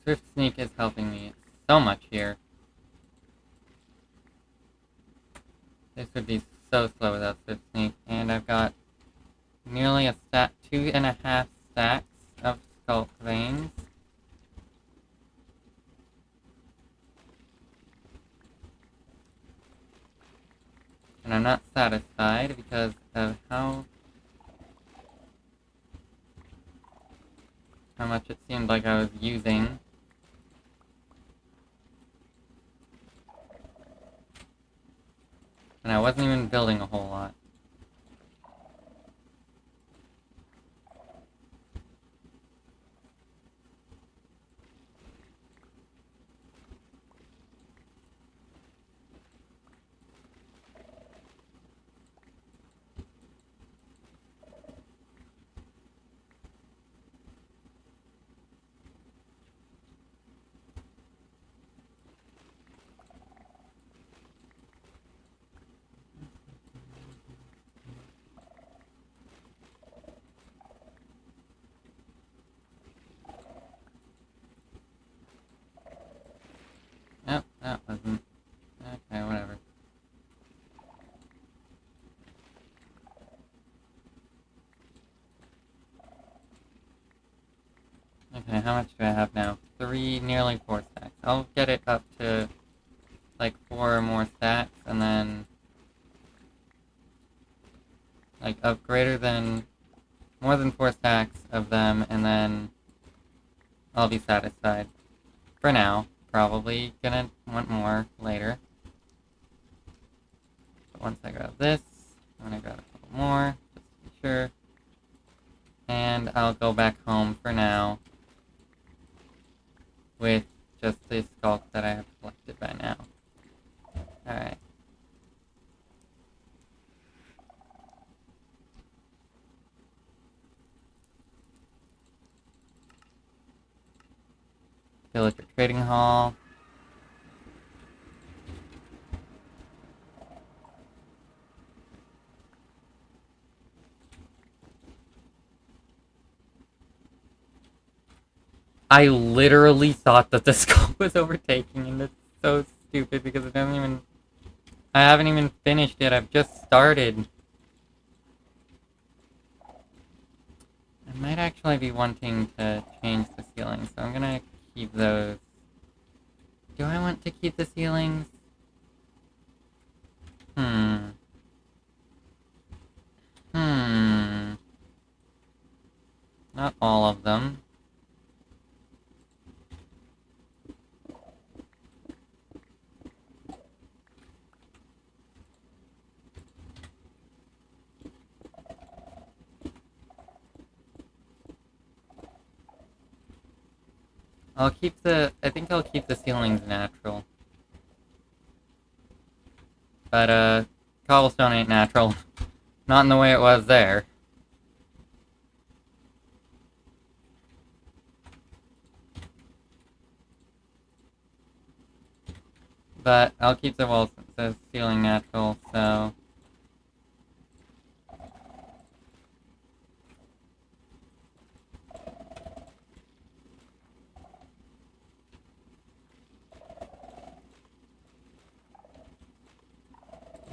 Swift Sneak is helping me so much here. This would be so slow without Swift Sneak. And I've got nearly 2.5 stacks of Sculpt Veins. And I'm not satisfied because of how much it seemed like I was using. And I wasn't even building a whole lot. Nope, that wasn't. Okay, whatever. Okay, how much do I have now? Nearly 4 stacks. I'll get it up to like 4 more stacks, and then like up more than 4 stacks of them, and then I'll be satisfied. For now, probably gonna want more later. But once I grab this, I'm gonna grab a couple more, just to be sure. And I'll go back home for now with just the skulk that I have collected by now. Alright. Villager Trading Hall. I literally thought that the scope was overtaking, and it's so stupid because I haven't even finished it, I've just started. I might actually be wanting to change the ceilings, so I'm gonna keep those. Do I want to keep the ceilings? Not all of them. I think I'll keep the ceilings natural. But, cobblestone ain't natural. Not in the way it was there. But I'll keep the ceiling natural, so...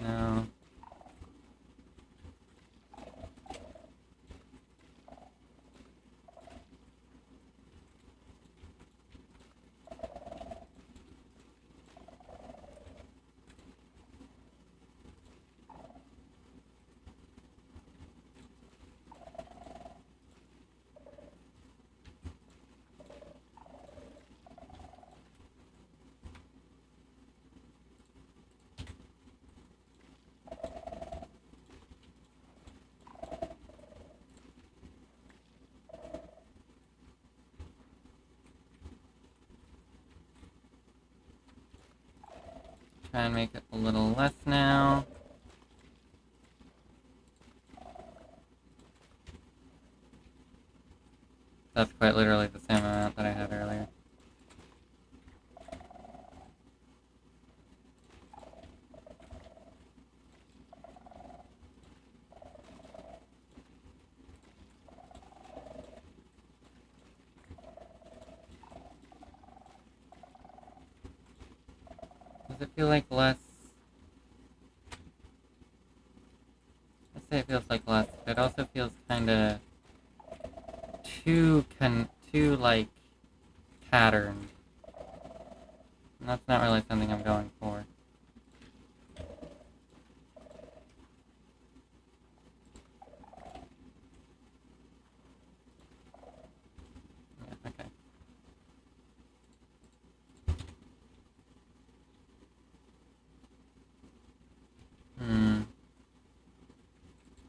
No. Try and make it a little less now. That's quite literally the same amount that I had earlier. it feel like less? I say it feels like less, but it also feels kind of too like patterned. And that's not really something I'm going for. Yeah, okay.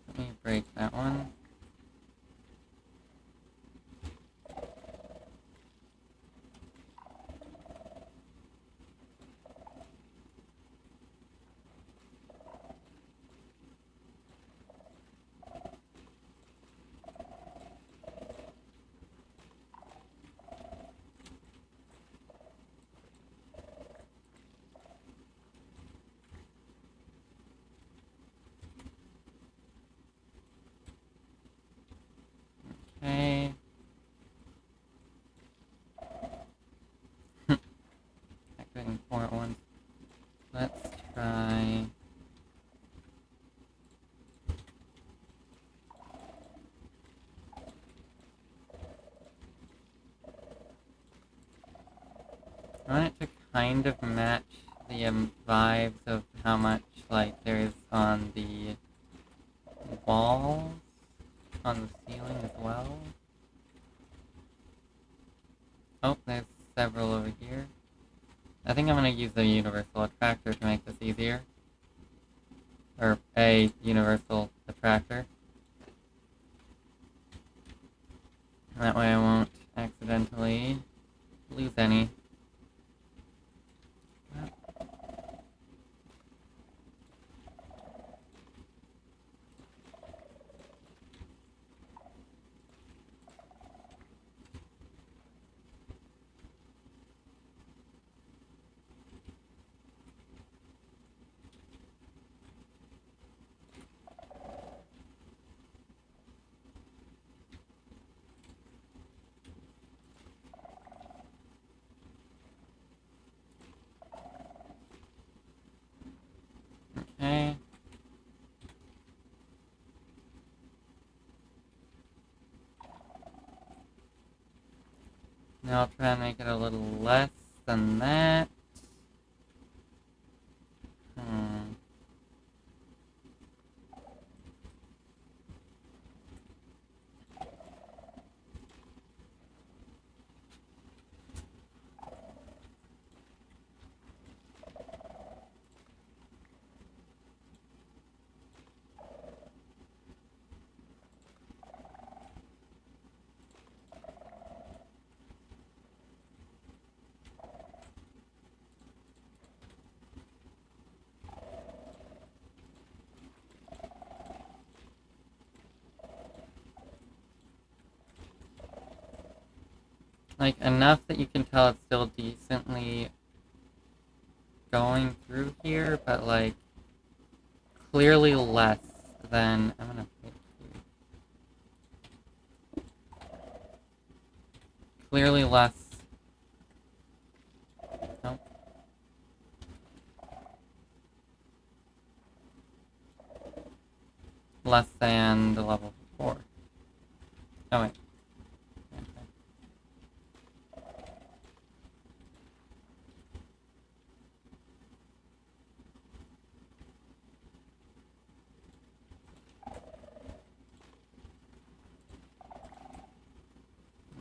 Let me break that one. Okay. Activating 4 at once. Let's try... I want it to kind of match the vibes of how much light there is on the walls, on the ceiling as well. Oh, there's several over here. I think I'm going to use the universal attractor to make this easier. Or a universal attractor. That way I won't accidentally lose any. Okay. Now I'll try and make it a little less than that. Like, enough that you can tell it's still decently going through here, but, like, clearly less than... I'm gonna put here. Clearly less... Nope. Less than the level before. Oh, wait.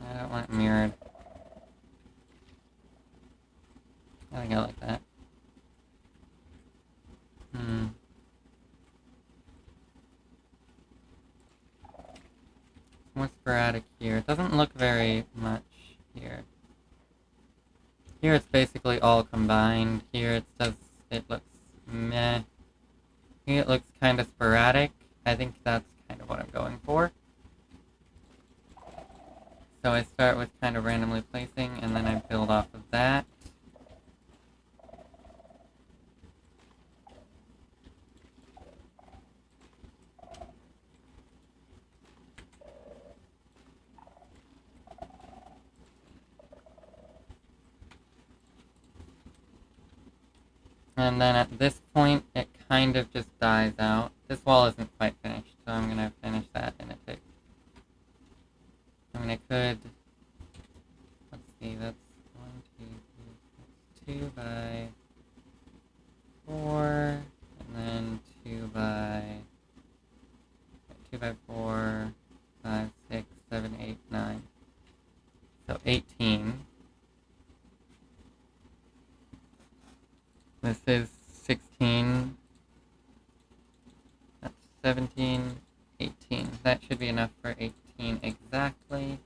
I don't want it mirrored. I think I like that. It's more sporadic here. It doesn't look very much here. Here it's basically all combined. Here it looks meh. Here it looks kind of sporadic. I think that's kind of what I'm going for. So I start with kind of randomly placing, and then I build off of that. And then at this point, it kind of just dies out. This wall isn't quite finished, so I'm gonna finish that in a tick. I mean, I could... Let's see, that's 1, 2, 3, 2 by 4, and then 2 by 4, 5, 6, 7, 8, 9. So 18. This is 16. That's 17, 18. That should be enough for 18 exactly.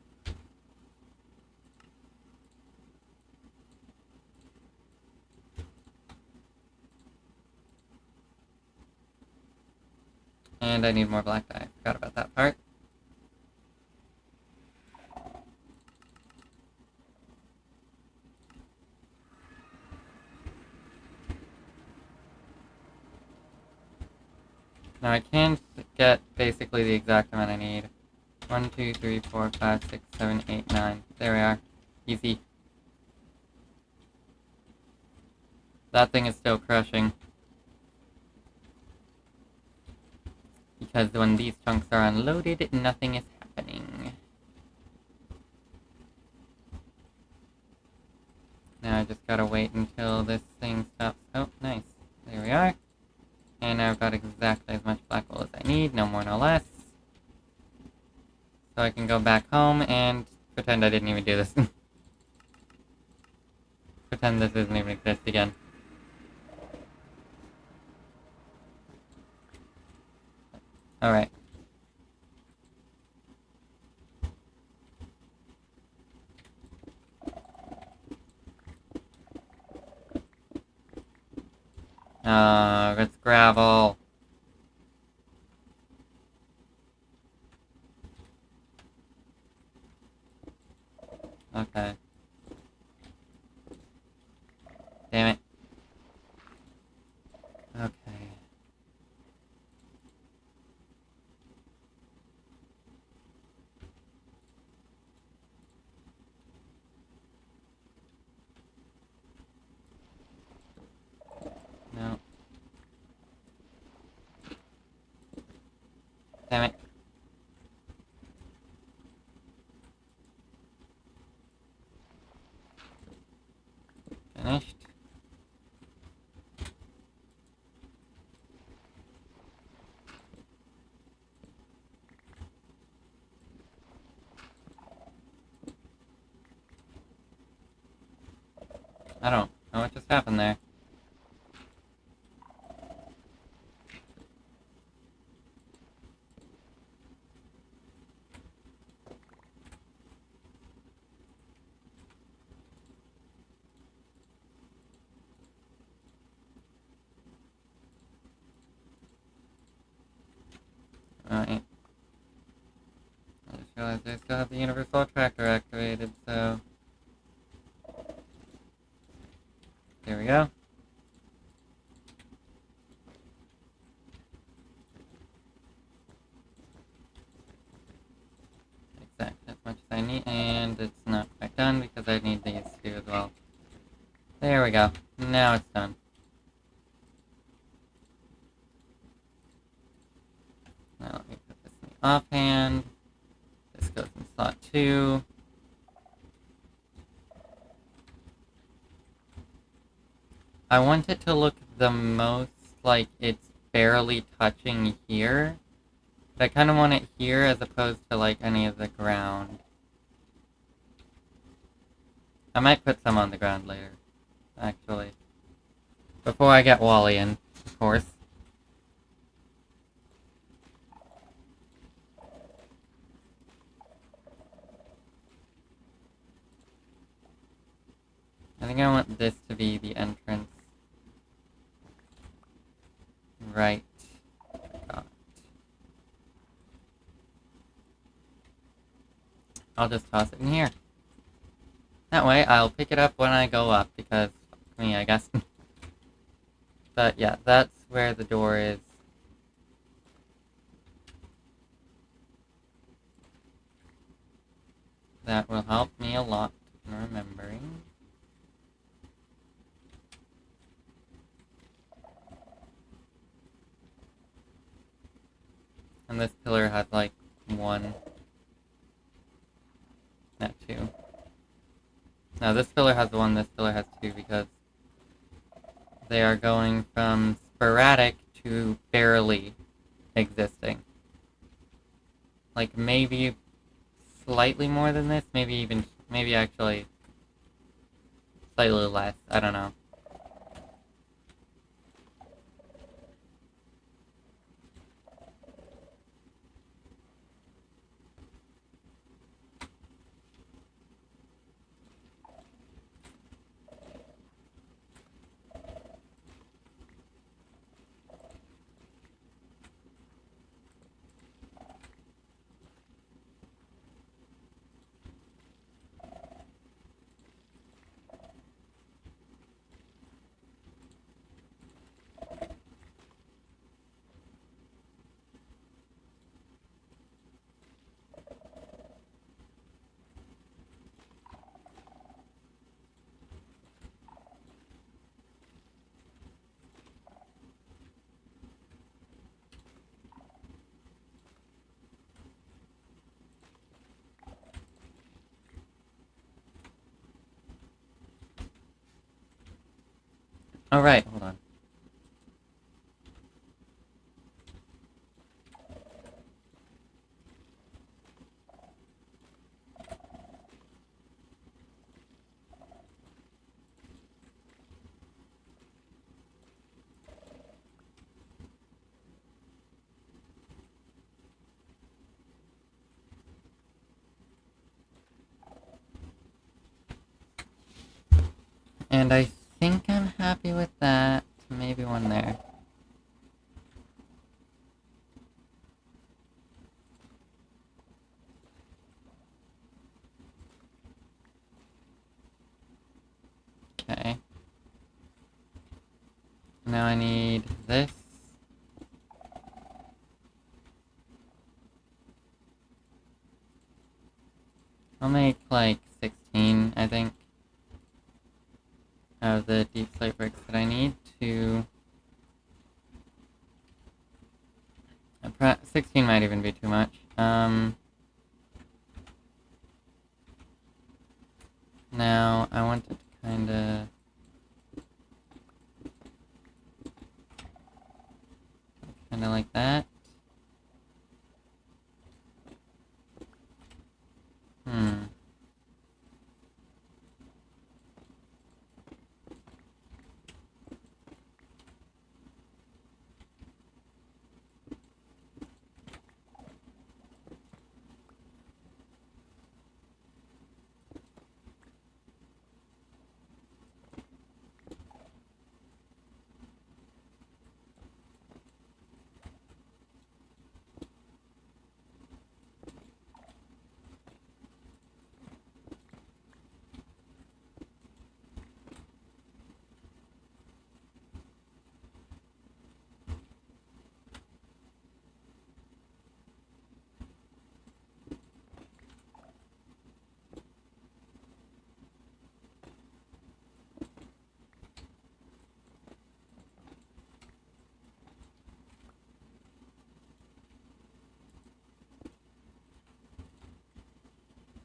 And I need more black dye. I forgot about that part. Now I can get basically the exact amount I need. 1, 2, 3, 4, 5, 6, 7, 8, 9. There we are. Easy. That thing is still crushing. Because when these chunks are unloaded, nothing is happening. Now I just gotta wait until this thing stops. Oh, nice. There we are. And now I've got exactly as much black wool as I need, no more, no less. So I can go back home and pretend I didn't even do this. Pretend this doesn't even exist again. Alright. It's gravel. Okay. Damn it. Okay. No. Damn it. Finished. I don't know what just happened there. Alright. I just realized I still have the universal tractor activated, so... There we go. Exactly as much as I need, and it's not quite done because I need these two as well. There we go. Now it's done. Now let me put this in the offhand. This goes in slot 2. I want it to look the most like it's barely touching here. But I kind of want it here as opposed to like any of the ground. I might put some on the ground later, actually. Before I get Wally in, of course. I think I want this to be the entrance. Right. God. I'll just toss it in here. That way, I'll pick it up when I go up, because, fuck me, I guess. But yeah, that's where the door is. That will help me a lot in remembering. has like one. Not two. No, this filler has one, this filler has two, because they are going from sporadic to barely existing. Like, maybe slightly more than this, maybe actually slightly less, I don't know. Alright, hold on. And I think I'm happy with that. Maybe one there. Okay. Now I need this. I'll make like 16, I think, out of the deep slate bricks that I need to... 16 might even be too much. Now I want it to kinda... kinda like that.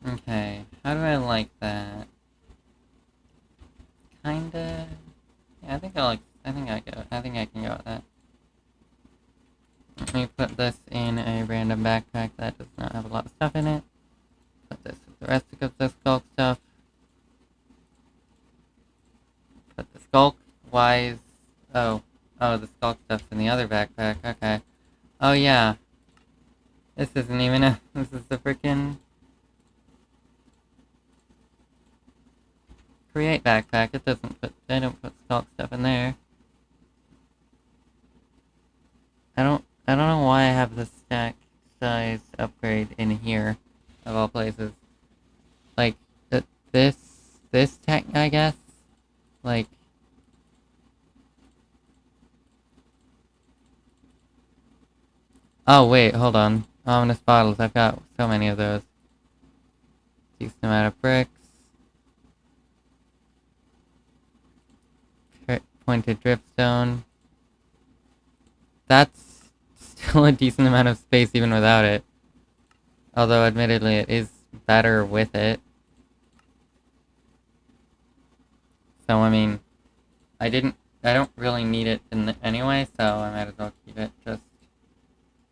Okay, how do I like that? Kinda... Yeah, I think I think I can go with that. Let me put this in a random backpack that does not have a lot of stuff in it. Put this with the rest of the skulk stuff. Put the skulk wise... Oh, the skulk stuff's in the other backpack, okay. Oh yeah. This isn't even a... This is the frickin' create backpack. It doesn't put... They don't put skulk stuff in there. I don't know why I have the stack size upgrade in here, of all places. Like, this tech, I guess? Like... Oh, wait, hold on. Ominous bottles, I've got so many of those. Decent amount of bricks. Pointed dripstone. That's still a decent amount of space even without it. Although, admittedly, it is better with it. So, I mean, I don't really need it anyway, so I might as well keep it I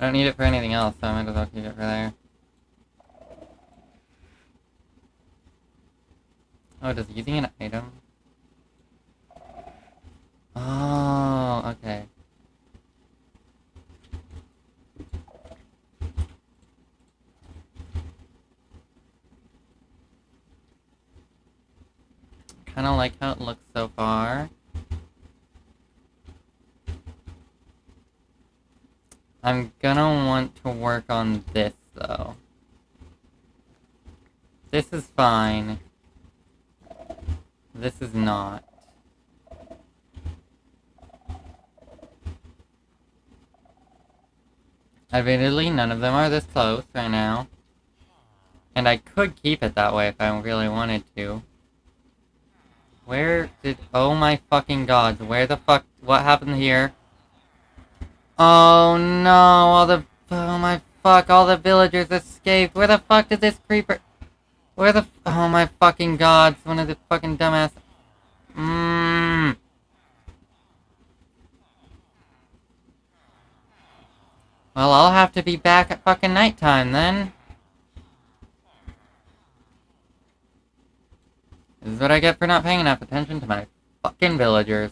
don't need it for anything else, so I might as well keep it for there. Oh, does using an item? Oh, okay. Kind of like how it looks so far. I'm gonna want to work on this, though. This is fine. This is not. Admittedly, none of them are this close right now. And I could keep it that way if I really wanted to. Oh my fucking god, what happened here? Oh no, oh my fuck, all the villagers escaped. Where the fuck did this creeper, oh my fucking god, one of the fucking dumbass. Well, I'll have to be back at fucking nighttime then. This is what I get for not paying enough attention to my fucking villagers.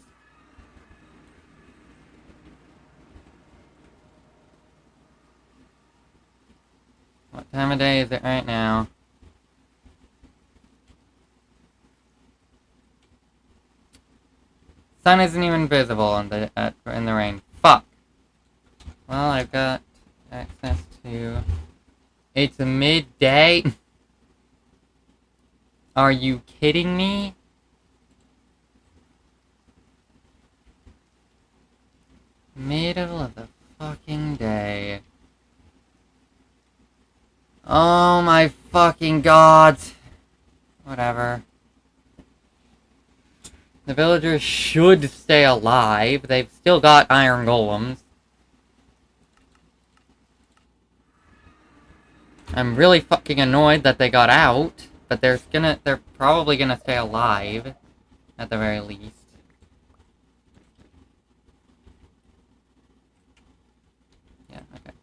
What time of day is it right now? Sun isn't even visible in the rain. Fuck. Well, I've got access to... It's midday? Are you kidding me? Middle of the fucking day. Oh my fucking god. Whatever. The villagers should stay alive. They've still got iron golems. I'm really fucking annoyed that they got out, but they're probably gonna stay alive, at the very least. Yeah, okay.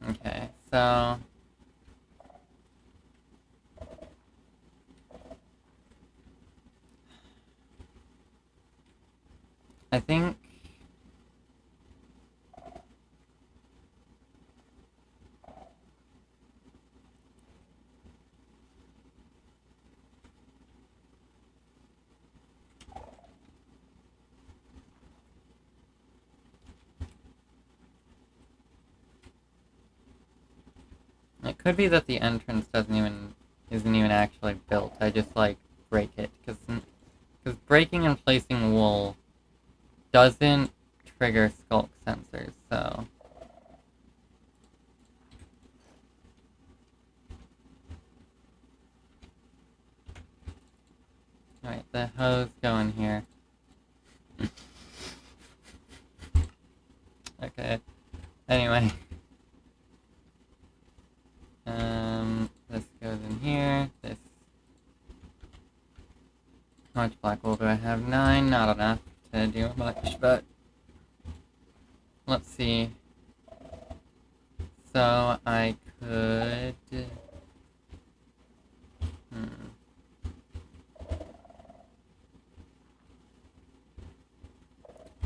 Okay, so... I think... It could be that the entrance isn't even actually built. I just, like, break it. Because breaking and placing wool doesn't trigger skulk sensors, so... Alright, the hose go in here. Okay. Anyway. This goes in here. This. How much black wool do I have? 9. Not enough to do much, but... Let's see. So, I could...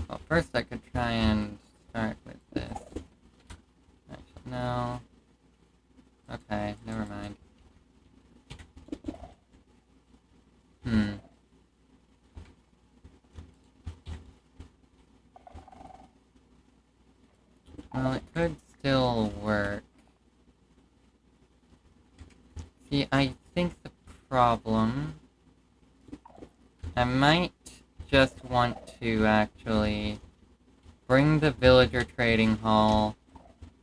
Well, first I could try and start with this. Actually, no. Okay, never mind. Well, it could still work. See, I think the problem... I might just want to actually bring the villager trading hall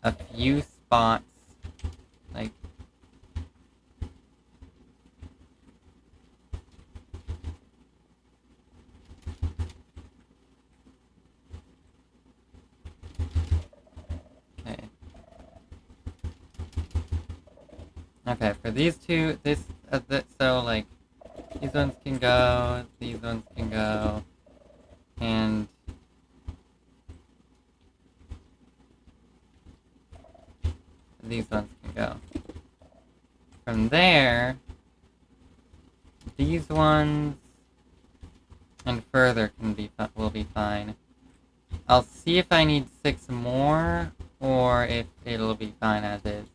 a few spots, like, okay. Okay, for these two, so, like, these ones can go, these ones can go, and these ones can go. From there, these ones and further will be fine. I'll see if I need 6 more, or if it'll be fine as is.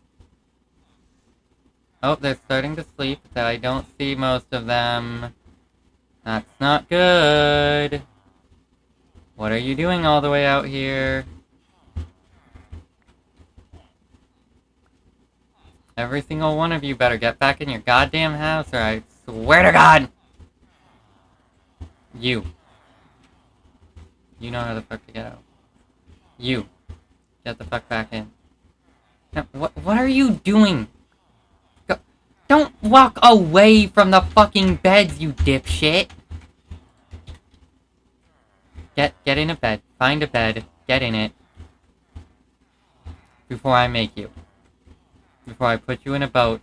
Oh, they're starting to sleep, so I don't see most of them. That's not good. What are you doing all the way out here? Every single one of you better get back in your goddamn house, or I swear to God! You. You know how the fuck to get out. You. Get the fuck back in. Now, what are you doing? Go, don't walk away from the fucking beds, you dipshit! Get in a bed. Find a bed. Get in it. Before I make you. Before I put you in a boat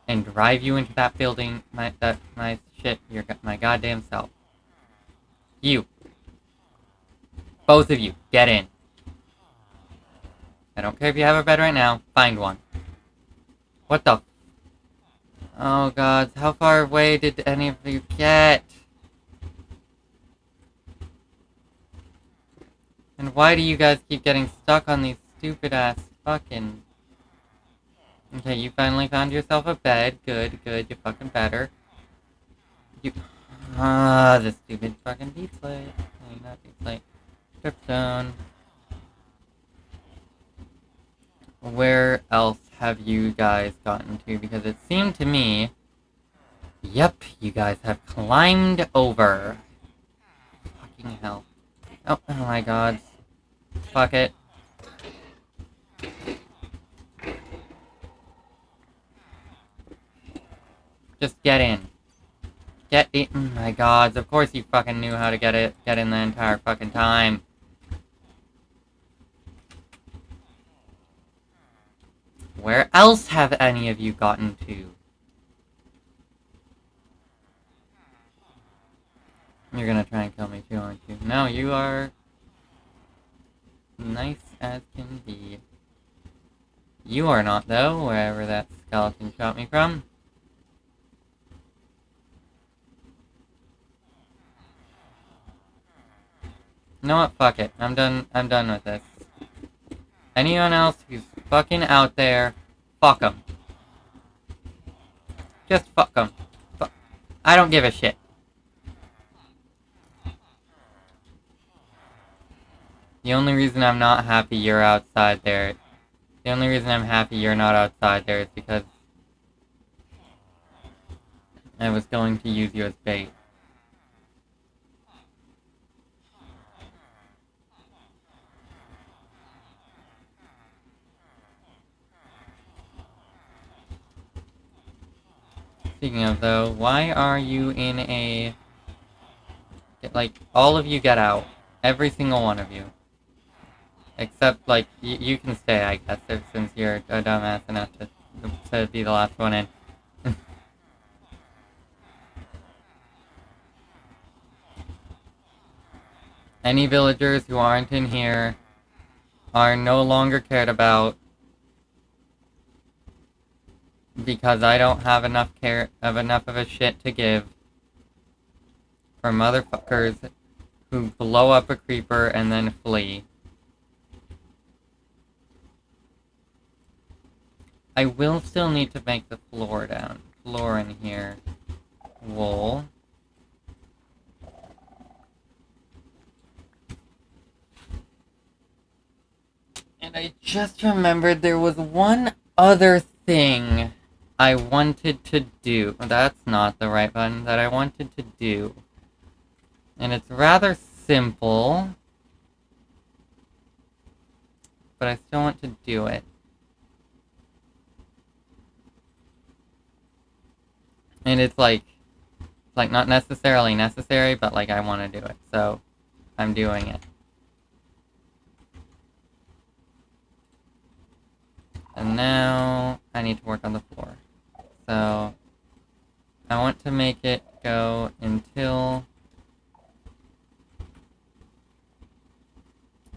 and drive you into that building, my goddamn self. You. Both of you, get in. I don't care if you have a bed right now, find one. What the? Oh god, how far away did any of you get? And why do you guys keep getting stuck on these stupid ass fucking... Okay, you finally found yourself a bed. Good, you fucking better. You... the stupid fucking deep slate. No, not deep slate. Dripstone. Where else have you guys gotten to? Because it seemed to me... Yep, you guys have climbed over. Fucking hell. Oh my god. Fuck it. Just get in. Get in. Oh my god, of course you fucking knew how to get in the entire fucking time. Where else have any of you gotten to? You're gonna try and kill me too, aren't you? No, you are... nice as can be. You are not, though, wherever that skeleton shot me from. You know what? Fuck it. I'm done with this. Anyone else who's fucking out there, fuck them. Just fuck them. I don't give a shit. The only reason I'm not happy you're outside there... The only reason I'm happy you're not outside there is because... I was going to use you as bait. Speaking of, though, why are you in a... Like, all of you get out. Every single one of you. Except, like, you can stay, I guess, since you're a dumbass enough to be the last one in. Any villagers who aren't in here are no longer cared about because I don't have enough of a shit to give for motherfuckers who blow up a creeper and then flee. I will still need to make the floor in here wool. And I just remembered there was one other thing I wanted to do. That's not the right button that I wanted to do. And it's rather simple, but I still want to do it. And it's like not necessarily necessary, but like I want to do it, so I'm doing it. And now I need to work on the floor. So I want to make it go until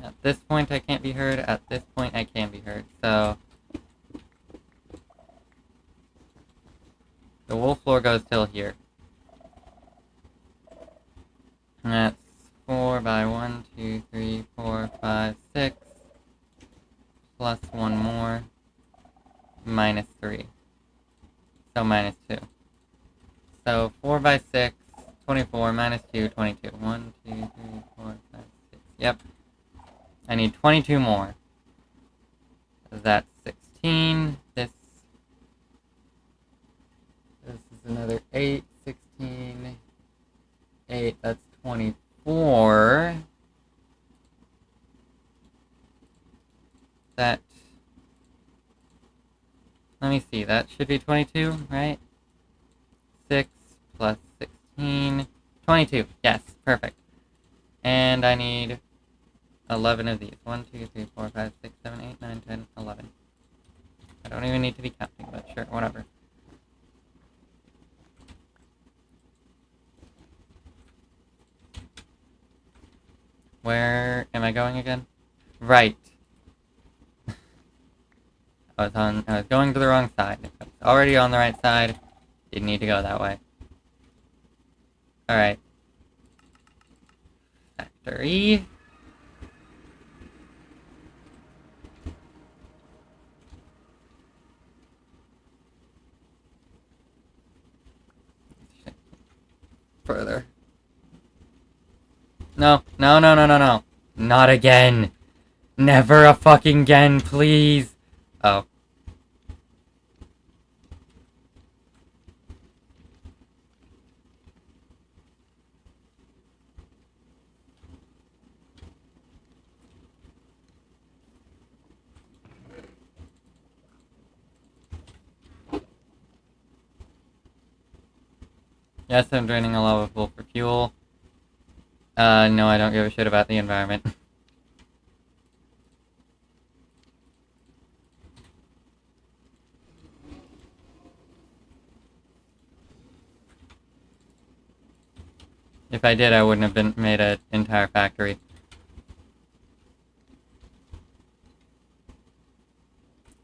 at this point I can't be heard, at this point I can be heard. So the wool floor goes till here. And that's 4 by 1, 2, 3, 4, 5, 6. Plus one more. Minus 3. So minus 2. So 4 by 6, 24, minus 2, 22. 1, 2, 3, 4, 5, 6. Yep. I need 22 more. That's 16. This is another 8, 16, 8. That's 24. That, let me see, that should be 22, right? 6 plus 16, 22. Yes, perfect. And I need 11 of these. 1, 2, 3, 4, 5, 6, 7, 8, 9, 10, 11. I don't even need to be counting, but sure, whatever. Where am I going again? Right. I was going to the wrong side. I was already on the right side. Didn't need to go that way. Alright. Factory. Further. No, no, no, no, no, no. Not again. Never a fucking again, please. Oh. Yes, I'm draining a lava pool for fuel. No, I don't give a shit about the environment. If I did, I wouldn't have made an entire factory.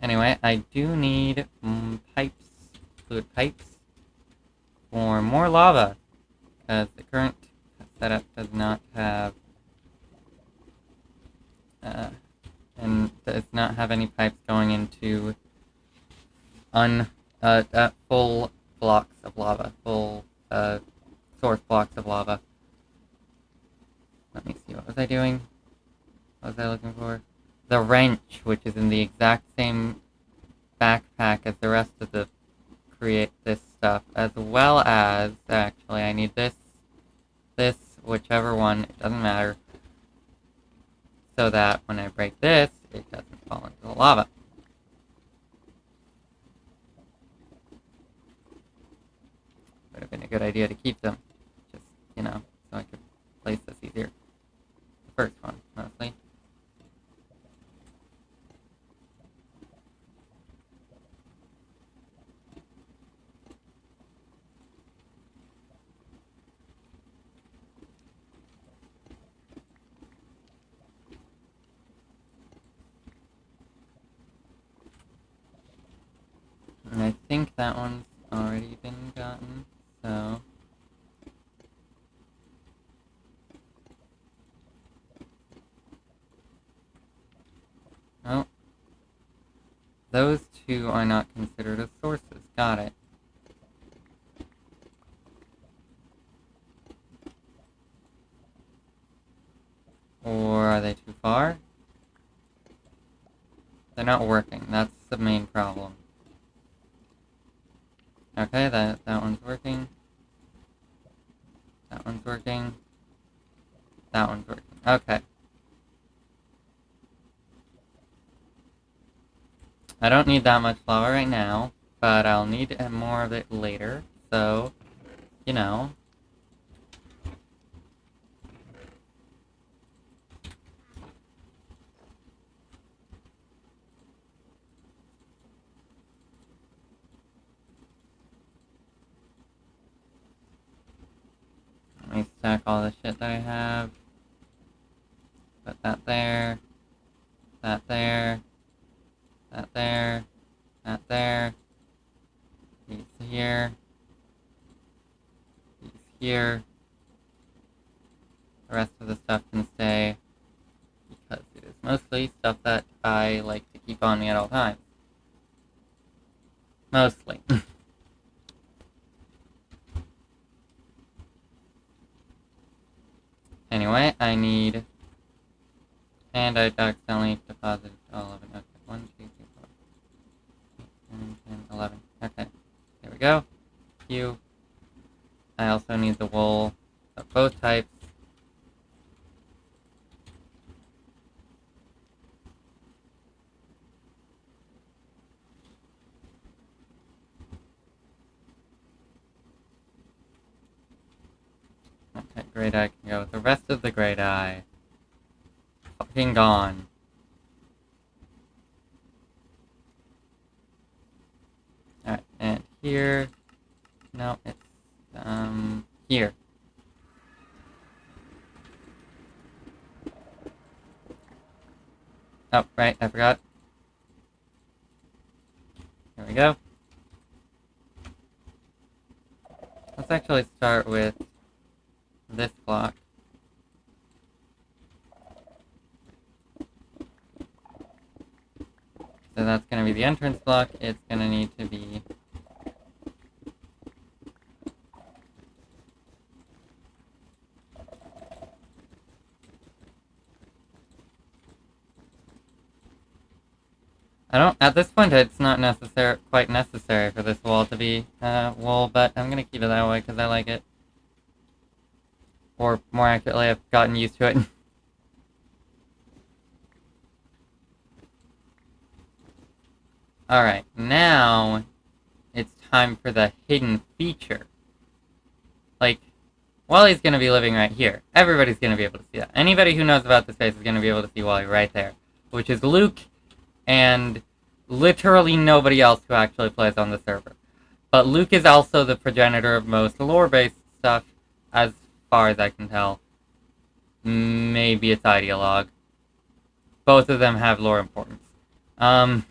Anyway, I do need pipes, fluid pipes, for more lava, because the current setup does not have, and does not have any pipes going into full blocks of lava, full source blocks of lava. Let me see, what was I doing? What was I looking for? The wrench, which is in the exact same backpack as the rest of the create this stuff, as well as, actually, I need this, whichever one, it doesn't matter, so that when I break this, it doesn't fall into the lava. Would have been a good idea to keep them, just, so I could place this easier. The first one, mostly. And I think that one's already been gotten, so... Oh. Those two are not considered as sources. Got it. Or are they too far? They're not working. That's the main problem. Okay, that one's working. That one's working. That one's working. Okay. I don't need that much lava right now, but I'll need more of it later. So, you know. Let me stack all the shit that I have. Put that there. That there. That there. That there. These here. These here. The rest of the stuff can stay because it is mostly stuff that I like to keep on me at all times. Mostly. Anyway, I need... And I accidentally deposited all of it. Okay, 1, 2, 3, 4, 9, 10, 11. Okay, there we go. Q. I also need the wool of both types. Okay, gray dye can go with the rest of the gray dye. Fucking gone. Alright, and here. No, it's, here. Oh, right, I forgot. Here we go. Let's actually start with this block. So that's going to be the entrance block. It's going to need to be... At this point, it's not quite necessary for this wall to be wool, but I'm going to keep it that way because I like it. Or more accurately, I've gotten used to it. Alright, now it's time for the hidden feature. Like, Wally's going to be living right here. Everybody's going to be able to see that. Anybody who knows about this place is going to be able to see Wally right there. Which is Luke and literally nobody else who actually plays on the server. But Luke is also the progenitor of most lore-based stuff, as far as I can tell. Maybe it's ideologue. Both of them have lore importance. I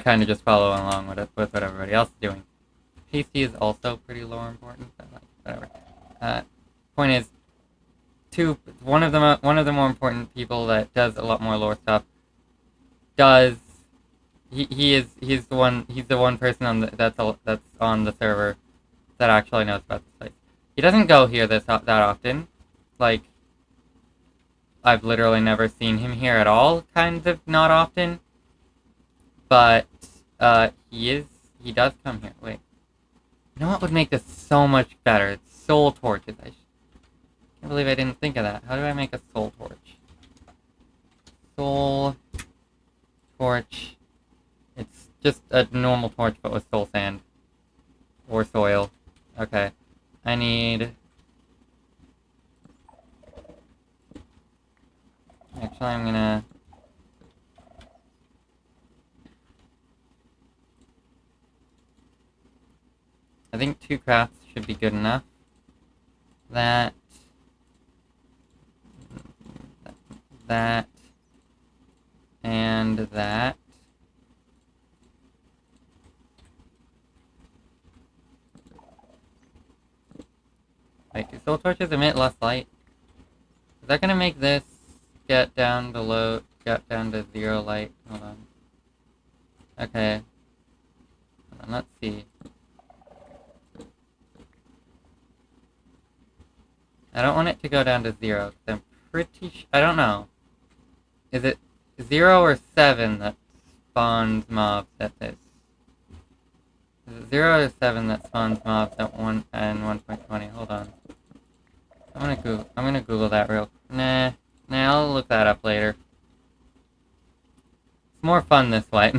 kind of just follow along with what everybody else is doing. Tasty is also pretty lore important, but like, whatever. Point is, one of the more important people that does a lot more lore stuff he's the one person that's on the server that actually knows about this place. He doesn't go here that often. Like, I've literally never seen him here at all, kind of not often. But he does come here. Wait. You know what would make this so much better? It's soul torches. I can't believe I didn't think of that. How do I make a soul torch? Soul torch. It's just a normal torch but with soul sand. Or soil. Okay. I need... Actually, I'm gonna... I think 2 crafts should be good enough. That, and that. Wait, do soul torches emit less light? Is that gonna make this get down to 0 light? Hold on. Okay. Hold on, let's see. I don't want it to go down to 0, because I'm pretty I don't know. Is it 0 or 7 that spawns mobs at this? Is it 0 or 7 that spawns mobs at 1 and 1.20? Hold on. I'm gonna Google that real. Nah, I'll look that up later. It's more fun this way.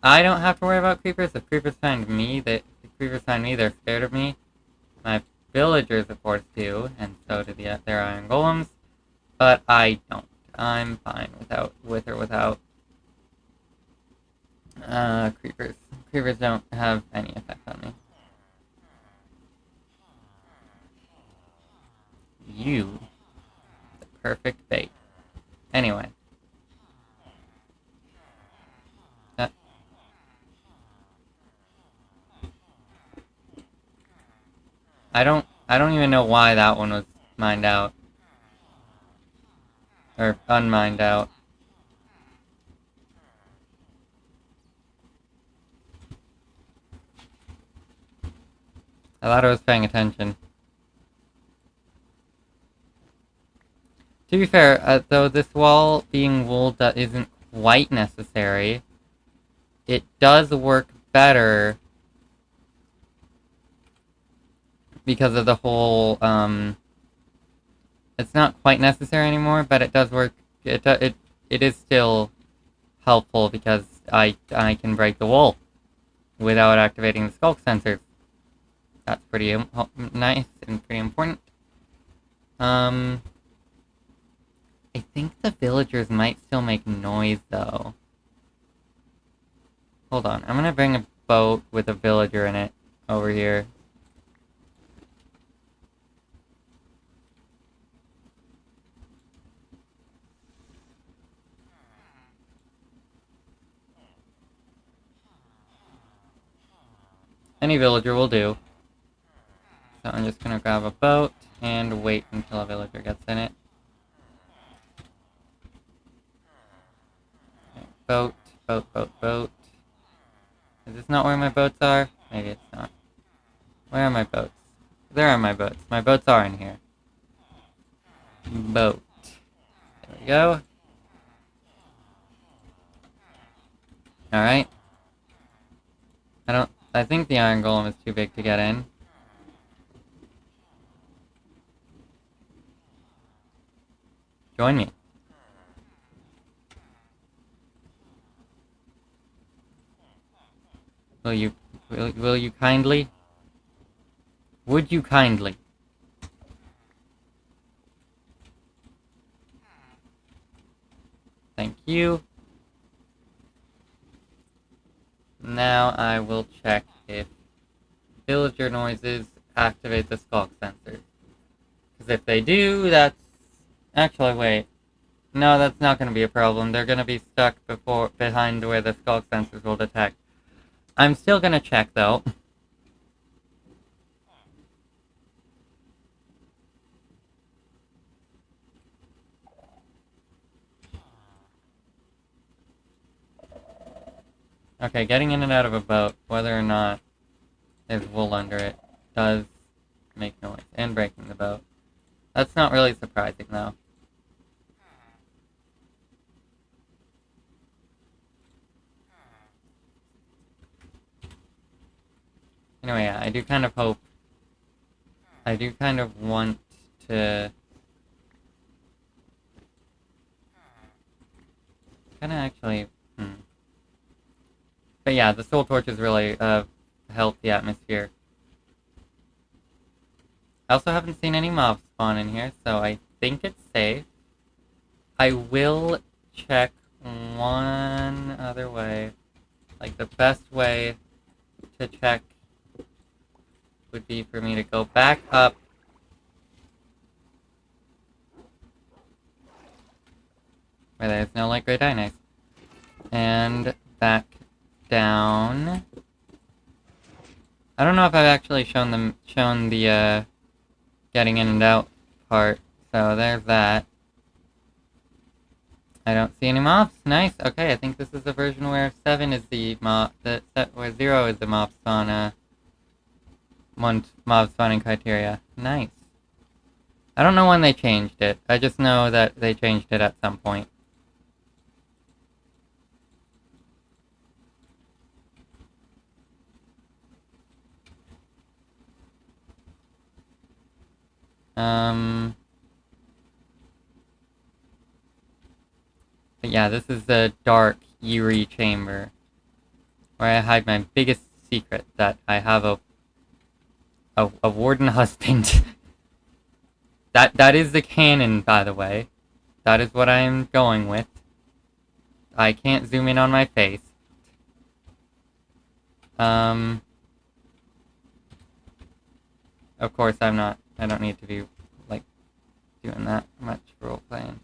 I don't have to worry about creepers. If creepers find me, they're scared of me. My villagers, of course, do, and so do their iron golems. But I don't. I'm fine with or without creepers. Creepers don't have any effect on me. You, the perfect bait. Anyway. Uh, I don't even know why that one was mined out. Or unmined out. I thought I was paying attention. To be fair, though this wall being wool that isn't quite necessary, it does work better because of the whole, it's not quite necessary anymore, but it does work, it is still helpful because I can break the wall without activating the skulk sensors. That's pretty nice and pretty important. I think the villagers might still make noise, though. Hold on, I'm gonna bring a boat with a villager in it over here. Any villager will do. So I'm just gonna grab a boat and wait until a villager gets in it. Okay, boat, boat. Is this not where my boats are? Maybe it's not. Where are my boats? There are my boats. My boats are in here. Boat. There we go. Alright. I think the iron golem is too big to get in. Join me. Will you kindly? Would you kindly? Thank you. Now I will check if villager noises activate the skulk sensors. Because if they do, that's... Actually, wait. No, that's not going to be a problem. They're going to be stuck behind where the skulk sensors will detect. I'm still going to check, though. Okay, getting in and out of a boat, whether or not there's wool under it, does make noise. And breaking the boat. That's not really surprising, though. Anyway, yeah, I do kind of want to... Kind of actually... But yeah, the soul torches really help the atmosphere. I also haven't seen any mobs spawn in here, so I think it's safe. I will check one other way. Like, the best way to check would be for me to go back up. Where there's no light gray dynase. And back down. I don't know if I've actually shown the getting in and out part. So there's that. I don't see any mobs. Nice. Okay, I think this is the version where 7 is the mob, where 0 is the mob spawning criteria. Nice. I don't know when they changed it. I just know that they changed it at some point. But yeah, this is the dark, eerie chamber where I hide my biggest secret, that I have a warden husband. That is the canon, by the way. That is what I am going with. I can't zoom in on my face. Of course I don't need to be, like, doing that much role playing.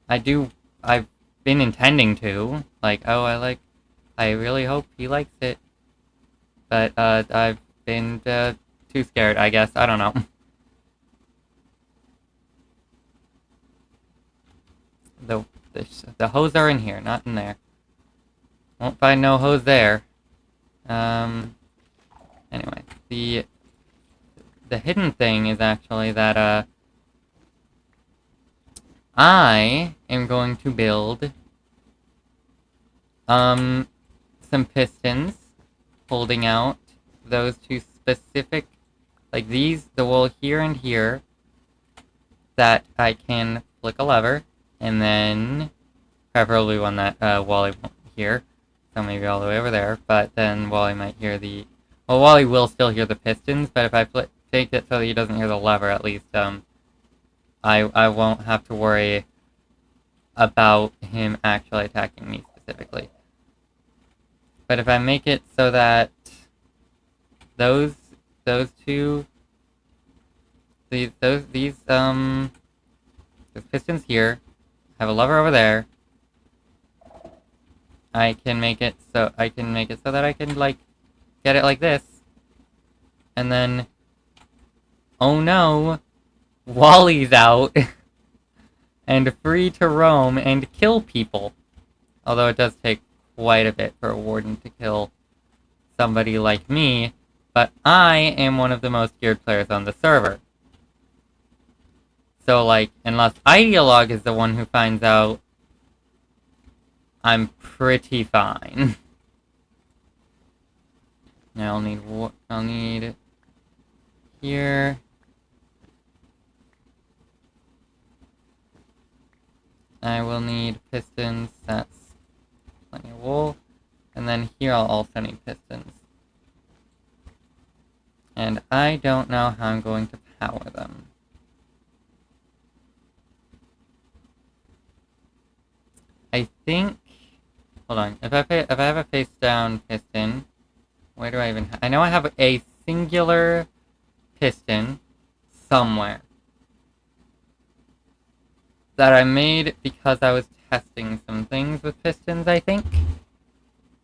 I've been intending to. Like, oh, I really hope he likes it. But, I've been, too scared, I guess. I don't know. The hoes are in here, not in there. Won't find no hoes there. Anyway, the hidden thing is actually that, I am going to build, some pistons holding out those two specific, like these, the wool here and here, that I can flick a lever, and then preferably one that Wally won't hear, so maybe all the way over there, but then Wally might hear well, Wally will still hear the pistons, but if I take it so that he doesn't hear the lever, at least, I won't have to worry about him actually attacking me specifically. But if I make it so that those pistons here have a lever over there, I can make it so that I can, like, get it like this, and then, oh no, Wally's out and free to roam and kill people. Although it does take quite a bit for a warden to kill somebody like me, but I am one of the most geared players on the server. So, like, unless Ideologue is the one who finds out, I'm pretty fine. Now I'll need here. I will need pistons, that's plenty of wool. And then here I'll also need pistons. And I don't know how I'm going to power them. I think, hold on, if I have a face down piston, where do I even I know I have a singular piston somewhere that I made because I was testing some things with pistons, I think.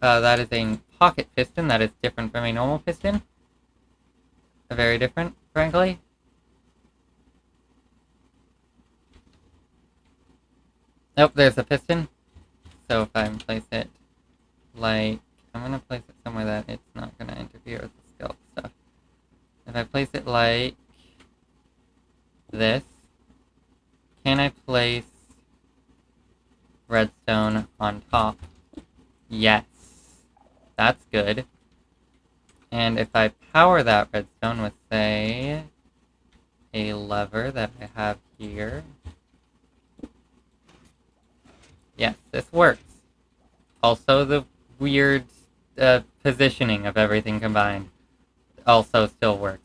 That is a pocket piston that is different from a normal piston. Very different, frankly. Nope, there's a piston. So if I place it like, I'm gonna place it somewhere that it's not gonna interfere with the stealth stuff. If I place it like this, can I place redstone on top? Yes. That's good. And if I power that redstone with, say, a lever that I have here. Yes, this works. Also, the weird positioning of everything combined also still works.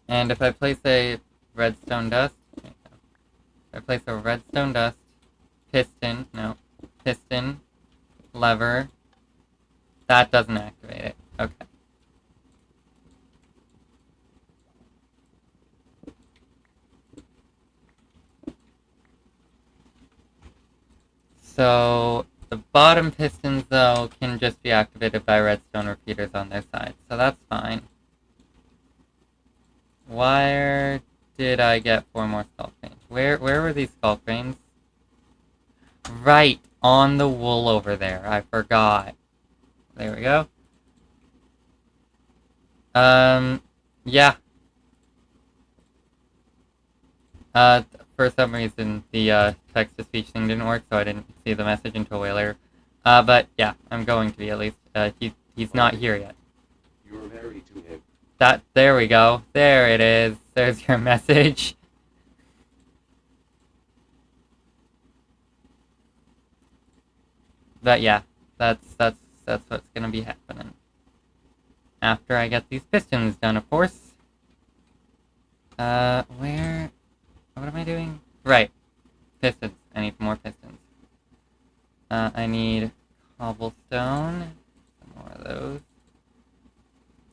And if I place a redstone dust, piston, lever, that doesn't activate it. Okay. So, the bottom pistons, though, can just be activated by redstone repeaters on their side, so that's fine. Where did I get 4 more skull cranes? Where were these skull cranes? Right, on the wool over there. I forgot. There we go. Yeah. For some reason, the text-to-speech thing didn't work, so I didn't see the message until way later. But yeah, I'm going to be at least. He's not here yet. You're married to him. There we go. There it is. There's your message. But yeah, that's what's gonna be happening. After I get these pistons done, of course. Where? What am I doing? Right. Pistons. I need more pistons. I need cobblestone. Some more of those.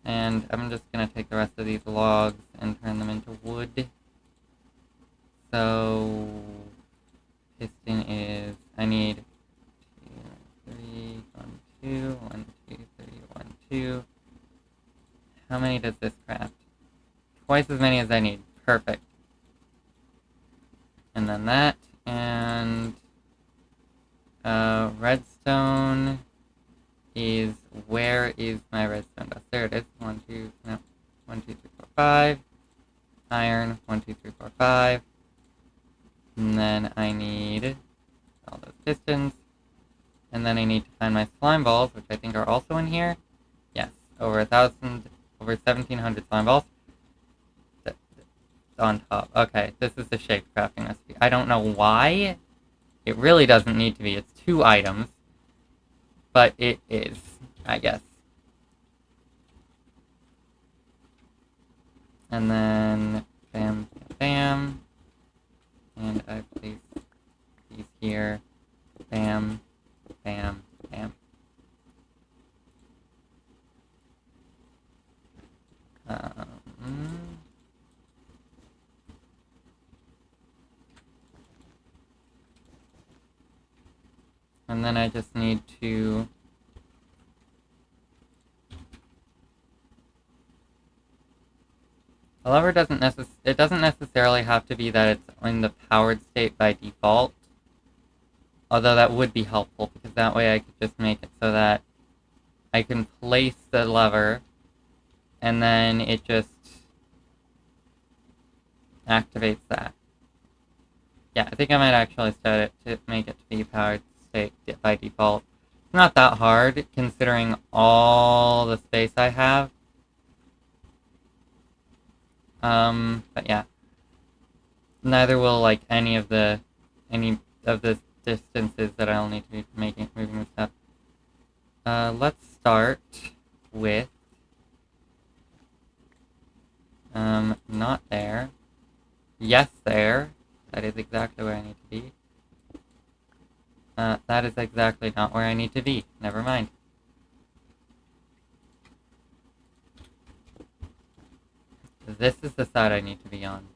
And I'm just gonna take the rest of these logs and turn them into wood. So, piston is, I need 2, 3, 1, 2, 1, 2, 3, 1, 2. How many does this craft? Twice as many as I need. Perfect. And then that, and redstone is, where is my redstone dust? There it is. 1, 2, no. 1, 2, 3, 4, 5. Iron, 1, 2, 3, 4, 5. And then I need all those pistons. And then I need to find my slime balls, which I think are also in here. Yes, over 1,700 slime balls. On top. Okay, this is the shape crafting recipe. I don't know why. It really doesn't need to be. It's 2 items. But it is, I guess. And then, bam, bam. And I place these here. Bam, bam, bam. And then I just need to a lever doesn't necessarily have to be that it's in the powered state by default. Although that would be helpful, because that way I could just make it so that I can place the lever and then it just activates that. Yeah, I think I might actually set it to make it to be powered state by default. It's not that hard, considering all the space I have. But yeah. Neither will, like, any of the distances that I'll need to be moving this up. Let's start with, not there. Yes, there. That is exactly where I need to be. That is exactly not where I need to be. Never mind. This is the side I need to be on.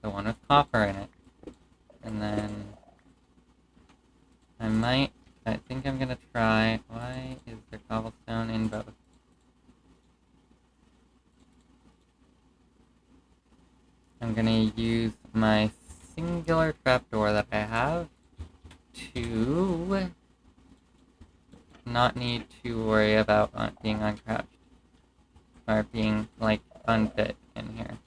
The one with copper in it. And then I think I'm gonna try, why is there cobblestone in both? I'm gonna use my singular trapdoor that I have to not need to worry about being uncrouched. Or being, like, unfit in here.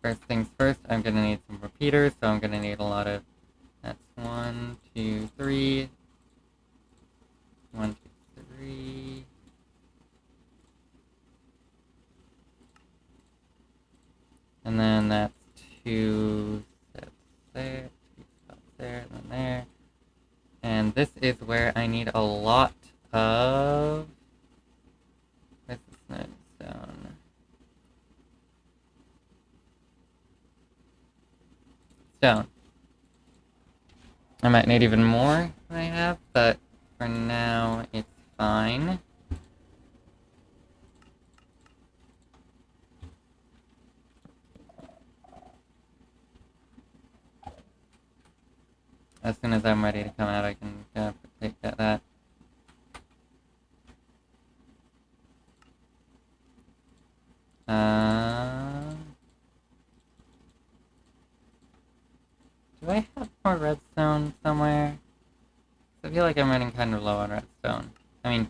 First things first, I'm gonna need some repeaters, so I'm gonna need a lot of... That's 1, 2, 3. 1, 2, 3. And then that's 2 steps there, 2 spots there, and then there. And this is where I need a lot of... Where's the snowstone? Stone. I might need even more than I have, but for now it's fine. As soon as I'm ready to come out, I can take that. Do I have I feel like I'm running kind of low on redstone. I mean,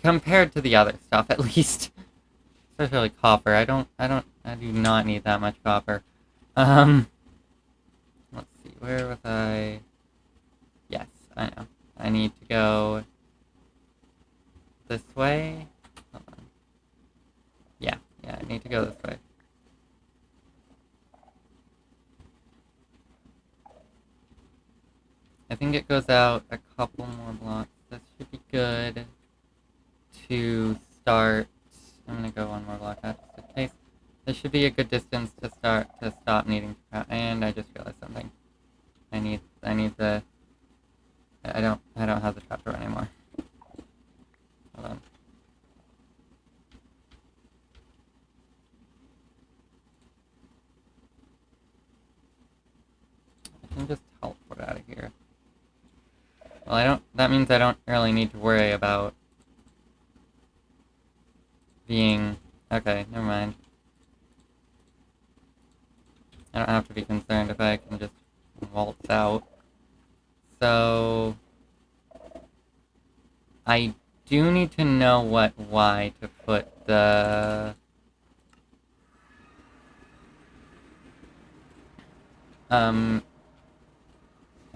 compared to the other stuff, at least. Especially copper. I do not need that much copper. Let's see, where was I? Yes, I know. I need to go this way. Hold on. Yeah, I need to go this way. I think it goes out a couple more blocks. This should be good to start. I'm gonna go one more block out just in case. This should be a good distance to stop needing to craft. And I just realized something. I need the. I don't have the trapdoor anymore. Hold on. I can just teleport out of here. Well, that means I don't really need to worry about being... Okay, never mind. I don't have to be concerned if I can just waltz out. So... I do need to know what Y to put the...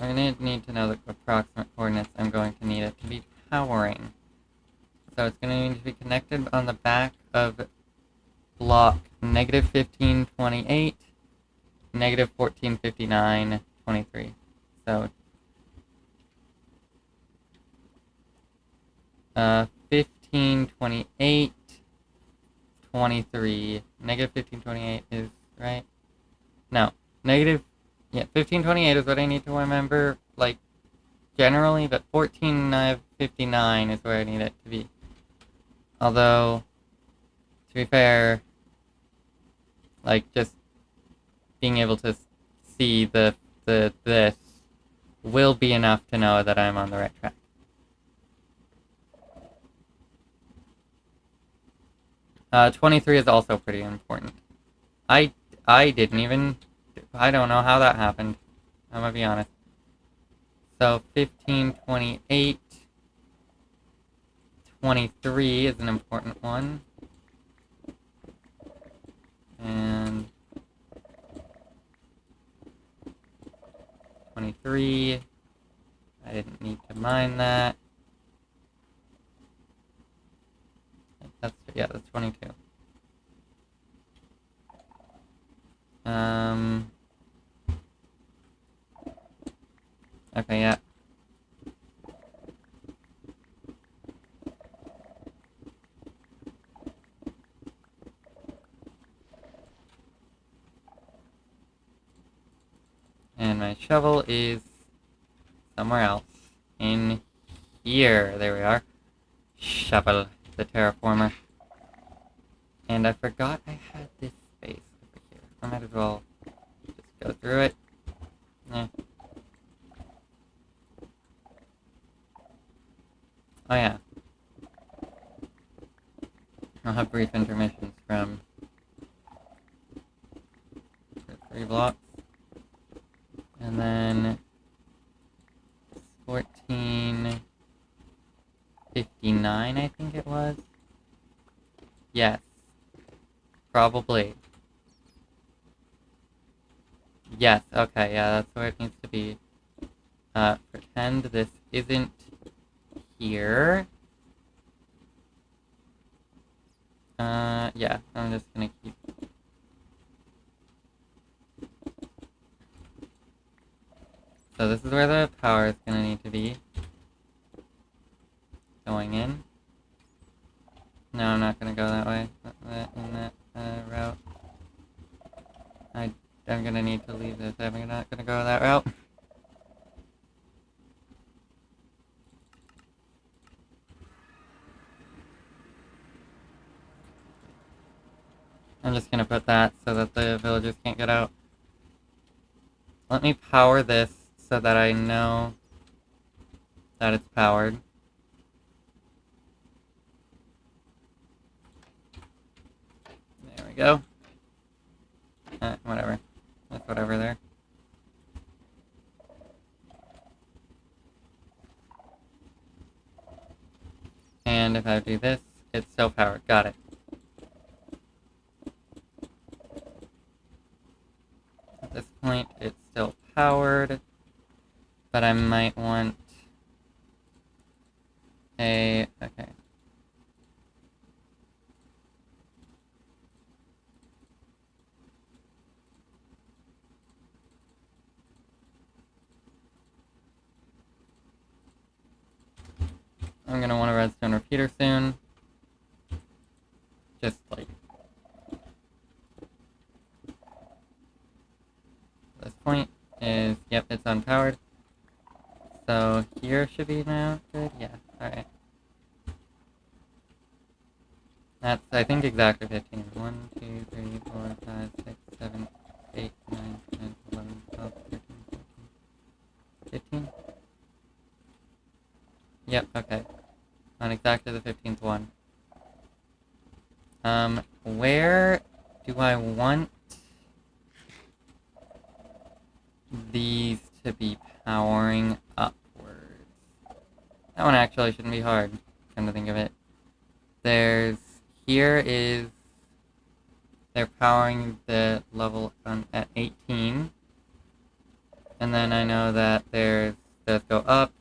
I'm going to need to know the approximate coordinates I'm going to need it to be powering. So it's going to need to be connected on the back of block -1528, -1459, 23. So 1528, 23. -1528 is right? No. 1528 is what I need to remember, like, generally, but 1459 is where I need it to be. Although, to be fair, like, just being able to see this will be enough to know that I'm on the right track. Uh, 23 is also pretty important. I didn't even... I don't know how that happened. I'm gonna be honest. So 1528, 23 is an important one. And 23, I didn't need to mine that. That's 22. Okay, yeah. And my shovel is somewhere else. In here. There we are. Shovel, the terraformer. And I forgot I had this space over here. I might as well just go through it. Oh yeah. I'll have brief intermissions from 3 blocks. And then 1459, I think it was. Yes. Probably. Yes, okay, yeah, that's where it needs to be. Pretend this isn't here. Yeah, I'm just gonna keep... So this is where the power is gonna need to be. Going in. No, I'm not gonna go that way. In that route. I'm gonna need to leave this. I'm not gonna go that route. I'm just gonna put that so that the villagers can't get out. Let me power this so that I know that it's powered. There we go. Whatever. That's whatever there. And if I do this, it's still powered. Got it. At this point, it's still powered, but I might want a... okay. I'm gonna want a redstone repeater soon. Just like this point is, yep, it's unpowered. So here should be now good. Yeah, alright. That's, I think, exactly 15. 1, 2, 3, 4, 5, 6, 7, 8, 9, 10, 11, 12, 13, 14, 15? Yep, okay. On exactly the 15th one. Where do I want these to be powering upwards? That one actually shouldn't be hard, come to think of it. Here is, they're powering the level at 18. And then I know that those go up.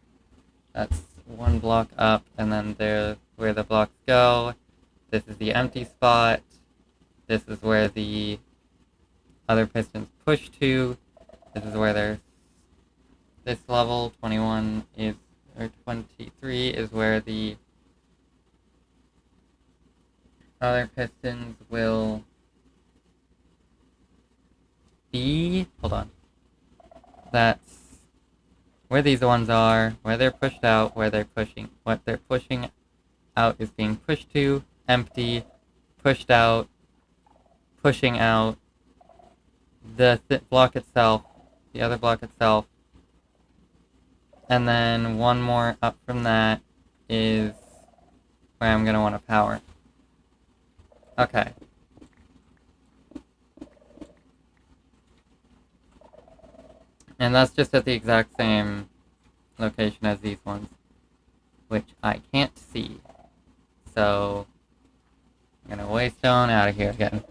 That's one block up, and then there's where the blocks go. This is the empty spot. This is where the other pistons push to. This is where there's this level, 21 is, or 23 is where the other pistons will be. Hold on. That's where these ones are, where they're pushed out, where they're pushing. What they're pushing out is being pushed to, empty, pushed out, pushing out. The block itself, the other block itself, and then one more up from that is where I'm going to want to power. Okay. And that's just at the exact same location as these ones, which I can't see. So, I'm going to waystone out of here again.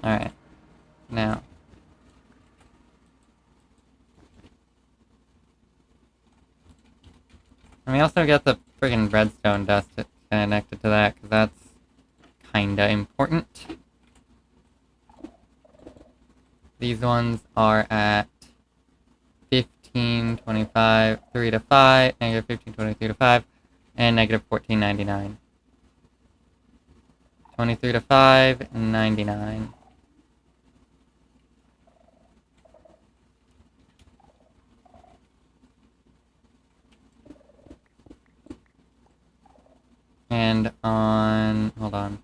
Alright. Now. And we also get the friggin' redstone dust connected to that, because that's kinda important. These ones are at 15, 25, 3 to 5, negative 15, 23 to 5, and negative 14.99. 23 to 5, 99. And on, hold on.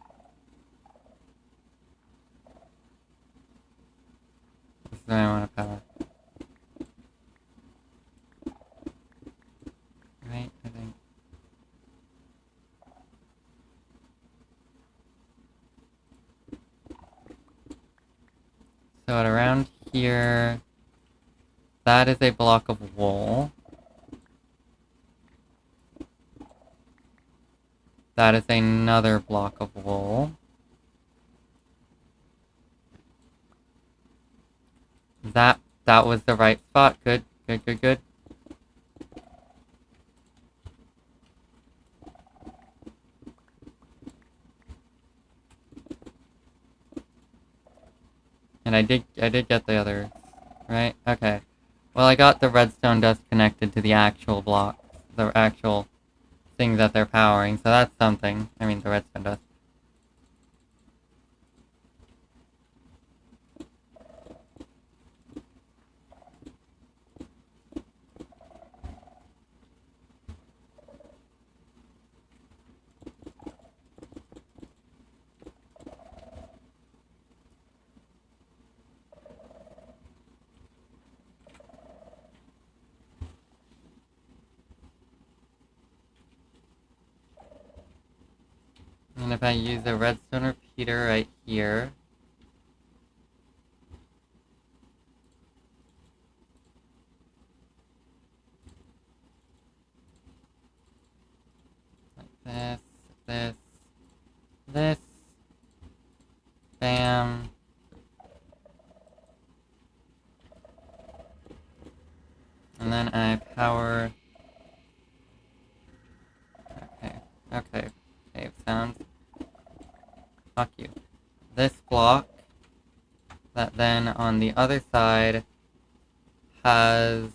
This is where I want to power. Right, I think. So at around here, that is a block of wool. That is another block of wool. That was the right spot. Good, good, good, good. And I did get the other, right? Okay. Well, I got the redstone dust connected to the actual block, the actual thing that they're powering, so that's something. I mean, the redstone dust. And if I use a redstone repeater right here, then I power... Okay, save sounds. Fuck you. This block, that then on the other side has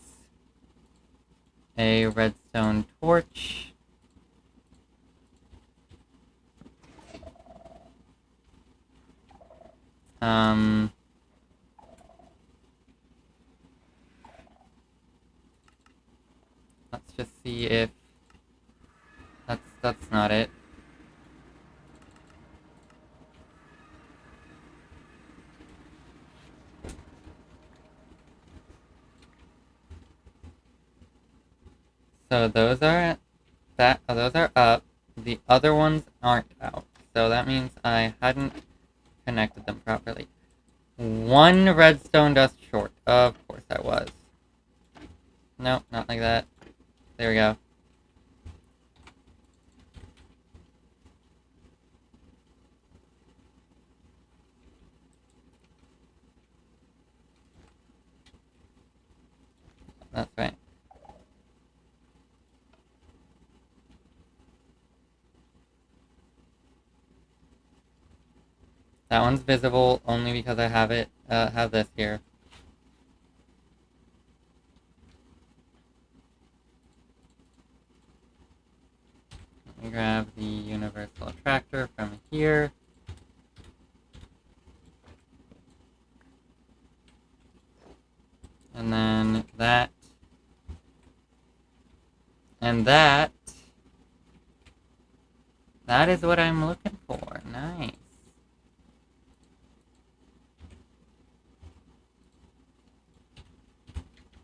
a redstone torch. Let's just see if that's not it. So those are up. The other ones aren't out. So that means I hadn't connected them properly. One redstone dust short. Of course I was. No, not like that. There we go. That's right. That one's visible only because I have it, have this here. Let me grab the universal attractor from here. And then that. And that. That is what I'm looking for. Nice.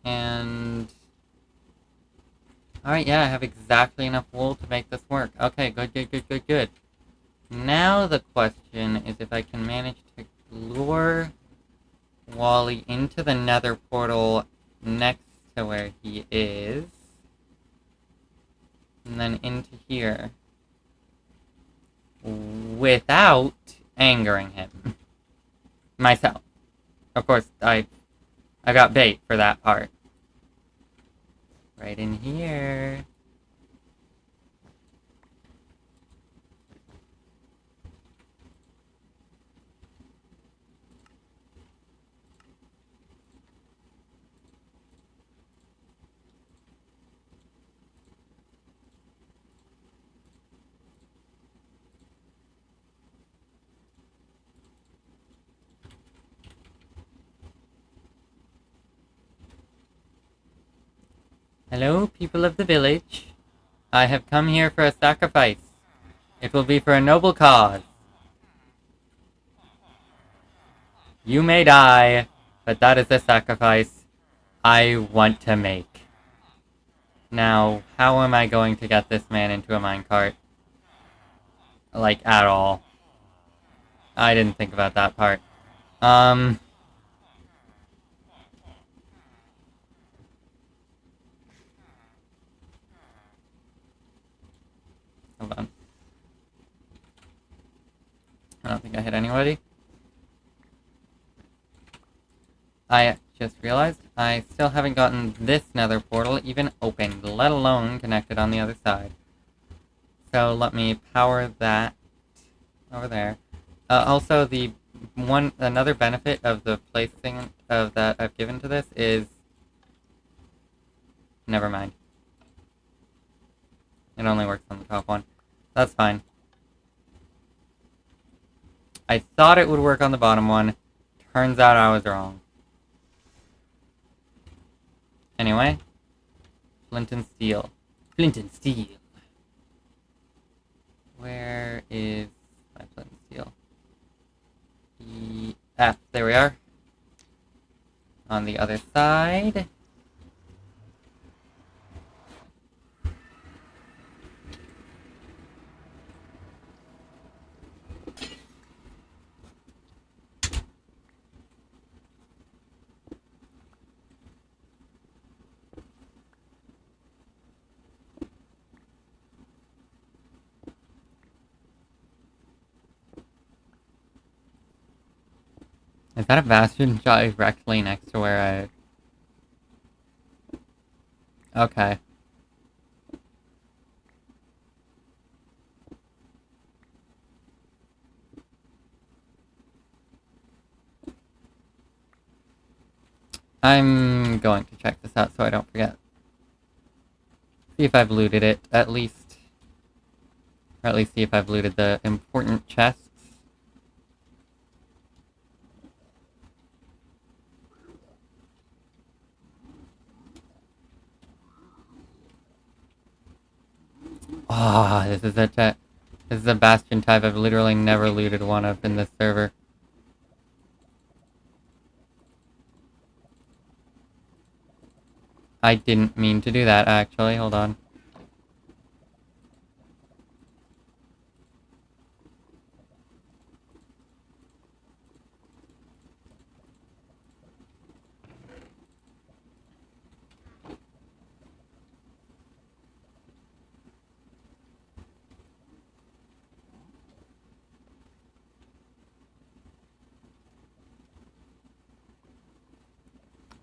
And... Alright, yeah, I have exactly enough wool to make this work. Okay, good. Now the question is if I can manage to lure Wally into the nether portal next to where he is. And then into here. Without angering him. Myself. Of course, I got bait for that part. Right in here. Hello, people of the village. I have come here for a sacrifice. It will be for a noble cause. You may die, but that is the sacrifice I want to make. Now, how am I going to get this man into a minecart? Like, at all. I didn't think about that part. Hold on. I don't think I hit anybody. I just realized I still haven't gotten this nether portal even opened, let alone connected on the other side. So let me power that over there. Also, another benefit of the placing of that I've given to this is... Never mind. It only works on the top one. That's fine. I thought it would work on the bottom one. Turns out I was wrong. Anyway. Flint and steel. Flint and steel. Where is my flint and steel? There we are. On the other side. Is that a bastion shot directly next to where I... Okay. I'm going to check this out so I don't forget. See if I've looted it, at least. Or at least see if I've looted the important chests. Ah, this is a bastion type I've literally never looted one of in this server. I didn't mean to do that, actually. Hold on.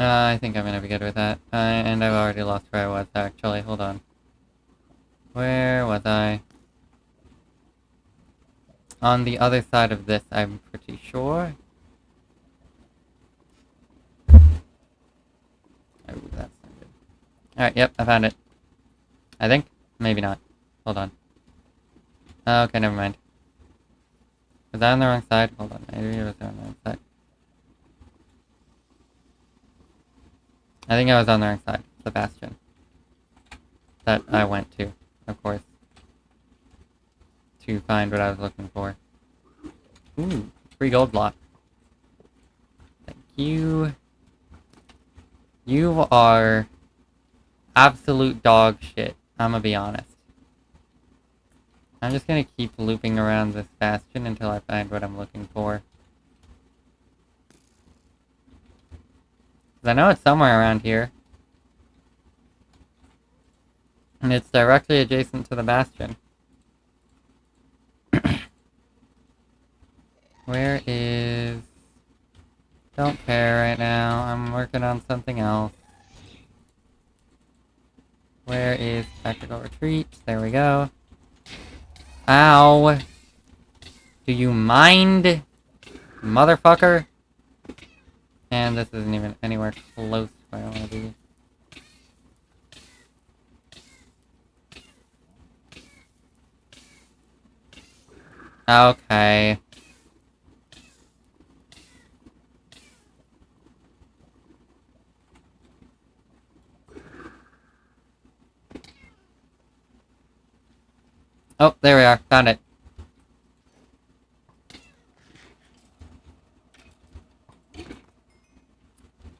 I think I'm gonna be good with that. And I've already lost where I was, actually. Hold on. Where was I? On the other side of this, I'm pretty sure. Oh, that's not good. Alright, yep, I found it. I think? Maybe not. Hold on. Okay, never mind. Was I on the wrong side? Hold on, maybe I was on the wrong side. I think I was on the wrong side. The bastion. That I went to, of course. To find what I was looking for. Ooh, free gold block. Thank you. You are absolute dog shit. I'm gonna be honest. I'm just gonna keep looping around this bastion until I find what I'm looking for. 'Cause I know it's somewhere around here. And it's directly adjacent to the bastion. Where is... Don't care right now. I'm working on something else. Where is tactical retreat? There we go. Ow! Do you mind, motherfucker? And this isn't even anywhere close to where I want to be. Okay. Oh, there we are. Found it.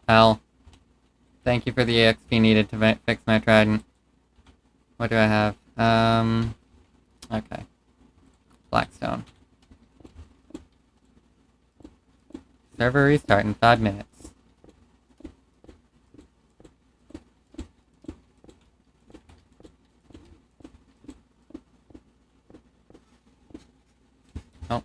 Hell. Thank you for the EXP needed to fix my trident. What do I have? Okay. Blackstone. Server restart in 5 minutes. Oh.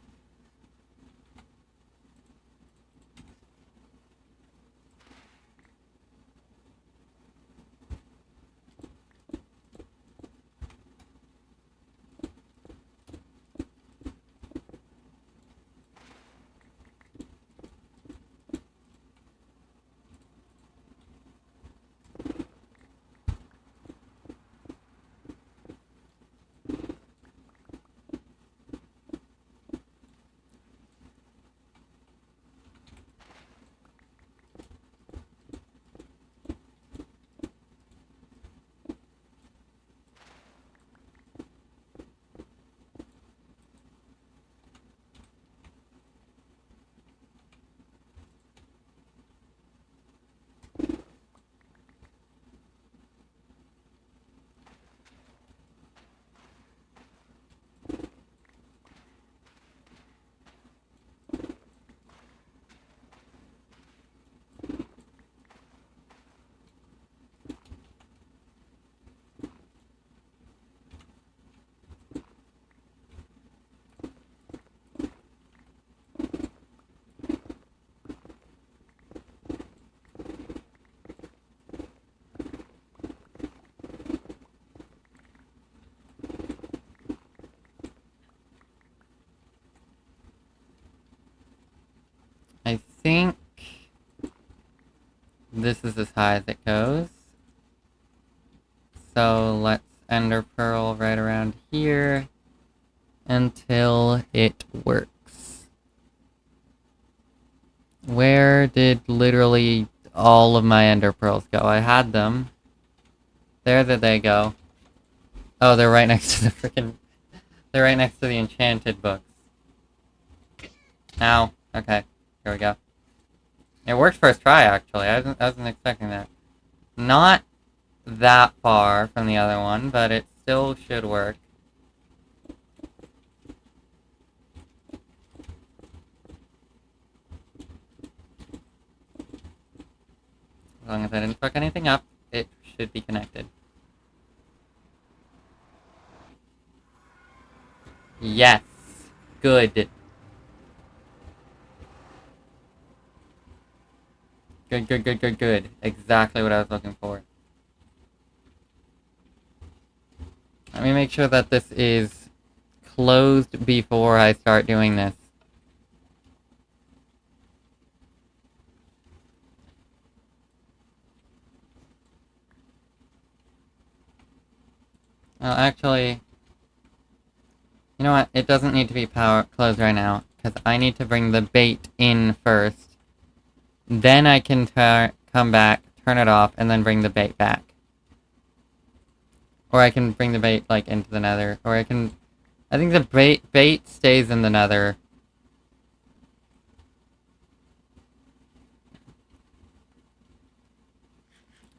think this is as high as it goes. So let's ender pearl right around here until it works. Where did literally all of my ender pearls go? I had them. There they go. Oh, they're right next to the freaking... They're right next to the enchanted books. Ow. Okay. Here we go. It worked first try, actually. I wasn't expecting that. Not that far from the other one, but it still should work. As long as I didn't fuck anything up, it should be connected. Yes. Good. Good. Exactly what I was looking for. Let me make sure that this is closed before I start doing this. Well, actually, you know what? It doesn't need to be closed right now, because I need to bring the bait in first. Then I can come back, turn it off, and then bring the bait back. Or I can bring the bait, like, into the nether. Or I can... I think the bait stays in the nether.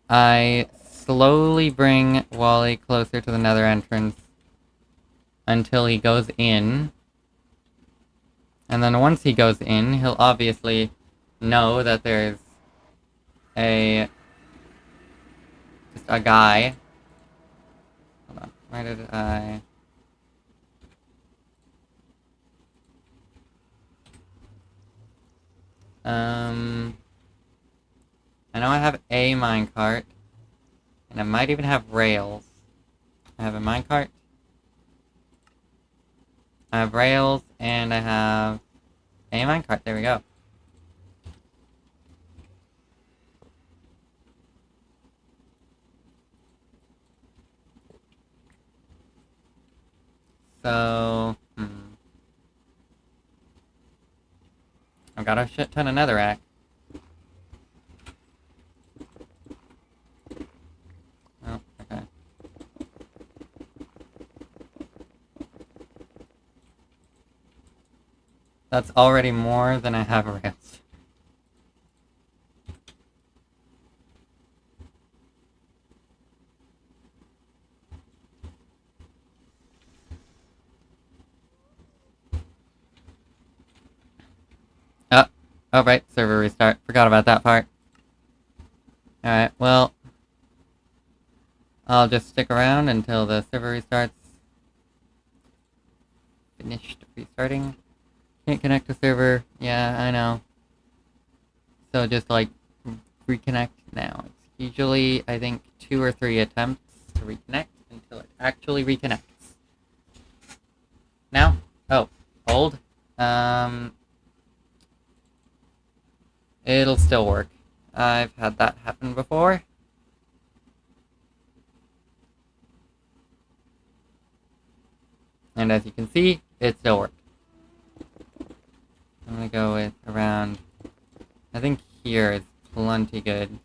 I slowly bring Wally closer to the nether entrance until he goes in. And then once he goes in, he'll obviously know that there's just a guy. Hold on, where did I... I know I have a minecart, and I might even have rails. I have a minecart, I have rails, and I have a minecart. There we go. So, I've got a shit ton of netherrack. Oh, okay. That's already more than I have rails. Oh, right, server restart. Forgot about that part. Alright, well, I'll just stick around until the server restarts. Finished restarting. Can't connect to server. Yeah, I know. So just, like, reconnect now. It's usually, I think, 2 or 3 attempts to reconnect until it actually reconnects. Now? Oh, hold. It'll still work. I've had that happen before. And as you can see, it still worked. I'm gonna go with around... I think here is plenty good.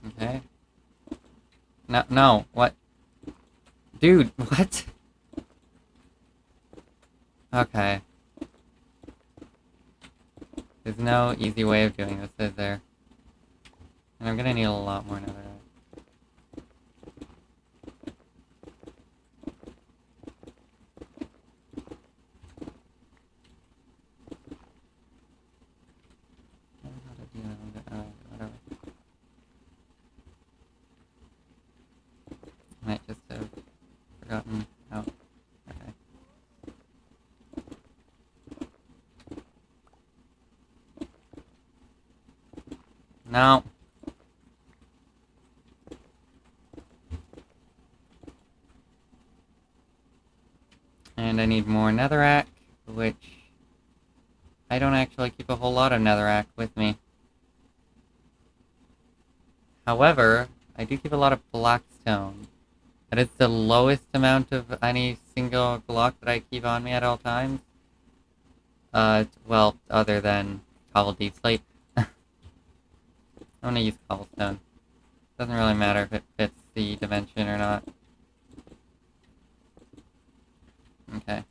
Okay. No, what? Dude, what? Okay. There's no easy way of doing this, is there? And I'm gonna need a lot more netherite. Might just have forgotten how. Okay. No. need more netherrack, which I don't actually keep a whole lot of netherrack with me. However, I do keep a lot of blackstone. That is the lowest amount of any single block that I keep on me at all times. Well, other than cobble deep slate. I'm gonna use cobblestone. Doesn't really matter if it fits the dimension or not. Okay.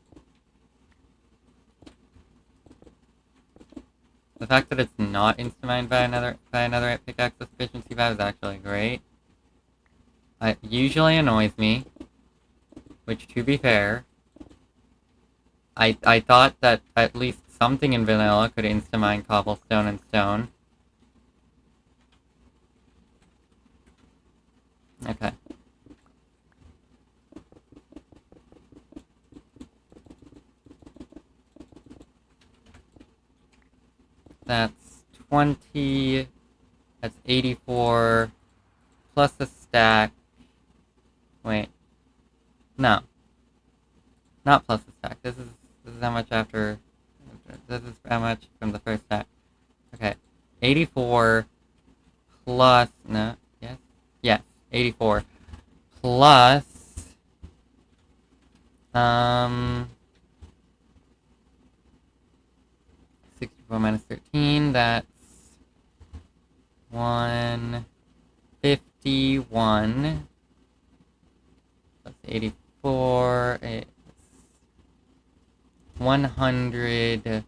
The fact that it's not insta-mined by another pickaxe efficiency 5 is actually great. It usually annoys me, which, to be fair, I thought that at least something in vanilla could insta-mine cobblestone and stone. Okay. That's 20, that's 84, plus a stack. Wait. No. Not plus a stack. This is how much after, this is how much from the first stack. Okay. 84 plus, no, yes? Yes, 84 plus, 64 minus 13, that's 151 plus 84, it's 135.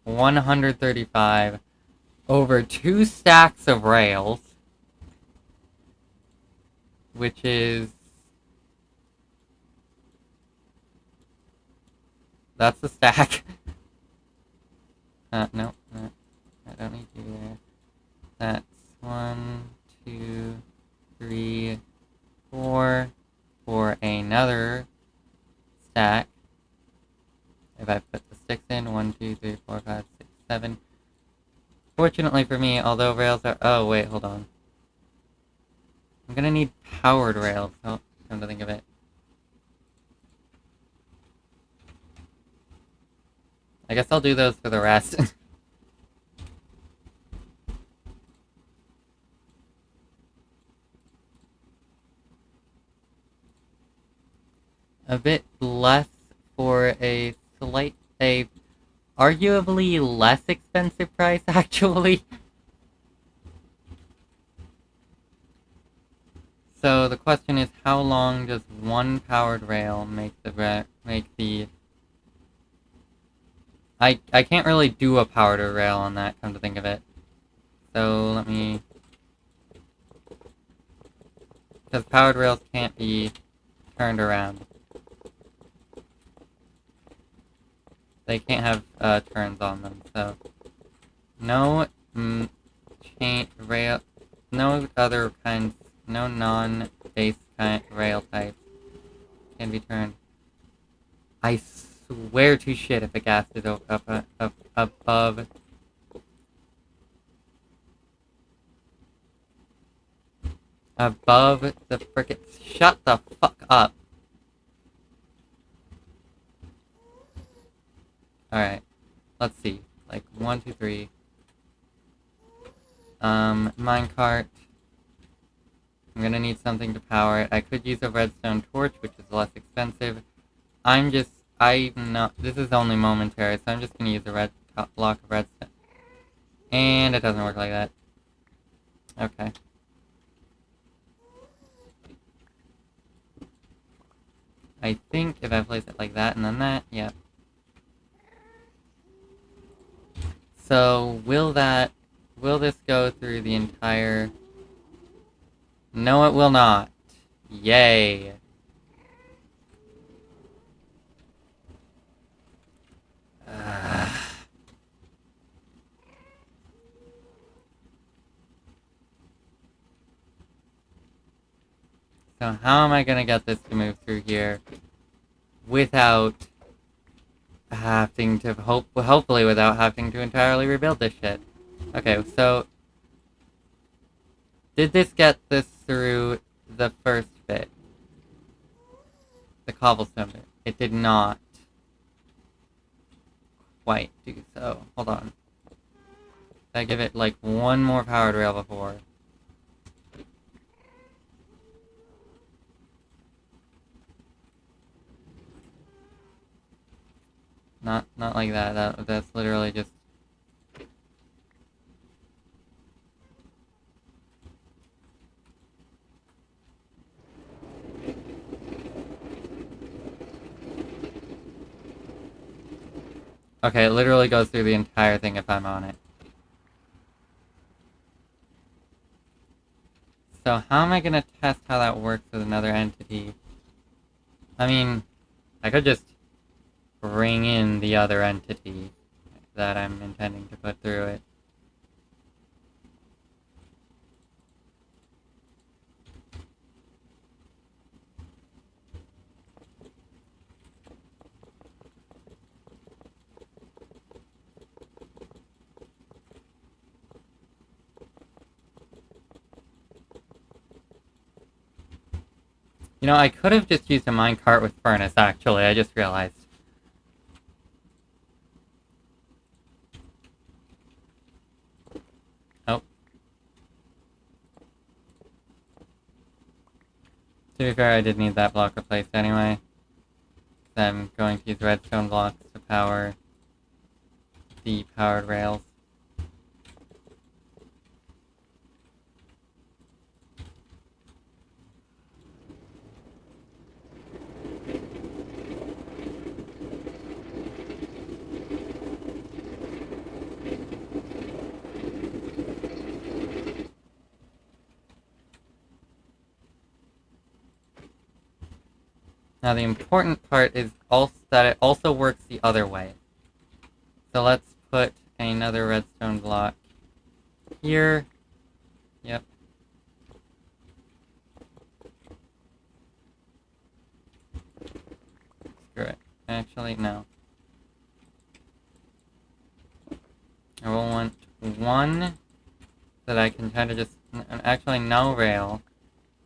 135 over 2 stacks of rails, which is, that's the stack. No, I don't need you there. That's 1, 2, 3, 4 for another stack. If I put the sticks in, 1, 2, 3, 4, 5, 6, 7. Fortunately for me, although rails are, oh wait, hold on. I'm gonna need powered rails, come to think of it. I guess I'll do those for the rest. A bit less for a arguably less expensive price, actually. So the question is, how long does one powered rail make the I can't really do a powered rail on that, come to think of it. So let me, because powered rails can't be turned around. They can't have turns on them, so no rail, no other kinds, no non-base kind rail types can be turned. I swear to shit if a gas is up above the frickin', shut the fuck up. Alright, let's see. Like, 1, 2, 3. Minecart. I'm gonna need something to power it. I could use a redstone torch, which is less expensive. this is only momentary, so I'm just gonna use a red block of redstone. And it doesn't work like that. Okay. I think if I place it like that and then that, yep. So, will this go through the entire... No, it will not. Yay. So how am I gonna get this to move through here without having to hopefully without having to entirely rebuild this shit? Okay, so did this get this through the first bit? cobblestone bit. It did not quite do so. Hold on. I give it like one more powered rail before. Not like that. That's literally just. Okay, it literally goes through the entire thing if I'm on it. So how am I gonna test how that works with another entity? I mean, I could just bring in the other entity that I'm intending to put through it. You know, I could have just used a minecart with furnace, actually, I just realized. Oh. To be fair, I did need that block replaced anyway. I'm going to use redstone blocks to power the powered rails. Now the important part is also that it also works the other way. So let's put another redstone block here. Yep. Screw it. Actually, no. I will want one that I can kind of just... Actually, no rail.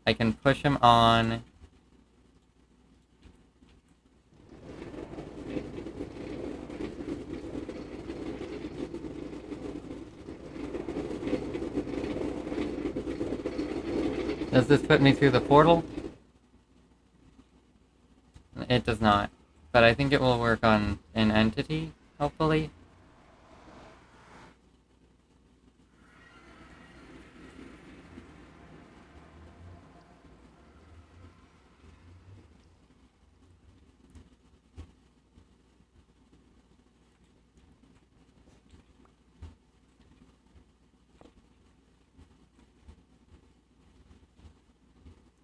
I can push him on... Does this put me through the portal? It does not. But I think it will work on an entity, hopefully.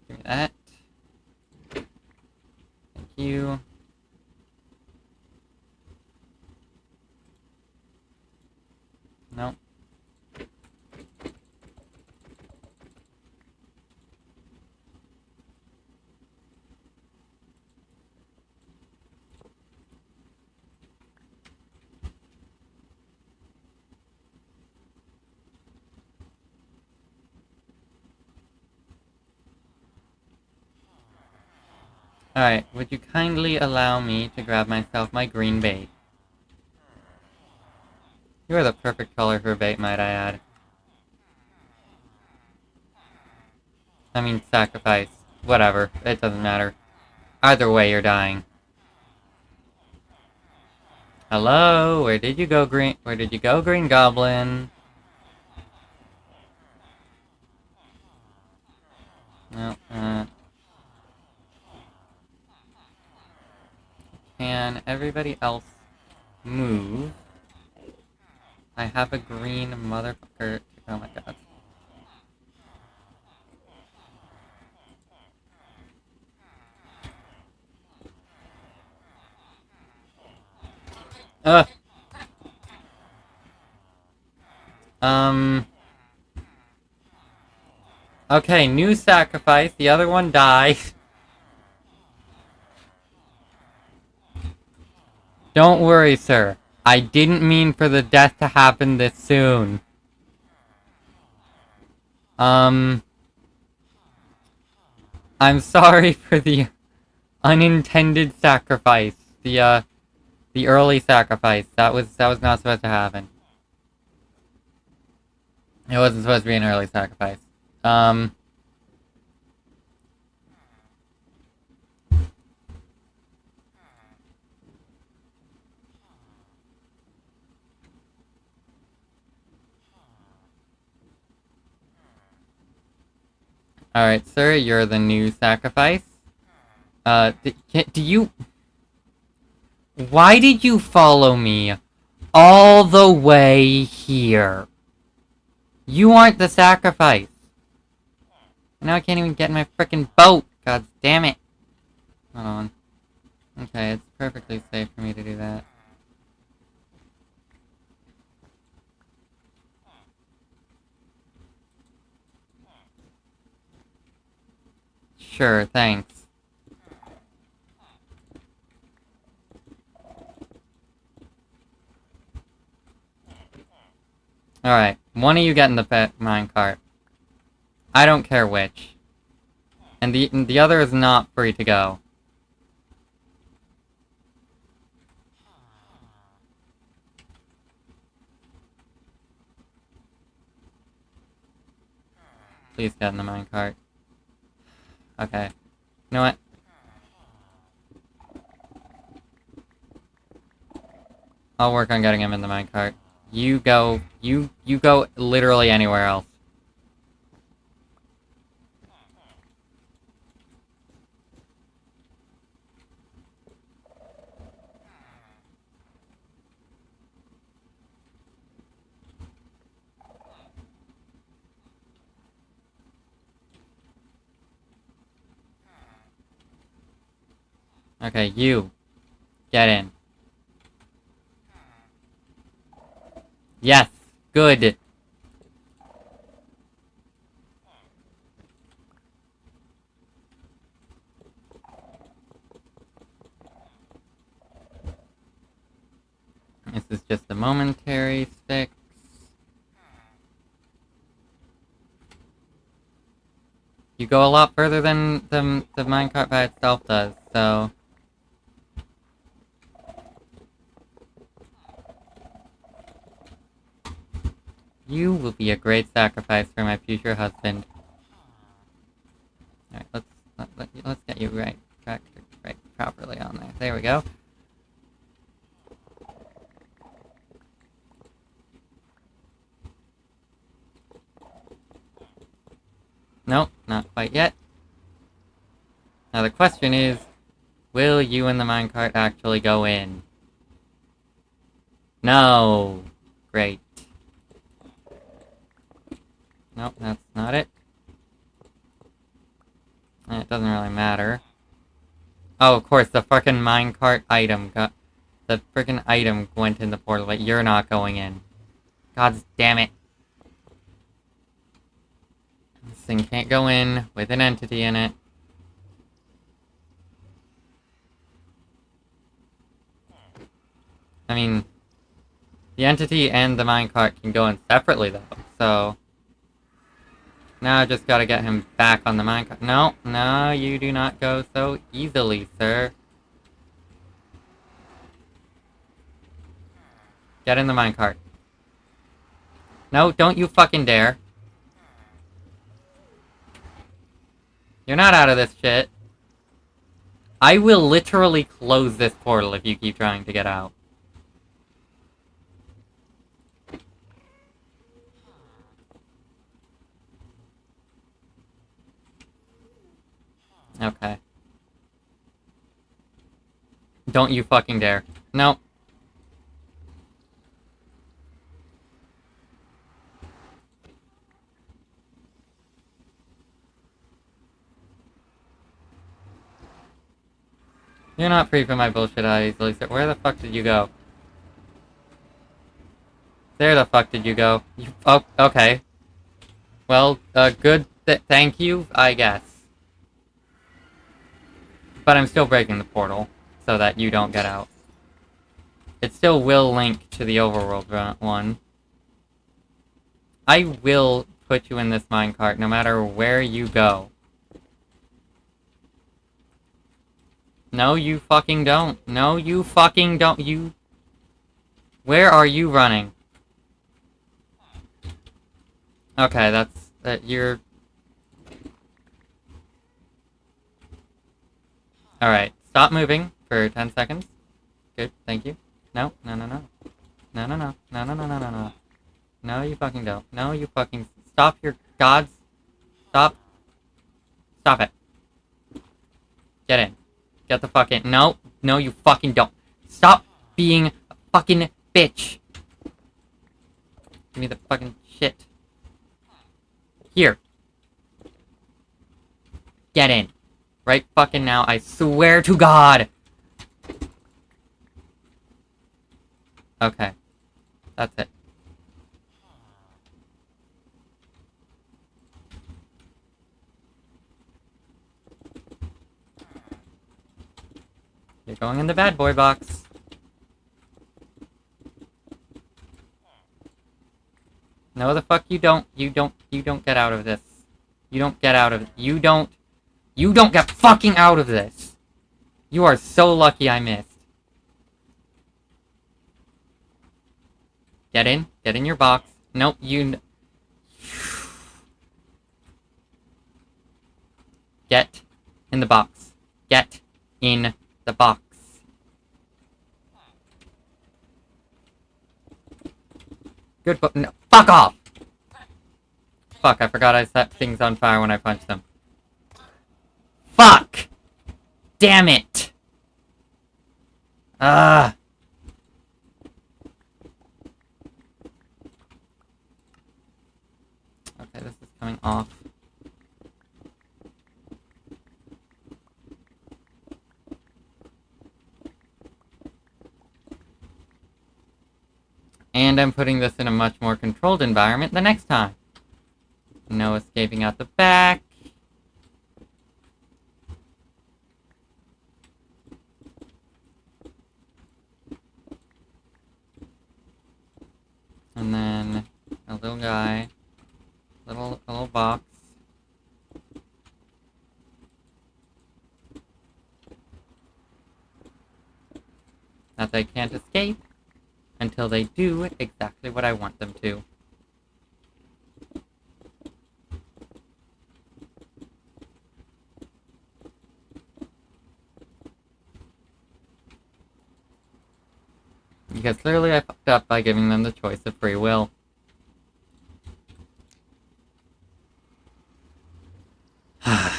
Give me that. Thank you. Nope. Alright, would you kindly allow me to grab myself my green bait? You are the perfect color for bait, might I add. I mean, sacrifice. Whatever, it doesn't matter. Either way, you're dying. Hello? Where did you go, Green Goblin? No, Can everybody else move? I have a green motherfucker. Oh my god. Ugh. Okay, new sacrifice. The other one died. Don't worry, sir. I didn't mean for the death to happen this soon. I'm sorry for the unintended sacrifice. The early sacrifice. That was not supposed to happen. It wasn't supposed to be an early sacrifice. Alright, sir, you're the new sacrifice. Do you... Why did you follow me all the way here? You aren't the sacrifice. Now I can't even get in my frickin' boat. God damn it. Hold on. Okay, it's perfectly safe for me to do that. Sure, thanks. Alright, one of you get in the minecart. I don't care which. And the other is not free to go. Please get in the minecart. Okay. You know what? I'll work on getting him in the minecart. You go literally anywhere else. Okay, you. Get in. Yes! Good! This is just a momentary fix. You go a lot further than the minecart by itself does, so... You will be a great sacrifice for my future husband. Alright, let's get you right properly on there. There we go. Nope, not quite yet. Now the question is, will you and the minecart actually go in? No! Great. Nope, that's not it. It doesn't really matter. Oh, of course, the frickin' minecart item got... The frickin' item went in the portal, but you're not going in. God damn it. This thing can't go in with an entity in it. I mean... The entity and the minecart can go in separately, though, so... Now I just gotta get him back on the minecart. No, no, you do not go so easily, sir. Get in the minecart. No, don't you fucking dare. You're not out of this shit. I will literally close this portal if you keep trying to get out. Okay. Don't you fucking dare. Nope. You're not free from my bullshit easily, sir. Where the fuck did you go? There the fuck did you go? You, oh, okay. Well, good thank you, I guess. But I'm still breaking the portal, so that you don't get out. It still will link to the overworld one. I will put you in this minecart no matter where you go. No, you fucking don't. No, you fucking don't. You... Where are you running? Okay, that's... you're... Alright, stop moving for 10 seconds. Good, thank you. No, no, no, no. No, no, no. No, no, no, no, no, no. No, you fucking don't. No, you fucking... Stop your gods. Stop. Stop it. Get in. Get the fuck in. No. No, you fucking don't. Stop being a fucking bitch. Give me the fucking shit. Here. Get in. Right fucking now, I swear to God! Okay. That's it. You're going in the bad boy box. No, the fuck you don't. You don't get out of this. You don't get out of it. You don't get fucking out of this. You are so lucky I missed. Get in. Get in your box. Nope, you... Get in the box. Get in the box. Good book. No, fuck off! Fuck, I forgot I set things on fire when I punched them. Fuck! Damn it! Ah! Okay, this is coming off. And I'm putting this in a much more controlled environment the next time. No escaping out the back. And then a little guy. A little box. That they can't escape until they do exactly what I want them to. Because clearly I fucked up by giving them the choice of free will. Are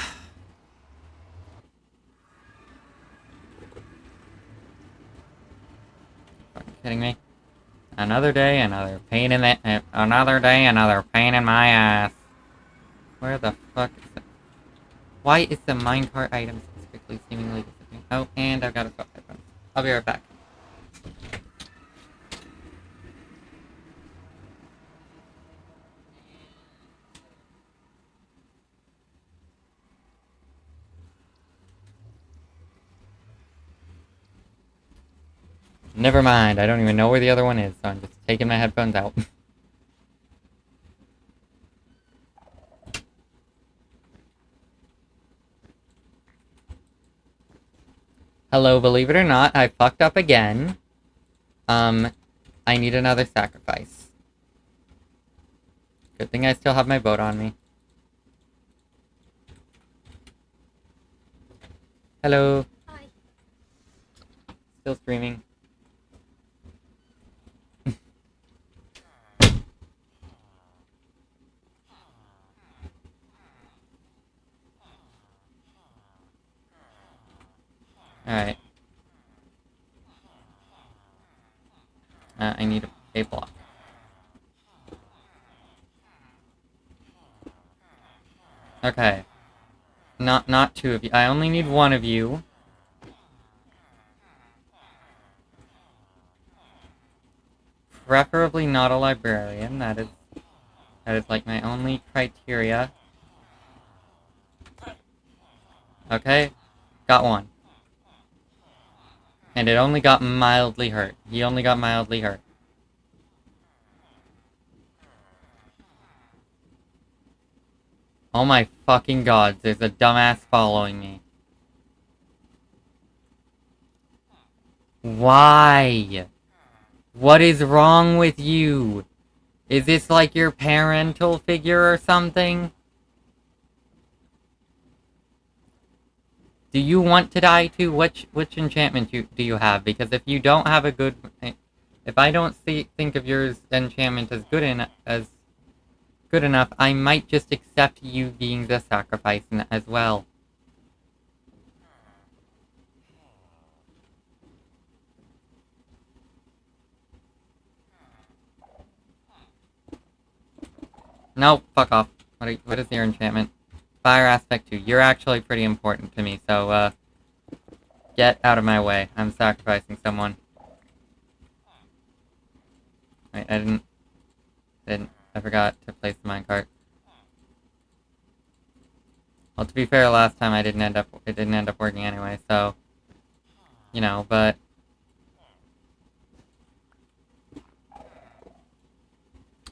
you kidding me? Another day, another pain in the... another day, another pain in my ass. Where the fuck is it? Why is the minecart item specifically seemingly disappearing? Oh, and I've got a fuck headphones. I'll be right back. Never mind, I don't even know where the other one is, so I'm just taking my headphones out. Hello, believe it or not, I fucked up again. I need another sacrifice. Good thing I still have my boat on me. Hello. Hi. Still streaming. Alright. I need a block. Okay. Not two of you. I only need one of you. Preferably not a librarian. That is like my only criteria. Okay. Got one. And it only got mildly hurt. He only got mildly hurt. Oh my fucking god, there's a dumbass following me. Why? What is wrong with you? Is this like your parental figure or something? Do you want to die too? Which enchantment do you have? Because if you don't have a good... If I don't think of your enchantment as good enough, I might just accept you being the sacrifice as well. No, fuck off. What is your enchantment? Fire aspect 2. You're actually pretty important to me, so, get out of my way. I'm sacrificing someone. Wait, I forgot to place the minecart. Well, to be fair, last time it didn't end up working anyway, so... You know, but...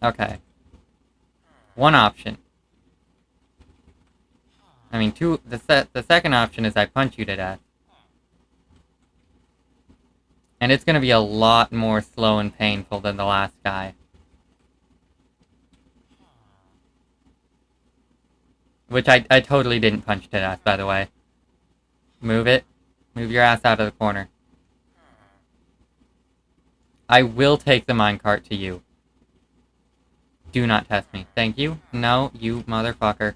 Okay. One option. I mean, the second option is I punch you to death. And it's gonna be a lot more slow and painful than the last guy. Which I totally didn't punch to death, by the way. Move it. Move your ass out of the corner. I will take the minecart to you. Do not test me. Thank you. No, you motherfucker.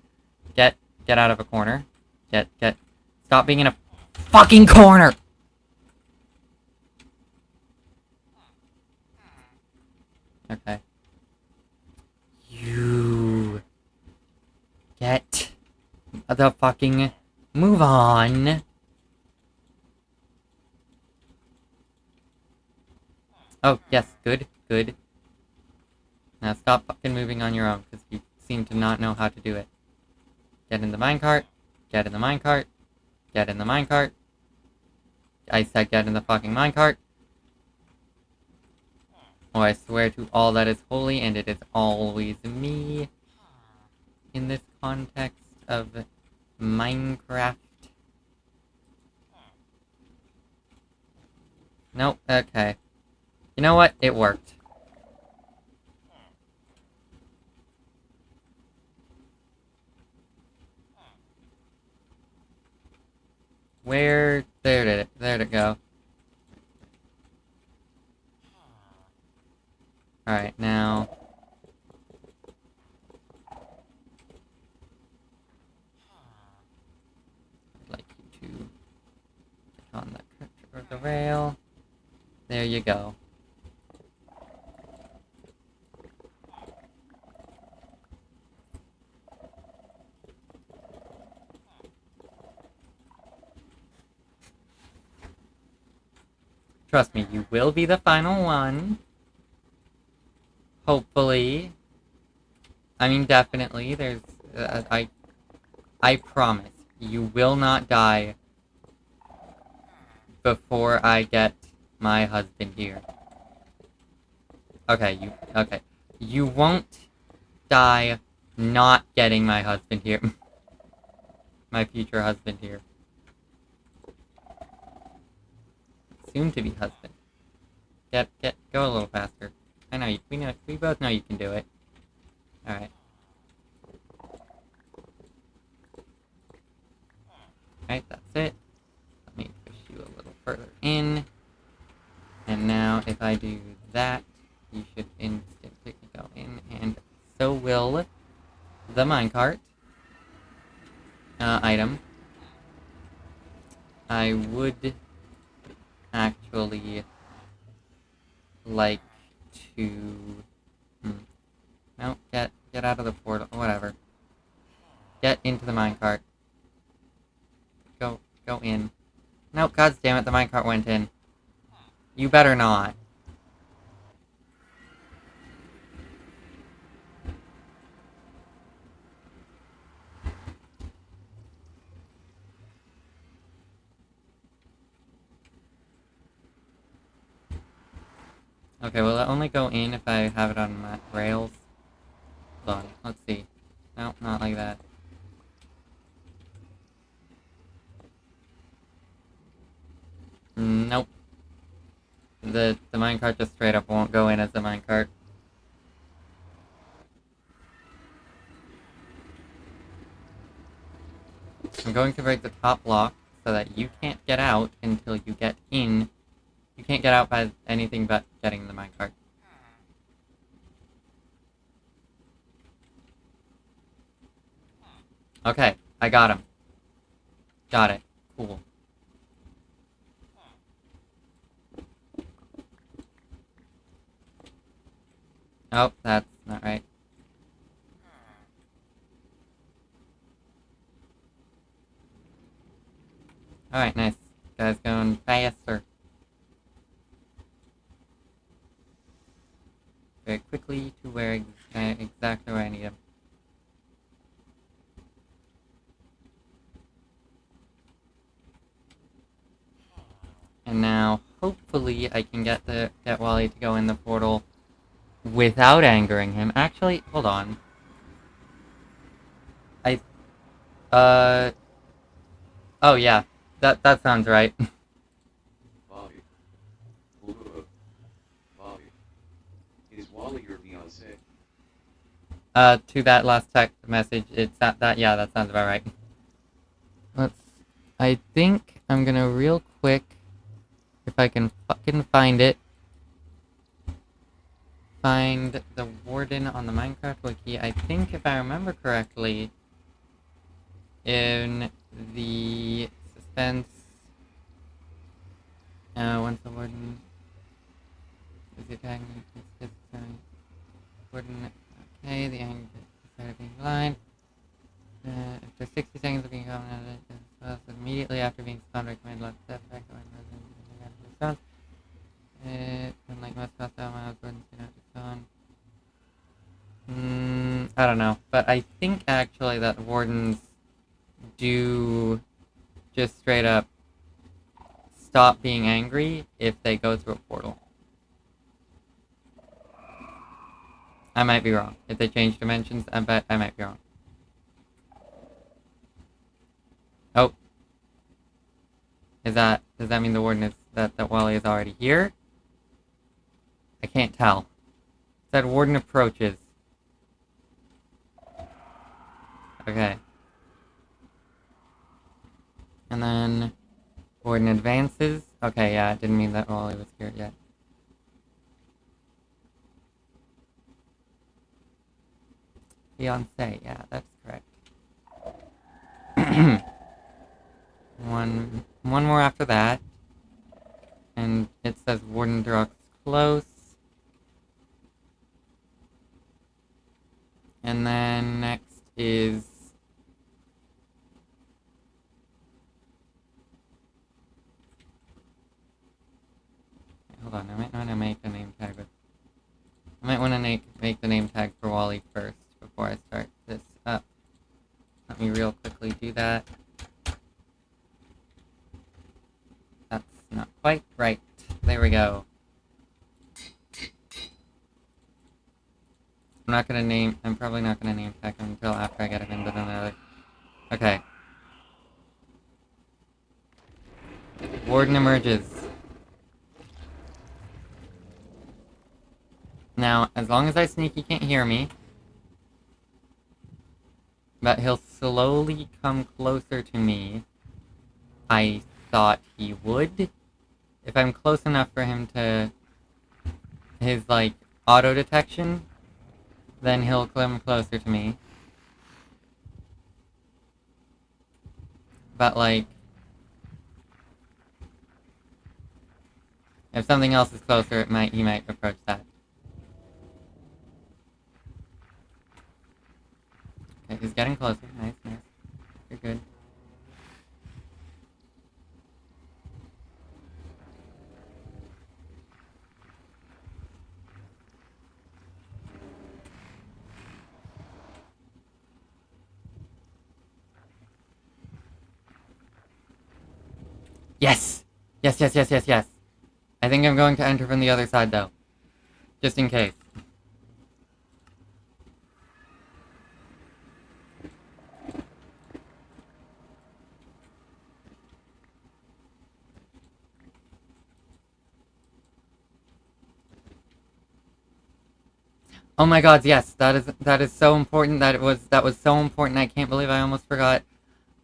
Get out of a corner. Stop being in a fucking corner! Okay. You... Get the fucking... Move on! Oh, yes, good. Now stop fucking moving on your own, because you seem to not know how to do it. Get in the minecart. Get in the minecart. Get in the minecart. I said get in the fucking minecart. Oh, I swear to all that is holy, and it is always me. In this context of Minecraft. Nope, okay. You know what? It worked. Where? There did it go. Alright, now... I'd like you to get on the rail. There you go. Trust me, you will be the final one. Hopefully. I mean, definitely. There's... I promise. You will not die before I get my husband here. Okay, okay. You won't die not getting my husband here. My future husband here. Soon-to-be husband. Go a little faster. I know, we both know you can do it. Alright. Alright, that's it. Let me push you a little further in. And now, if I do that, you should instantly go in, and so will the minecart item. I would actually like to... No, get out of the portal, whatever. Get into the minecart. Go in. No, god damn it, the minecart went in. You better not. Okay, will it only go in if I have it on my rails? Hold on, let's see. No, not like that. Nope. the minecart just straight up won't go in as the minecart. I'm going to break the top lock so that you can't get out until you get in. You can't get out by anything but getting the minecart. Okay, I got him. Got it. Cool. Oh, that's not right. Alright, nice. Guy's going faster. Very quickly to where exactly where I need him. And now, hopefully, I can get Wally to go in the portal without angering him. Actually, hold on. Oh yeah, that sounds right. Wally. Wally. Is Wally your fiancé? To that last text message, it's that yeah, that sounds about right. I think I'm gonna real quick, if I can fucking find it, find the warden on the Minecraft wiki. I think if I remember correctly, in the suspense, once the warden is attacking, warden, okay, the angry started being blind. After 60 seconds of being gone, immediately after being spawned, recommend left step back when response. Unlike most hostile miles, wardens do not despawn. I don't know, but I think actually that wardens do just straight up stop being angry if they go through a portal. I might be wrong. If they change dimensions, I bet I might be wrong. Oh. Does that mean the warden is that Wally is already here? I can't tell. It said warden approaches. Okay. And then warden advances. Okay, yeah, it didn't mean that Wally was here yet. Fiancé, yeah, that's correct. One more after that. And it says warden draws close. And then next is hold on, I might want to make a name tag with I might want to make the name tag for Wally first before I start this up. Let me real quickly do that. That's not quite right. There we go. I'm probably not gonna name tag him until after I get him into another. Okay. Warden emerges. Now, as long as I sneak, he can't hear me. But he'll slowly come closer to me. I thought he would. If I'm close enough for him to his, like, auto detection, then he'll come closer to me. But, like, if something else is closer, he might approach that. Okay, he's getting closer. Nice, nice. You're good. Yes! Yes, yes, yes, yes, yes. I think I'm going to enter from the other side, though. Just in case. Oh my god, yes, that is so important. That was so important. I can't believe I almost forgot.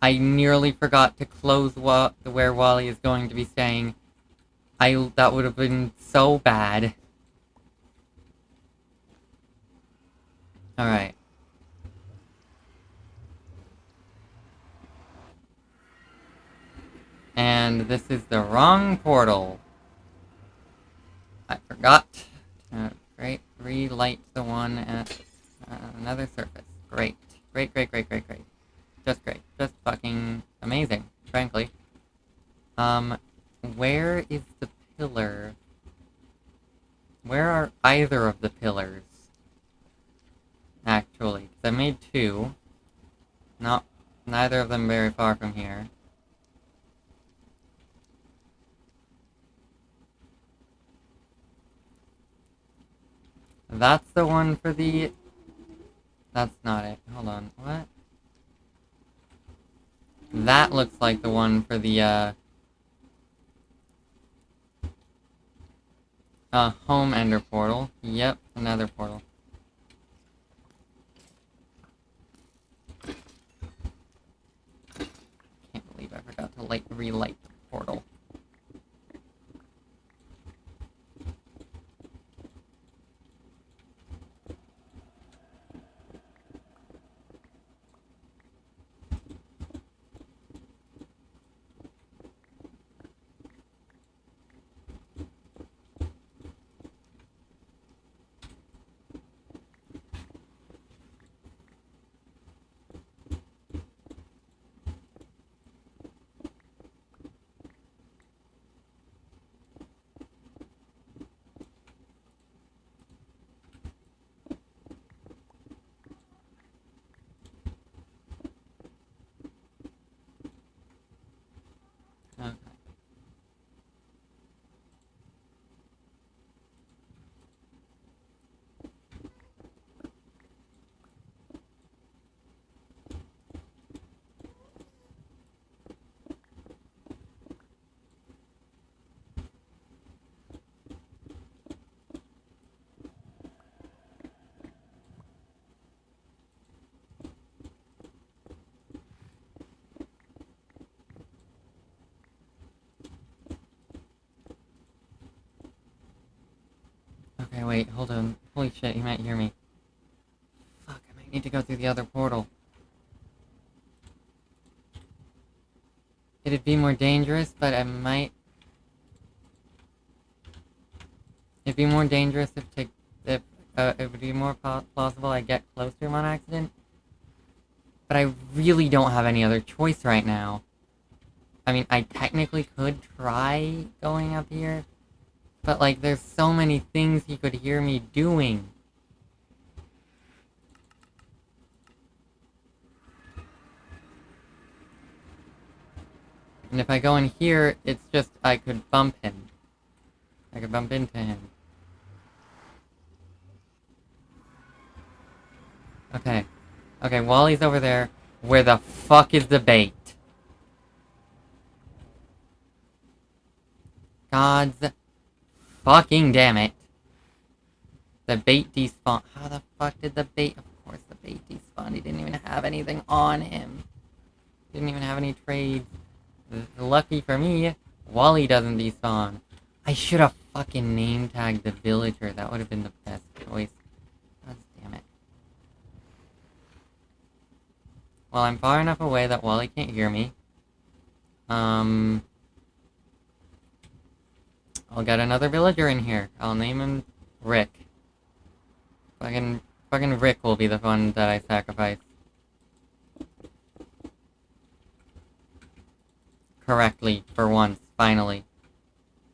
I nearly forgot to close where Wally is going to be staying. That would have been so bad. Alright. And this is the wrong portal. I forgot to relight the one at another surface. Great. Great, great, great, great, great. Just great. Just fucking amazing, frankly. Where is the pillar? Where are either of the pillars? Actually, because I made two. Neither of them very far from here. That's the one for the... That's not it. Hold on. What? That looks like the one for the, home ender portal. Yep, another portal. Can't believe I forgot to relight the portal. Okay. Okay, wait, hold on. Holy shit, he might hear me. Fuck, I might need to go through the other portal. It'd be more dangerous, but I might... It'd be more dangerous if it would be more plausible I get close to him on accident. But I really don't have any other choice right now. I mean, I technically could try going up here, but, like, there's so many things he could hear me doing. And if I go in here, it's just, I could bump him. I could bump into him. Okay. Okay, Wally's over there. Where the fuck is the bait? God's fucking damn it. The bait despawned. How the fuck did the bait... Of course the bait despawned. He didn't even have anything on him. Didn't even have any trades. Lucky for me, Wally doesn't despawn. I should have fucking name tagged the villager. That would have been the best choice. God damn it. Well, I'm far enough away that Wally can't hear me. I'll get another villager in here. I'll name him Rick. Fucking Rick will be the one that I sacrifice. Correctly, for once, finally.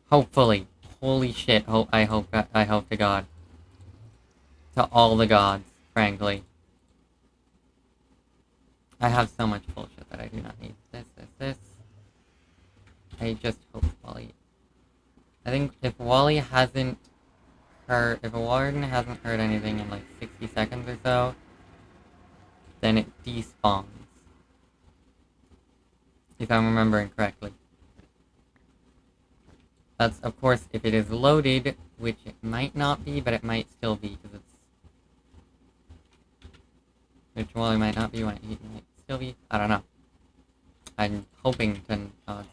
Hopefully. Holy shit, I hope to God. To all the gods, frankly. I have so much bullshit that I do not need. This. I just hope Wally... I think if Wally hasn't heard... If a warden hasn't heard anything in like 60 seconds or so, then it despawns. If I'm remembering correctly. That's, of course, if it is loaded, which it might not be, but it might still be, because it's Which Wally might not be, he might still be. I don't know. I'm hoping to but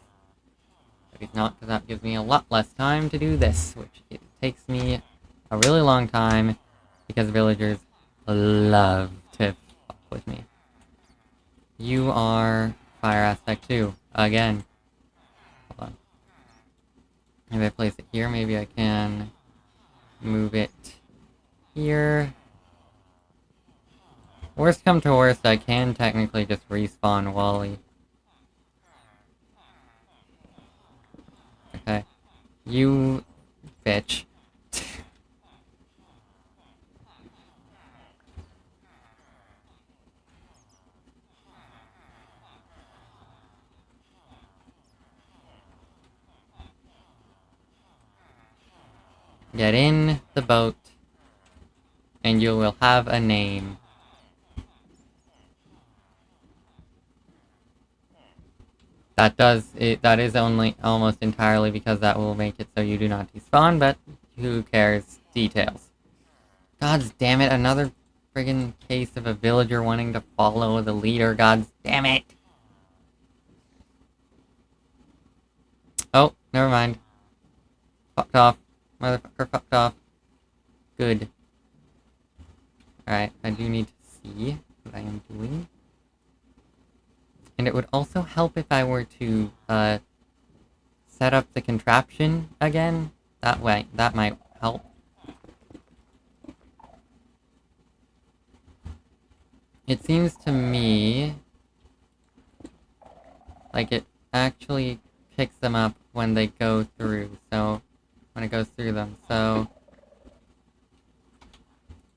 he's not, because that gives me a lot less time to do this, which it takes me a really long time, because villagers love to fuck with me. You are fire aspect 2, again. Hold on. Maybe I place it here, maybe I can move it here. Worst come to worst, I can technically just respawn Wally. Okay. You bitch. Get in the boat, and you will have a name. That is only almost entirely because that will make it so you do not despawn, but who cares? Details. God damn it, another friggin' case of a villager wanting to follow the leader, god damn it! Oh, never mind. Fucked off. Motherfucker fucked off. Good. Alright, I do need to see what I am doing. And it would also help if I were to, set up the contraption again. That way, that might help. It seems to me like it actually picks them up when they go through, so when it goes through them, so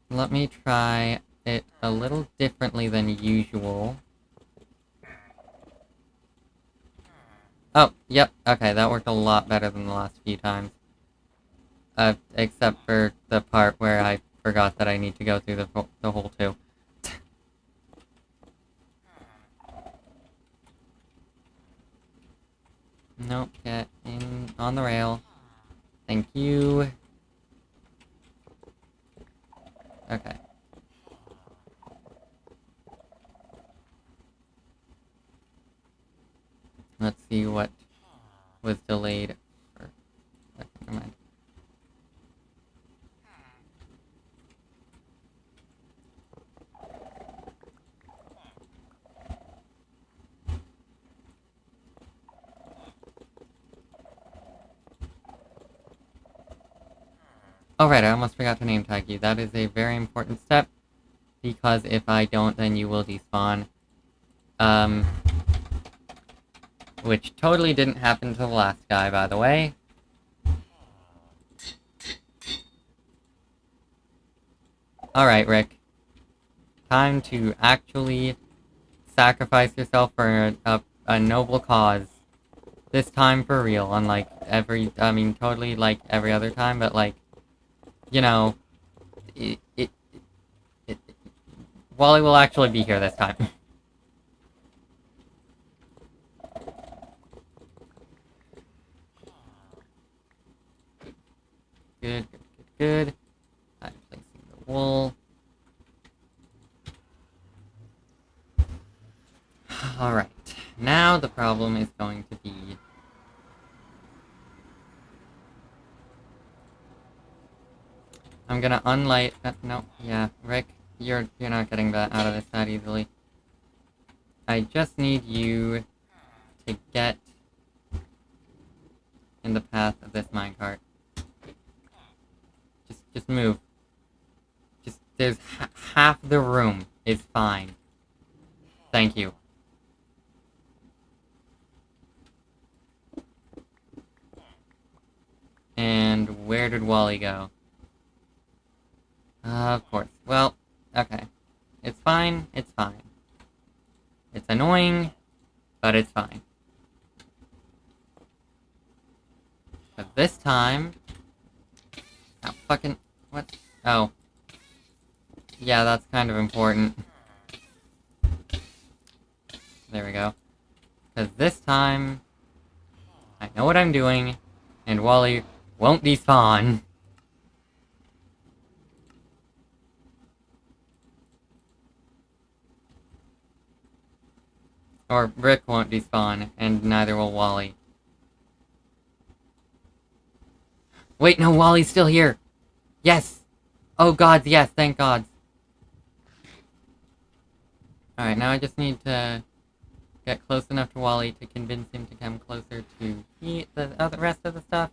let me try it a little differently than usual. Oh, yep, okay, that worked a lot better than the last few times. Except for the part where I forgot that I need to go through the hole too. Nope, get in on the rail. Thank you. Okay. Let's see what was delayed. Never mind. Oh right, I almost forgot to name tag you. That is a very important step, because if I don't, then you will despawn. Which totally didn't happen to the last guy, by the way. Alright, Rick. Time to actually sacrifice yourself for a noble cause. This time for real, unlike totally like every other time, but like, you know, Wally will actually be here this time. Good, good, good, good. I'm placing the wool. Alright, now the problem is going to be... I'm gonna unlight... no, yeah, Rick, you're not getting that out of this that easily. I just need you to get in the path of this minecart. Just move. There's half the room is fine. Thank you. And where did Wally go? Of course. Well, okay. It's fine, it's fine. It's annoying, but it's fine. But this time... oh, fucking... what? Oh. Yeah, that's kind of important. There we go. Because this time... I know what I'm doing, and Wally won't despawn. Or Rick won't despawn, and neither will Wally. Wait, no, Wally's still here! Yes! Oh god, yes, thank god. Alright, now I just need to get close enough to Wally to convince him to come closer to the rest of the stuff.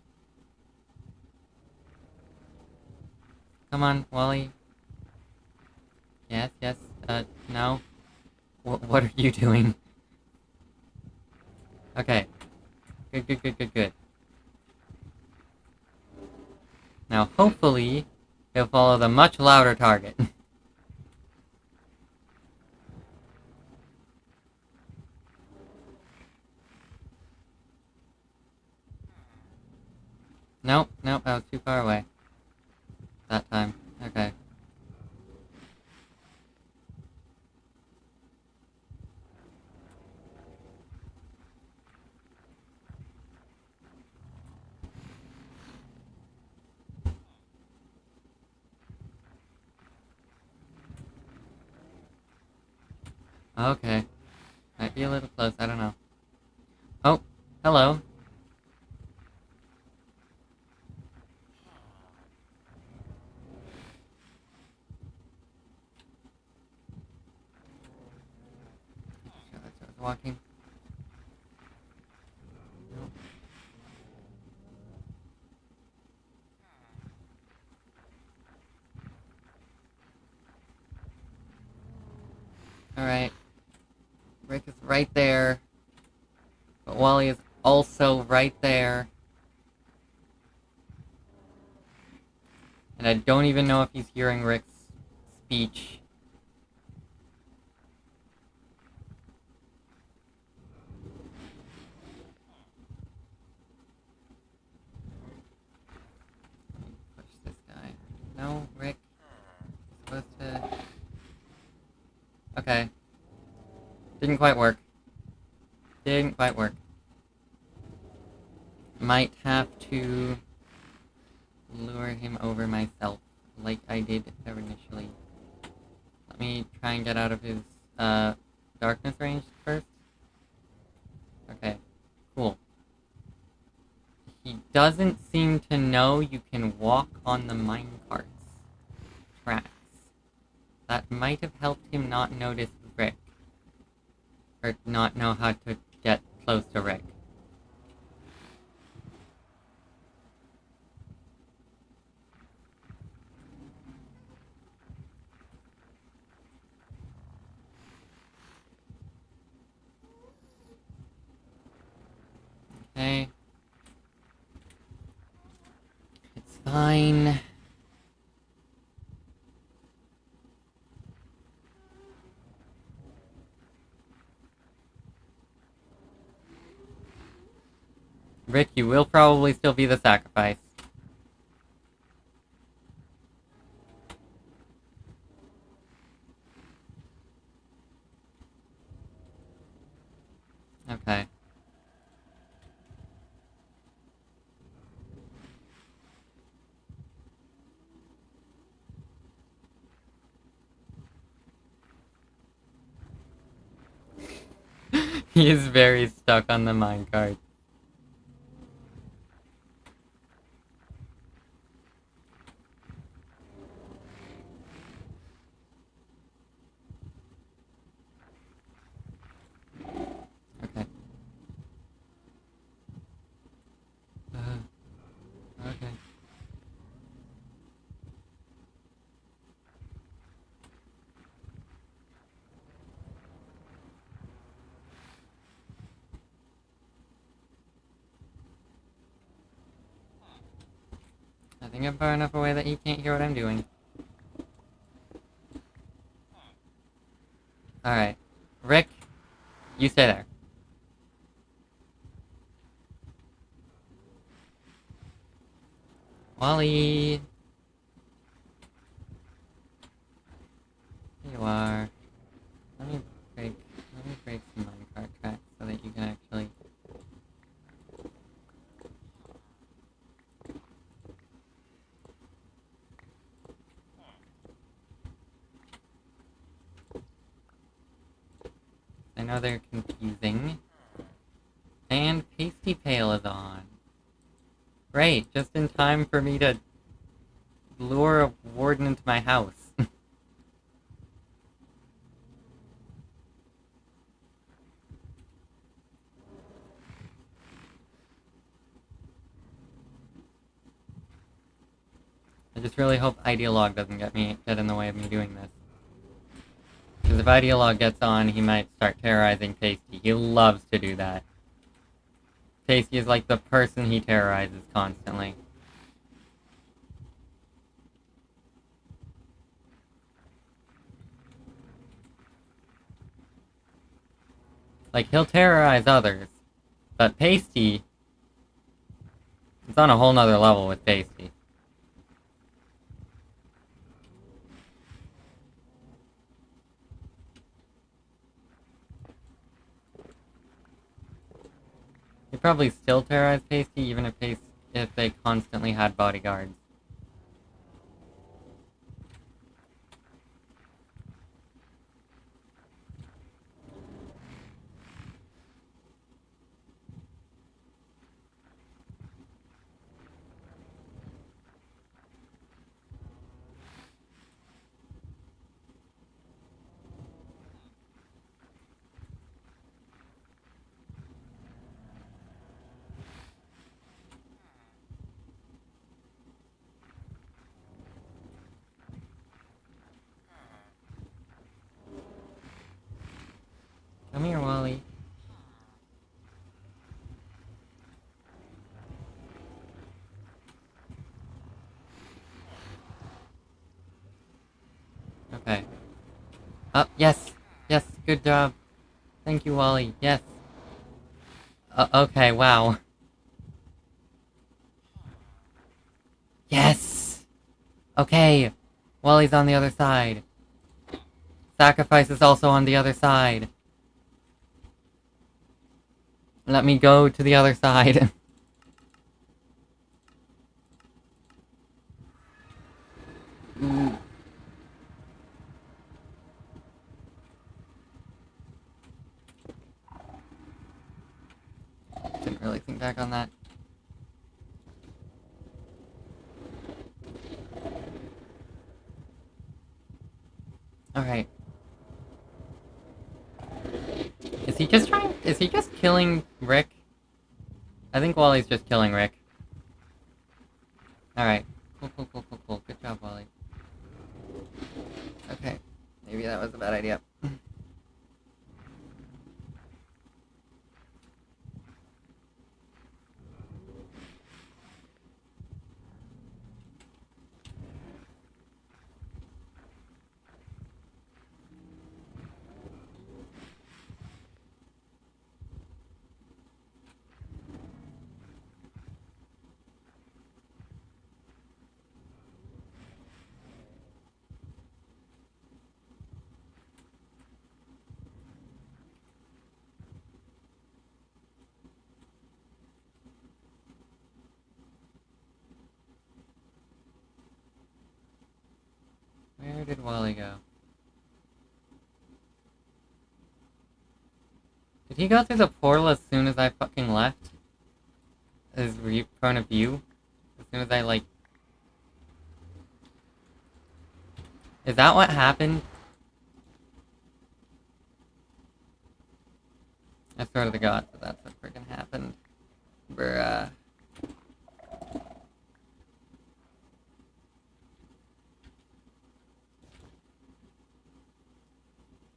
Come on, Wally. Yes, yes, no. What are you doing? Okay. Good, good, good, good, good. Now, hopefully, he'll follow the much louder target. Nope, nope, I was too far away. That time. Okay. Okay. Might be a little close, I don't know. Oh, hello. Sure, that's where I was walking. Nope. Alright. Rick is right there. But Wally is also right there. And I don't even know if he's hearing Rick's speech. Push this guy. No, Rick. Supposed to... Okay. Didn't quite work. Didn't quite work. Might have to lure him over myself, like I did initially. Let me try and get out of his, darkness range first. Okay, cool. He doesn't seem to know you can walk on the minecart's tracks. That might have helped him not notice Rick. Or not know how to get close to Rick. Okay. It's fine. Rick, you will probably still be the sacrifice. Okay. He is very stuck on the minecart. Okay. Okay. I think I'm far enough away that he can't hear what I'm doing. Alright. Rick, you stay there. Wally! Here you are. Let me break some minecart tracks so that you can actually... I know they're confusing. And Pasty Pail is on. Great, just in time for me to lure a warden into my house. I just really hope Ideologue doesn't get in the way of me doing this. Because if Ideologue gets on, he might start terrorizing Pasty. He loves to do that. Pasty is like the person he terrorizes constantly. Like, he'll terrorize others. But Pasty... it's on a whole nother level with Pasty. He'd probably still terrorize Pasty even if they constantly had bodyguards. Come here, Wally. Okay. Oh, yes! Yes, good job. Thank you, Wally. Yes. Okay, wow. Yes! Okay! Wally's on the other side. Sacrifice is also on the other side. Let me go to the other side. Ooh. Didn't really think back on that. Alright. Is he just killing Rick? I think Wally's just killing Rick. Alright. Cool. Good job, Wally. Okay. Maybe that was a bad idea. Where did Wally go? Did he go through the portal as soon as I fucking left? His front of view? As soon as I, like... Is that what happened? I swear to the God that that's what freaking happened. Bruh.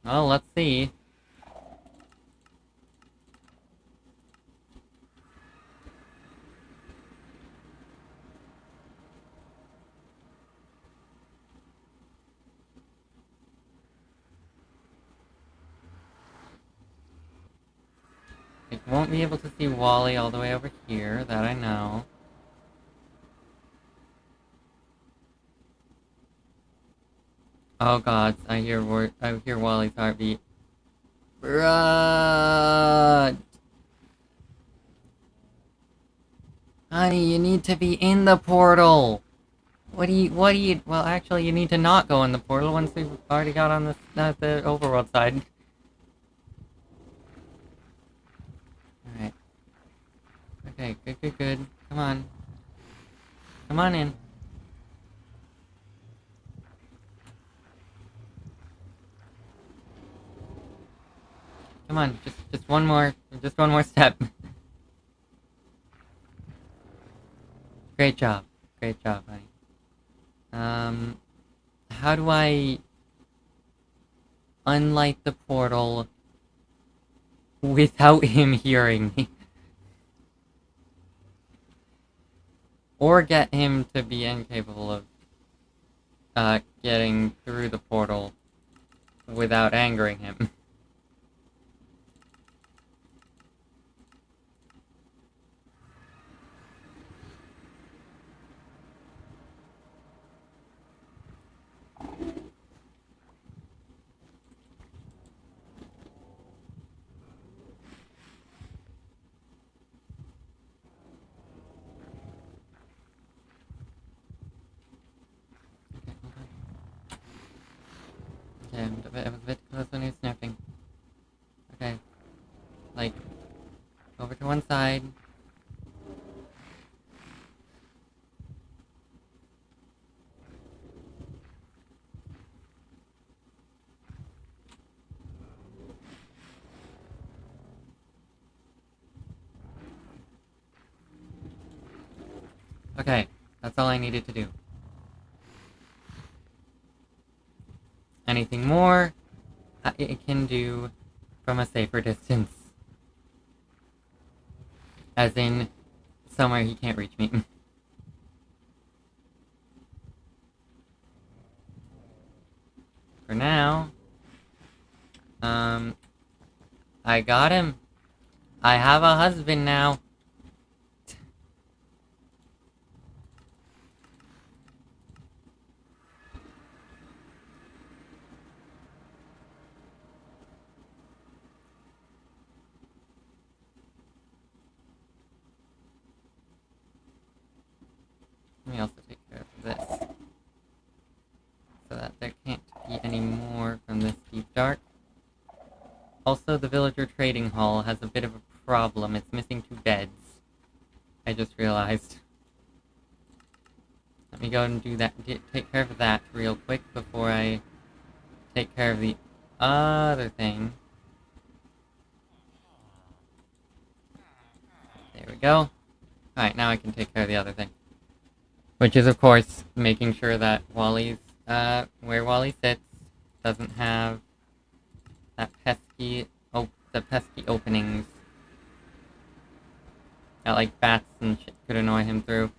Well, let's see. I won't be able to see Wally all the way over here, that I know. Oh God, I hear Wally's heartbeat. Bruh! Honey, you need to be in the portal! What do you, well actually you need to not go in the portal once we've already got on the overworld side. Okay, good, good, good. Come on. Come on in. Come on, just one more step. Great job. Great job, honey. How do I unlight the portal without him hearing me? Or get him to be incapable of, getting through the portal without angering him. Okay, I was a bit close when he was snapping. Okay. Like, over to one side. Okay, that's all I needed to do. Anything more, it can do from a safer distance. As in, somewhere he can't reach me. For now, I got him. I have a husband now. Let me also take care of this. So that there can't be any more from this deep dark. Also, the villager trading hall has a bit of a problem. It's missing 2 beds. I just realized. Let me go and do that. Take care of that real quick before I take care of the other thing. There we go. Alright, now I can take care of the other thing. Which is, of course, making sure that Wally's, where Wally sits, doesn't have that pesky, the pesky openings that, like, bats and shit could annoy him through.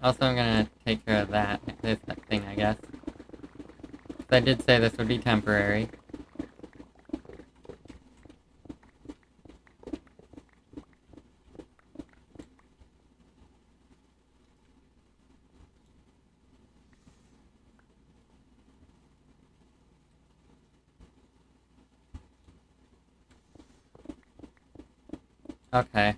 Also, I'm gonna take care of this thing, I guess. I did say this would be temporary. Okay.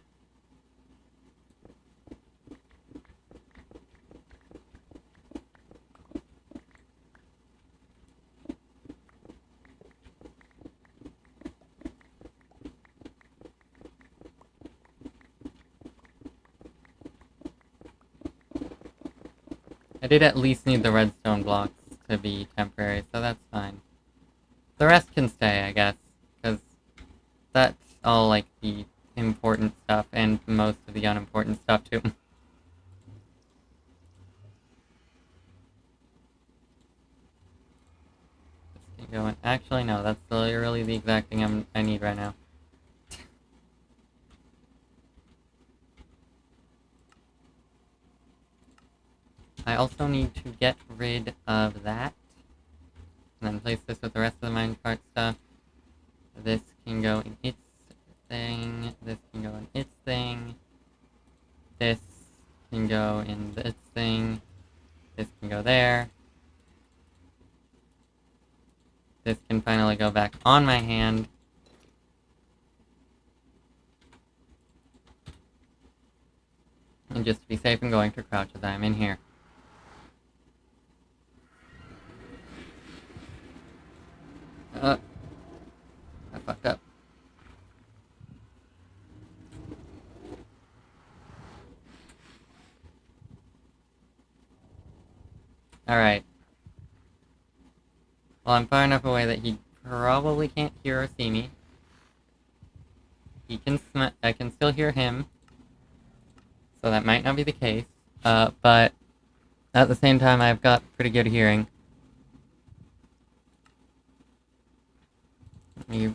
I did at least need the redstone blocks to be temporary, so that's fine. The rest can stay, I guess, because that's all, like, the important stuff, and most of the unimportant stuff, too. Just keep going. Actually, no, that's literally the exact thing I need right now. I also need to get rid of that. And then place this with the rest of the minecart stuff. This can go in its thing. This can go in its thing. This can go in this thing. This can go there. This can finally go back on my hand. And just to be safe, I'm going to crouch as I'm in here. I fucked up. Alright. Well, I'm far enough away that he probably can't hear or see me. I can still hear him. So that might not be the case. But at the same time, I've got pretty good hearing.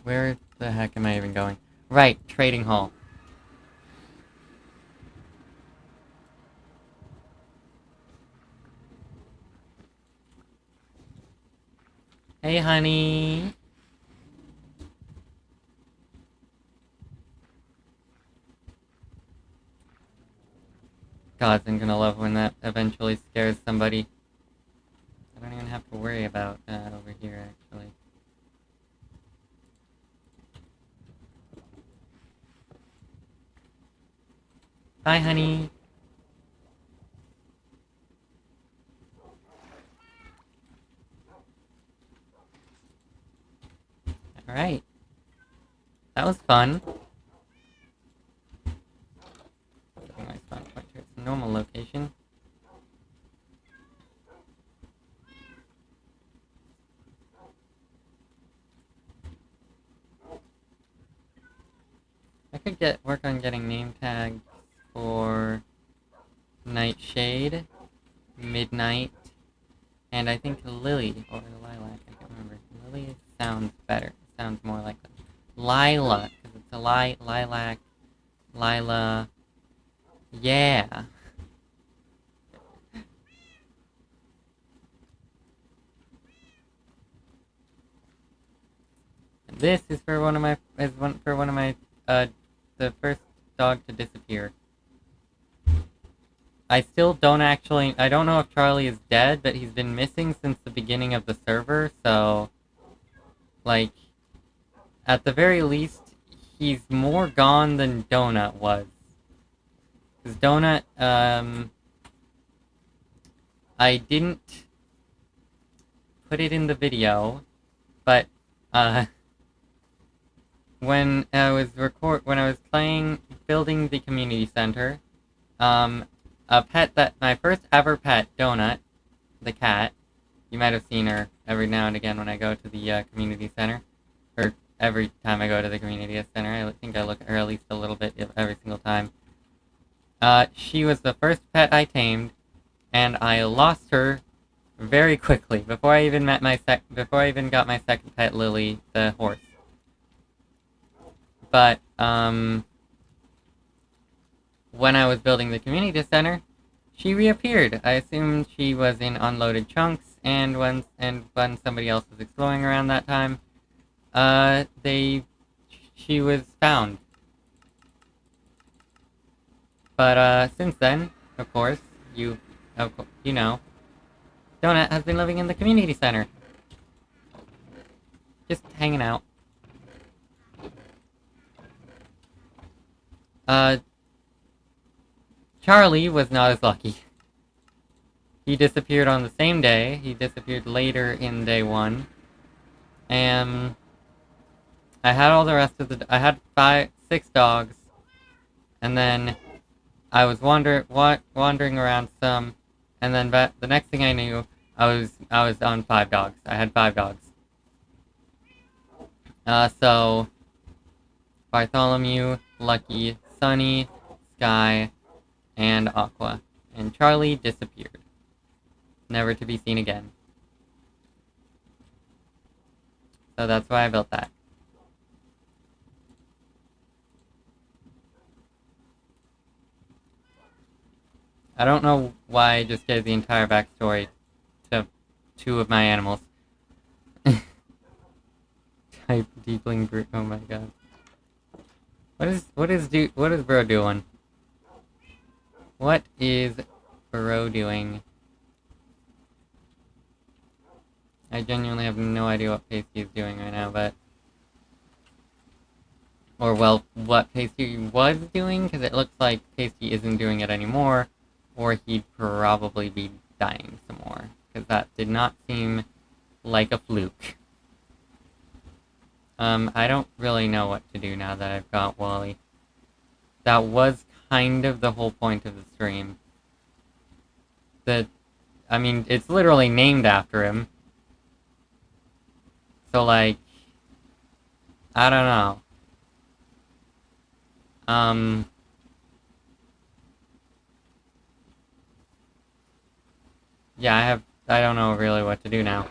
Where the heck am I even going? Right, trading hall. Hey, honey. God, I'm gonna love when that eventually scares somebody. I don't even have to worry about that over here, actually. Bye, honey. Alright. That was fun. Setting my spawn point to its normal location. I could work on getting name tags for Nightshade, Midnight, and I think Lily, or Lilac, I can't remember. Lily sounds better. Sounds more like Lila, because it's a lilac, Lila, yeah. This is for one of my the first dog to disappear. I still don't actually, I don't know if Charlie is dead, but he's been missing since the beginning of the server, so, like, at the very least, he's more gone than Donut was. Because Donut, I didn't put it in the video, but, when I was building the community center, my first ever pet, Donut, the cat, you might have seen her every now and again when I go to the community center, or every time I go to the community center. I think I look at her at least a little bit every single time. She was the first pet I tamed, and I lost her very quickly before I even got my second pet, Lily, the horse. But when I was building the community center, she reappeared. I assumed she was in unloaded chunks, and when somebody else was exploring around that time, she was found. But since then, of course, you know, Donut has been living in the community center, just hanging out. Charlie was not as lucky. He disappeared on the same day. He disappeared later in day one. And I had all the rest of I had 6 dogs. And then I was wandering around some. And then the next thing I knew, I was on 5 dogs. I had 5 dogs. So Bartholomew, Lucky, Sunny, Sky, and Aqua. And Charlie disappeared. Never to be seen again. So that's why I built that. I don't know why I just gave the entire backstory to 2 of my animals. Type deepling brute. Oh my god. What is bro doing? What is Bro doing? I genuinely have no idea what Pasty is doing right now, but... Or, well, what Pasty was doing, because it looks like Pasty isn't doing it anymore, or he'd probably be dying some more, because that did not seem like a fluke. I don't really know what to do now that I've got Wally. That was kind of the whole point of the stream. I mean, it's literally named after him. So, like, I don't know. Yeah, I don't know really what to do now.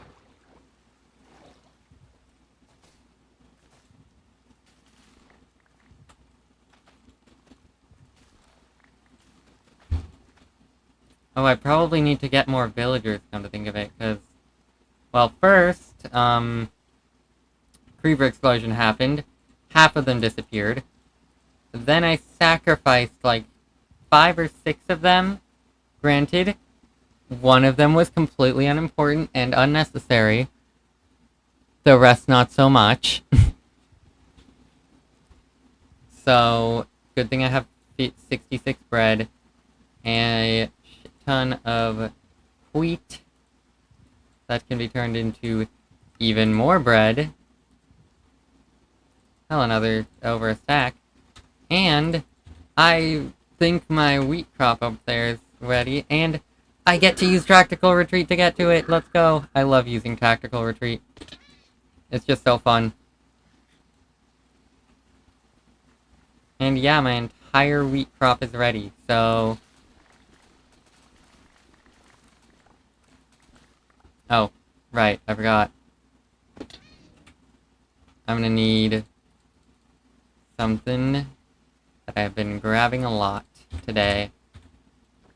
Oh, I probably need to get more villagers, come to think of it, because, well, first, Creeper explosion happened, half of them disappeared, then I sacrificed, like, 5 or 6 of them, granted, one of them was completely unimportant and unnecessary, the rest not so much. So, good thing I have 66 bread, and a shit ton of wheat that can be turned into even more bread. Hell, another over a stack. And I think my wheat crop up there is ready, and I get to use Tactical Retreat to get to it. Let's go. I love using Tactical Retreat. It's just so fun. And yeah, my entire wheat crop is ready, so... Oh, right, I forgot. I'm gonna need something that I've been grabbing a lot today.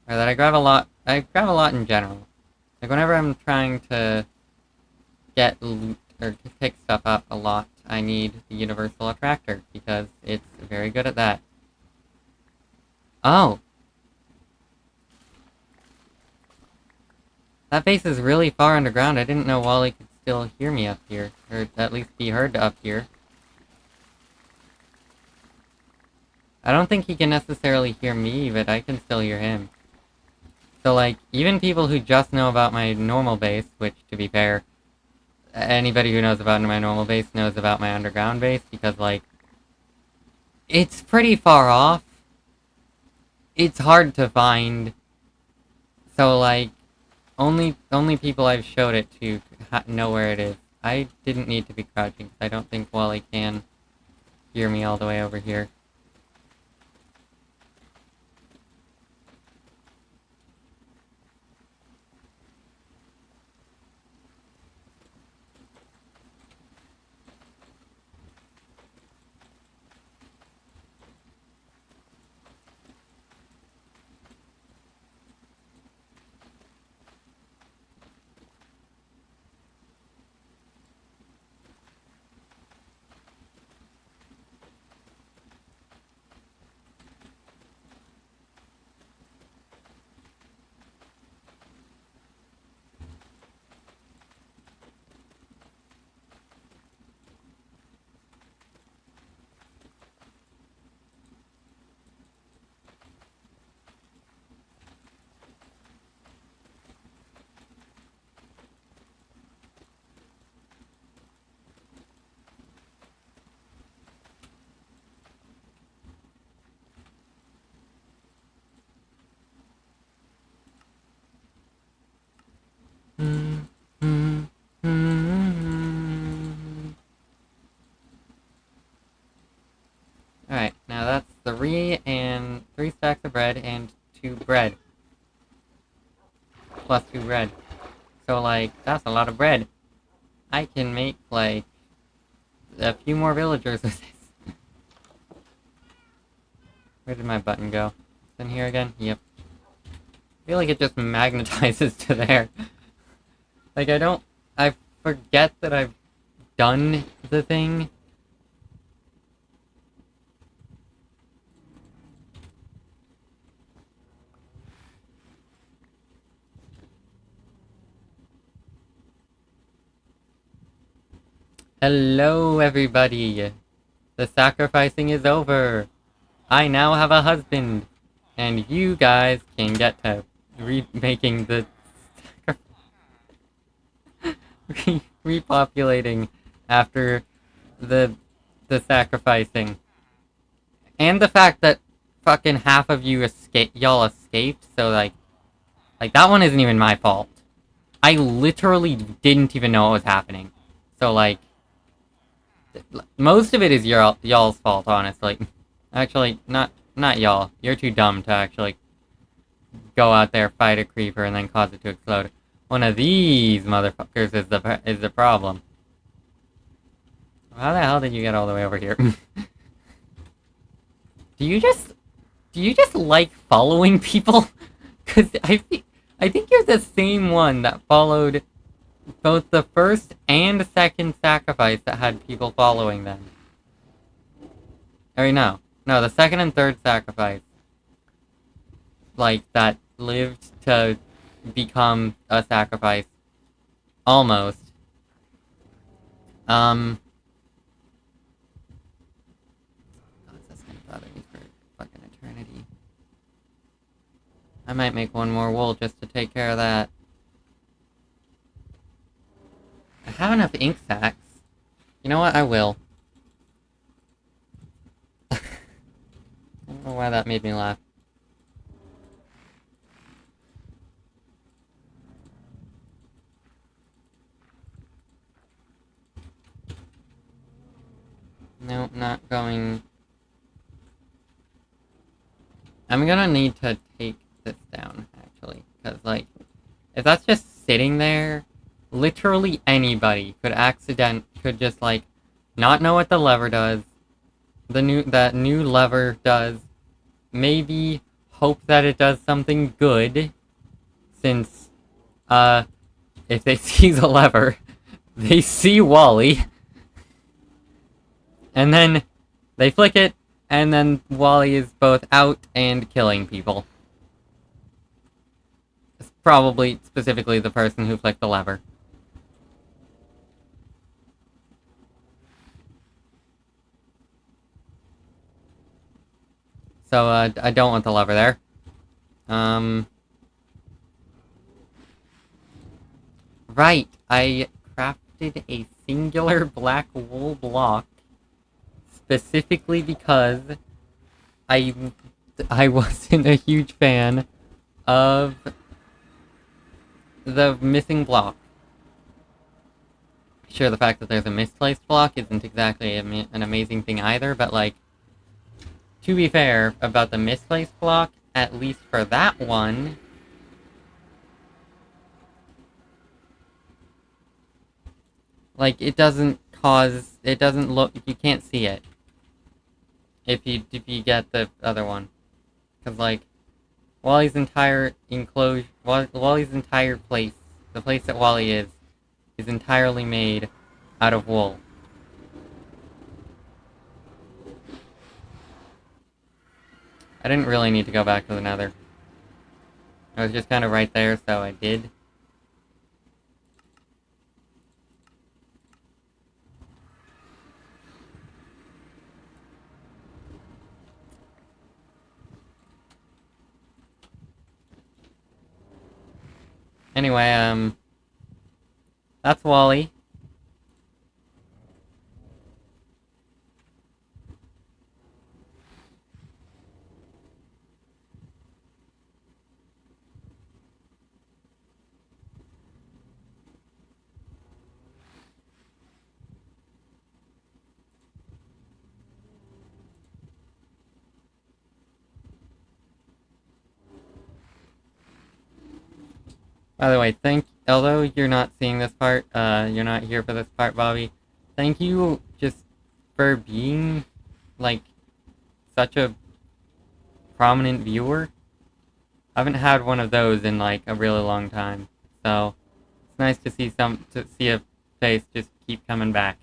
Or that I grab a lot in general. Like, whenever I'm trying to get loot, or to pick stuff up a lot, I need the Universal Attractor, because it's very good at that. Oh! That base is really far underground. I didn't know Wally could still hear me up here, or at least be heard up here. I don't think he can necessarily hear me, but I can still hear him. So, like, even people who just know about my normal base, which, to be fair, anybody who knows about my normal base knows about my underground base, because, like, it's pretty far off. It's hard to find. So, like, only people I've showed it to know where it is. I didn't need to be crouching, because I don't think Wally can hear me all the way over here. Alright, now that's 3 stacks of bread and 2 bread. Plus 2 bread. So, like, that's a lot of bread. I can make, like, a few more villagers with this. Where did my button go? It's in here again? Yep. I feel like it just magnetizes to there. Like, I forget that I've done the thing. Hello, everybody. The sacrificing is over. I now have a husband, and you guys can get to remaking the repopulating after the the sacrificing, and the fact that fucking half of y'all escaped. So like that one isn't even my fault. I literally didn't even know what was happening. So like most of it is y'all's fault, honestly. Actually, not y'all. You're too dumb to actually go out there, fight a creeper, and then cause it to explode. One of these motherfuckers is the problem. How the hell did you get all the way over here? do you just do you just like following people? Cause I think you're the same one that followed both the first and second sacrifice that had people following them. Or no, the second and third sacrifice, like that lived to become a sacrifice, almost. God, that's gonna bother me for fucking eternity. I might make one more wool just to take care of that. I have enough ink sacks. You know what? I will. I don't know why that made me laugh. No, not going. I'm gonna need to take this down, actually. Because, like, if that's just sitting there, literally anybody could just, like, not know what the lever does. That new lever does. Maybe hope that it does something good. Since, if they see the lever, they see Wally. And then they flick it, and then Wally is both out and killing people. It's probably specifically the person who flicked the lever. So, I don't want the lever there. Right, I crafted a singular black wool block specifically because I wasn't a huge fan of the missing block. Sure, the fact that there's a misplaced block isn't exactly an amazing thing either, but, like, to be fair about the misplaced block, at least for that one, like, it doesn't look, you can't see it. If you get the other one. Because, like, Wally's entire Wally's entire place, the place that Wally is entirely made out of wool. I didn't really need to go back to the nether. I was just kind of right there, so I did. Anyway, that's Wally. By the way, although you're not seeing this part, you're not here for this part, Bobby, thank you just for being, like, such a prominent viewer. I haven't had one of those in, like, a really long time, so it's nice to see a face just keep coming back.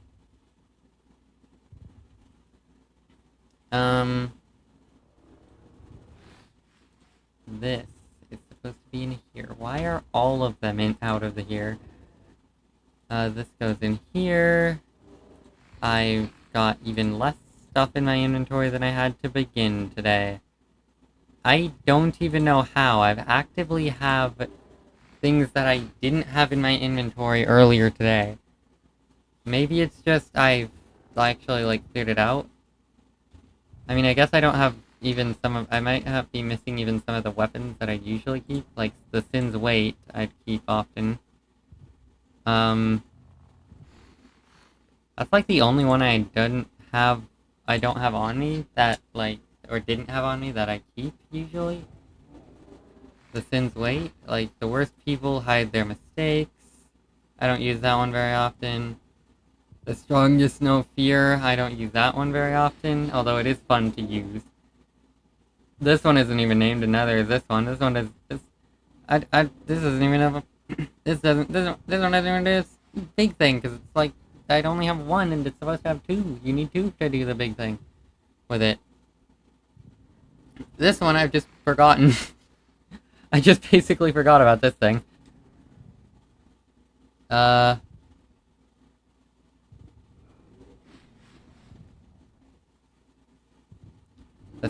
This is supposed to be in here. Why are all of them out of the here? This goes in here. I've got even less stuff in my inventory than I had to begin today. I don't even know how. I've actively have things that I didn't have in my inventory earlier today. Maybe it's just I've actually, like, cleared it out. I mean, I guess I don't have even some of... I might be missing even some of the weapons that I usually keep. Like, the Sin's Weight I'd keep often. That's, like, the only one I don't have on me that, like... Or didn't have on me that I keep, usually. The Sin's Weight. Like, the worst people hide their mistakes. I don't use that one very often. The Strongest No Fear, I don't use that one very often, although it is fun to use. This one isn't even named, and neither is this one. This one is... this doesn't even have a... this one doesn't even do this big thing, because it's like, I'd only have one, and it's supposed to have two. You need two to do the big thing with it. This one I've just forgotten. I just basically forgot about this thing. The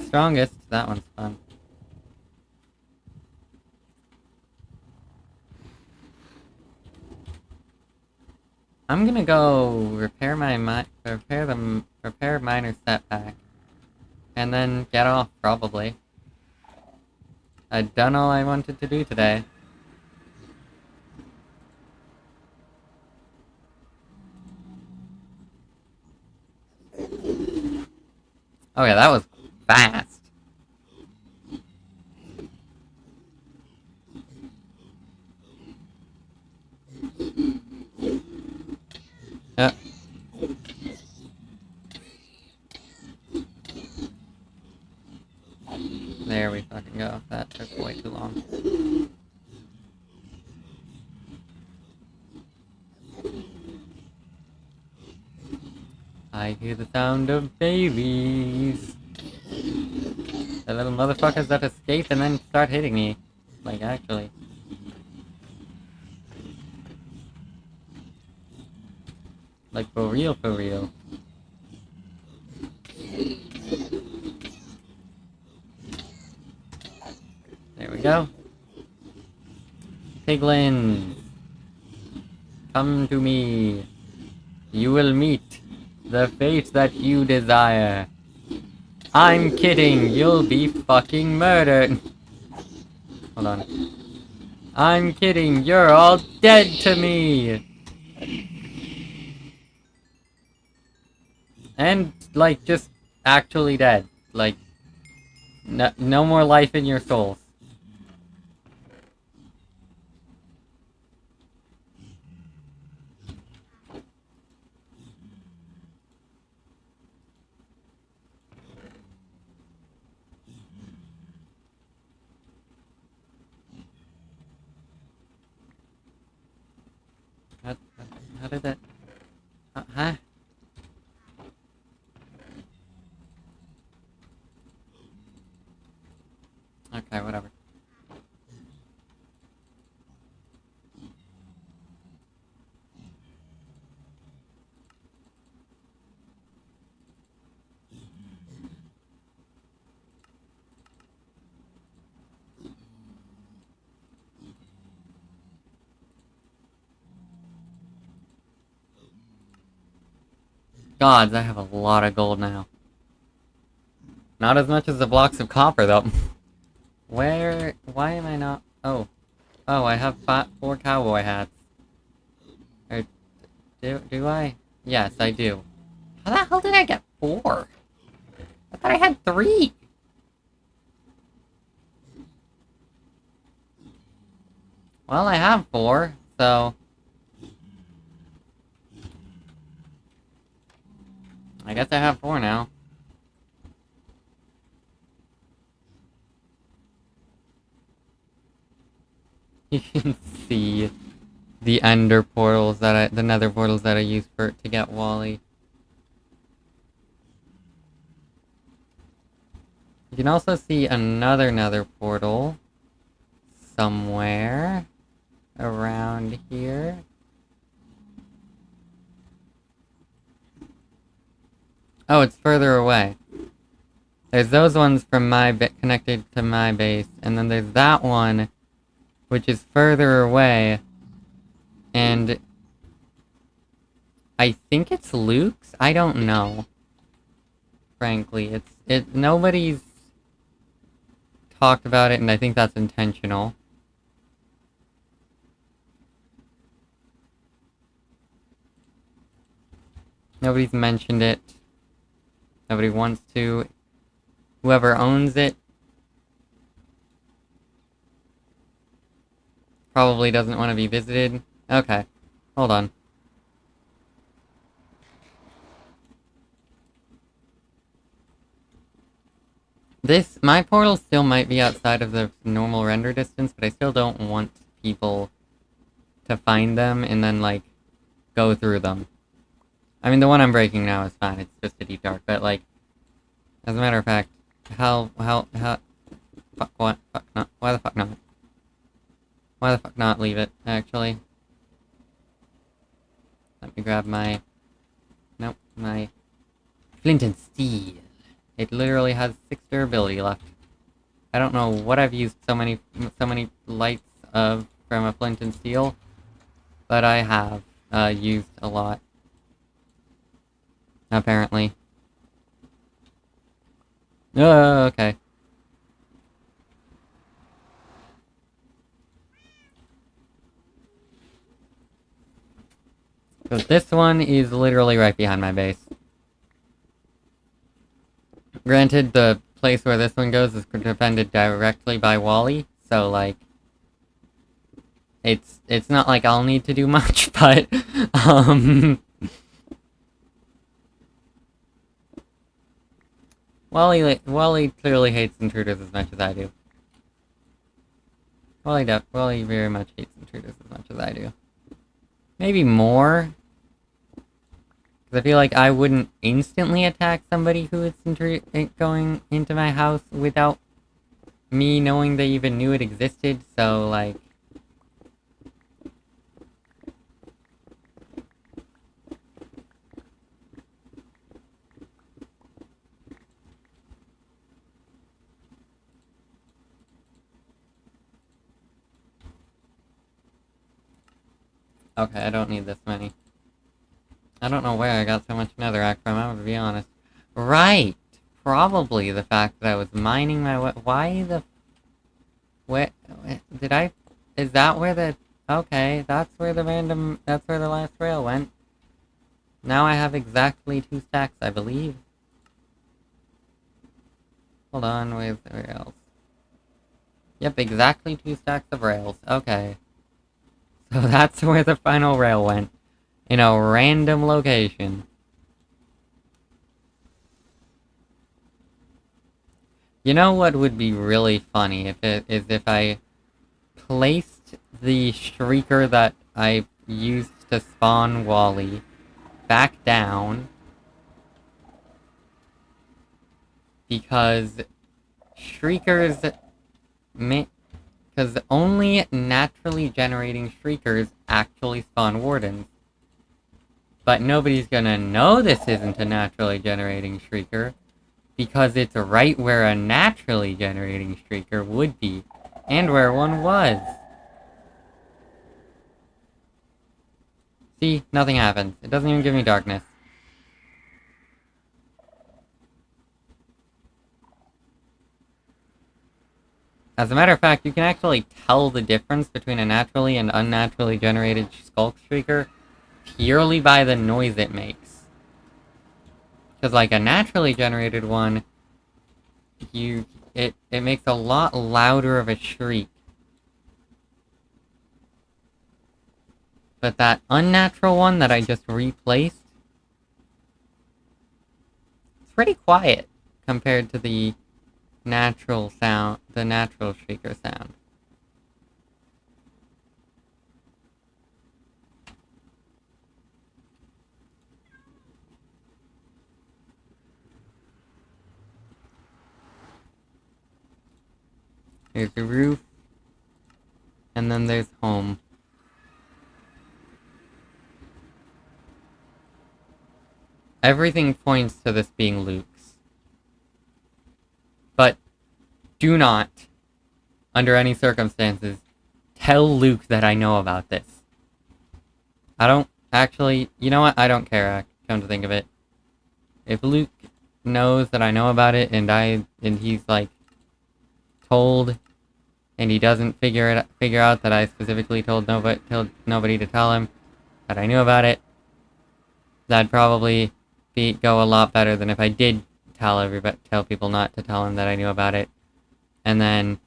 Strongest, that one's fun. I'm gonna go repair minor setback, and then get off, probably. I've done all I wanted to do today. Oh yeah, that was fast. Yep. There we fucking go. That took way too long. I hear the sound of babies. The little motherfuckers that escape and then start hitting me. Like, actually. Like, for real, for real. There we go. Piglins, come to me. You will meet the fate that you desire. I'm kidding, you'll be fucking murdered. Hold on. I'm kidding, you're all dead to me. And, like, just actually dead. Like, no more life in your souls. How did that... Huh? Okay, whatever. Gods, I have a lot of gold now. Not as much as the blocks of copper, though. Why am I not... Oh, I have 4 cowboy hats. Or, do I? Yes, I do. How the hell did I get 4? I thought I had 3! Well, I have 4, so... I guess I have 4 now. You can see the ender portals the nether portals that I used to get Wally. You can also see another nether portal somewhere around here. Oh, it's further away. There's those ones from my connected to my base, and then there's that one, which is further away, and I think it's Luke's? I don't know. Frankly, nobody's talked about it, and I think that's intentional. Nobody's mentioned it. Nobody wants to. Whoever owns it probably doesn't want to be visited. Okay, hold on. My portal still might be outside of the normal render distance, but I still don't want people to find them and then, like, go through them. I mean, the one I'm breaking now is fine, it's just a deep dark, but, like, as a matter of fact, fuck, what? Fuck not. Why the fuck not? Why the fuck not leave it, actually? Let me grab my... Nope, my... Flint and Steel. It literally has 6 durability left. I don't know what I've used so many lights of from a Flint and Steel, but I have used a lot. Apparently. Oh, okay. So this one is literally right behind my base. Granted, the place where this one goes is defended directly by Wally, so, like, it's not like I'll need to do much, but, Wally clearly hates intruders as much as I do. Wally very much hates intruders as much as I do. Maybe more. Because I feel like I wouldn't instantly attack somebody who is going into my house without me knowing they even knew it existed, so, like... Okay, I don't need this many. I don't know where I got so much netherrack from, I'm gonna be honest. Right! Probably the fact that I was mining my way. Why the... Where... Did I... Is that where the... Okay, that's where the last rail went. Now I have exactly 2 stacks, I believe. Hold on, where's the rails? Yep, exactly 2 stacks of rails. Okay. So that's where the final rail went. In a random location. You know what would be really funny if I placed the shrieker that I used to spawn Wally back down, because shriekers because only naturally generating shriekers actually spawn wardens. But nobody's gonna know this isn't a naturally generating shrieker, because it's right where a naturally generating shrieker would be, and where one was. See, nothing happens. It doesn't even give me darkness. As a matter of fact, you can actually tell the difference between a naturally and unnaturally generated Skulk Shrieker purely by the noise it makes. Because, like, a naturally generated one, it makes a lot louder of a shriek. But that unnatural one that I just replaced, it's pretty quiet compared to the natural sound, the natural shrieker sound. There's the roof, and then there's home. everything points to this being Luke's. But do not, under any circumstances, tell Luke that I know about this. I don't actually, you know what? I don't care, come to think of it. If Luke knows that I know about it and he's like told and he doesn't figure out that I specifically told nobody to tell him that I knew about it, that'd probably go a lot better than if I did tell people not to tell him that I knew about it, and then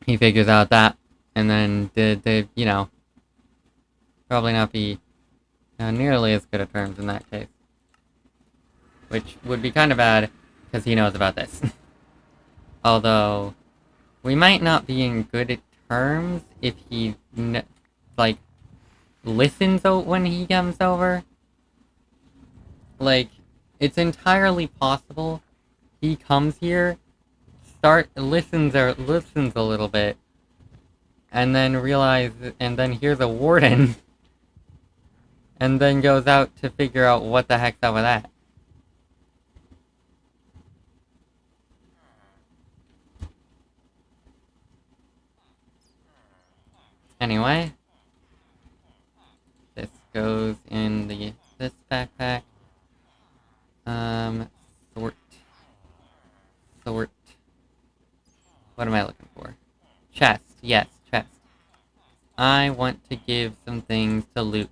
he figures out that, and then you know, probably not be nearly as good of terms in that case, which would be kind of bad because he knows about this. Although we might not be in good terms if he like listens when he comes over. Like, it's entirely possible he comes here, listens a little bit, and then hears a warden, and then goes out to figure out what the heck's up with that. Anyway, this goes in this backpack. Sort. What am I looking for? Chest. Yes, chest. I want to give some things to Luke.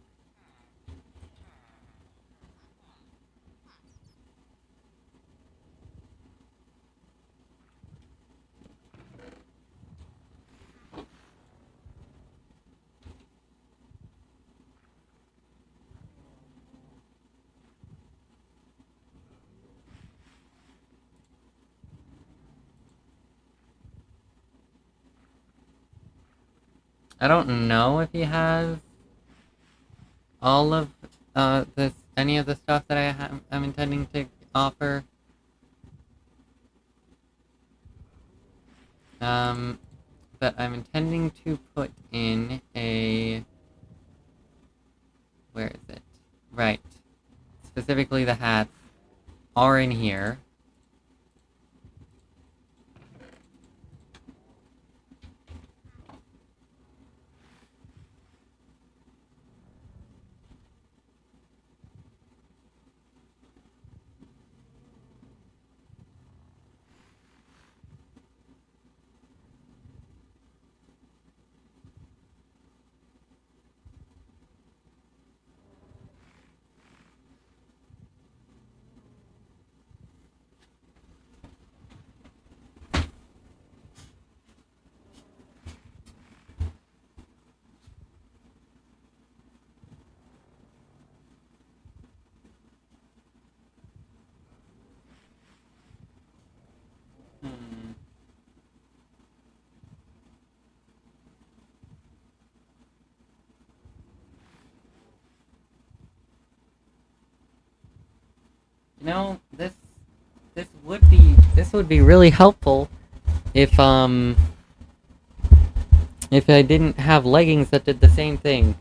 I don't know if he has all of any of the stuff that I'm intending to offer. But I'm intending to put in where is it? Right. Specifically the hats are in here. You know, this would be really helpful if I didn't have leggings that did the same thing.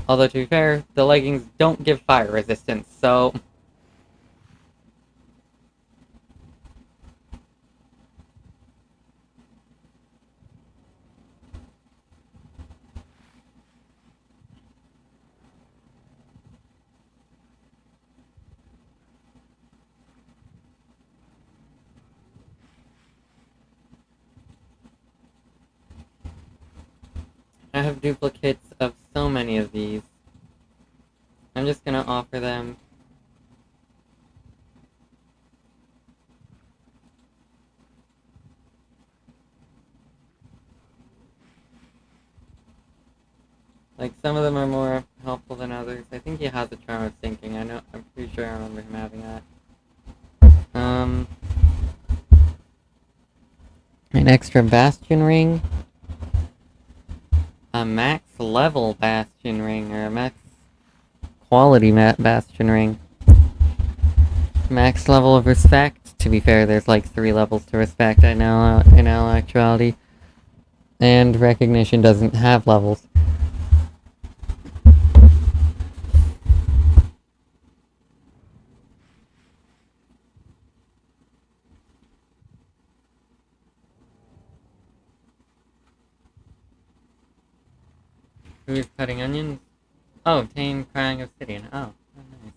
Although to be fair, the leggings don't give fire resistance, so I have duplicates of so many of these. I'm just gonna offer them. Like, some of them are more helpful than others. I think he has a charm of thinking. I'm pretty sure I remember him having that. An extra bastion ring. A max level bastion ring, or a max quality bastion ring. Max level of respect. To be fair, there's like 3 levels to respect in all actuality. And recognition doesn't have levels. Who's cutting onions? Oh, Tane crying obsidian. Oh, nice.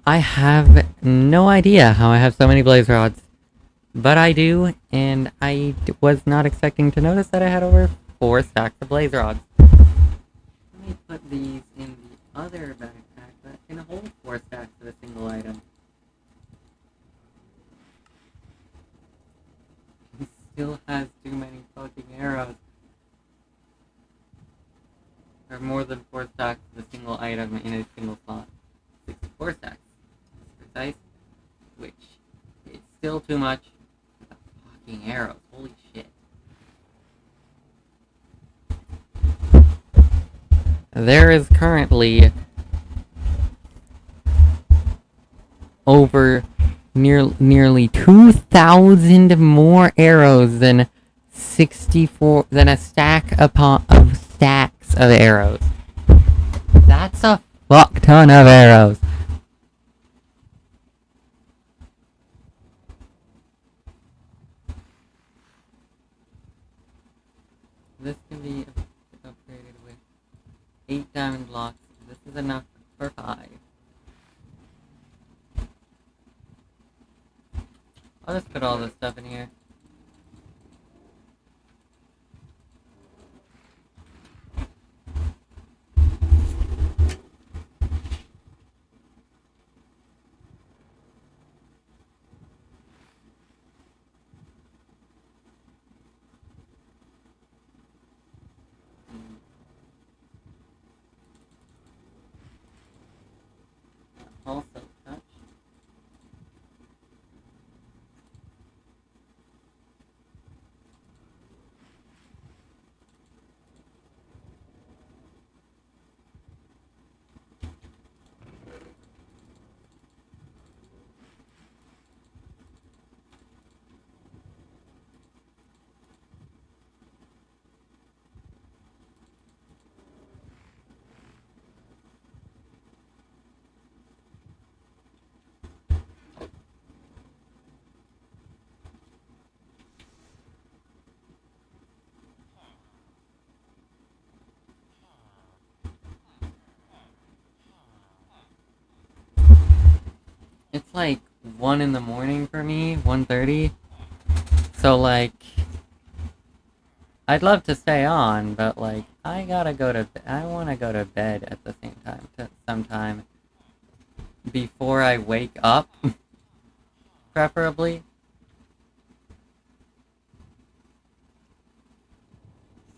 I have no idea how I have so many blaze rods. But I do, and I was not expecting to notice that I had over 4 stacks of blaze rods. Let me put these in the other backpack that can hold 4 stacks of a single item. He still has too many fucking arrows. There are more than 4 stacks of a single item in a single slot. 64 stacks. That's precise. Which is still too much for the fucking arrows. Holy shit. There is currently over nearly 2,000 more arrows than 64 than a stack of stacks of arrows. That's a fuck ton of arrows. This can be upgraded with 8 diamond blocks. This is enough for 5. I'll just put all this stuff in here. Also touch. It's like 1 in the morning for me, 1:30. So like, I'd love to stay on, but like, I want to go to bed at the same time, sometime before I wake up, preferably.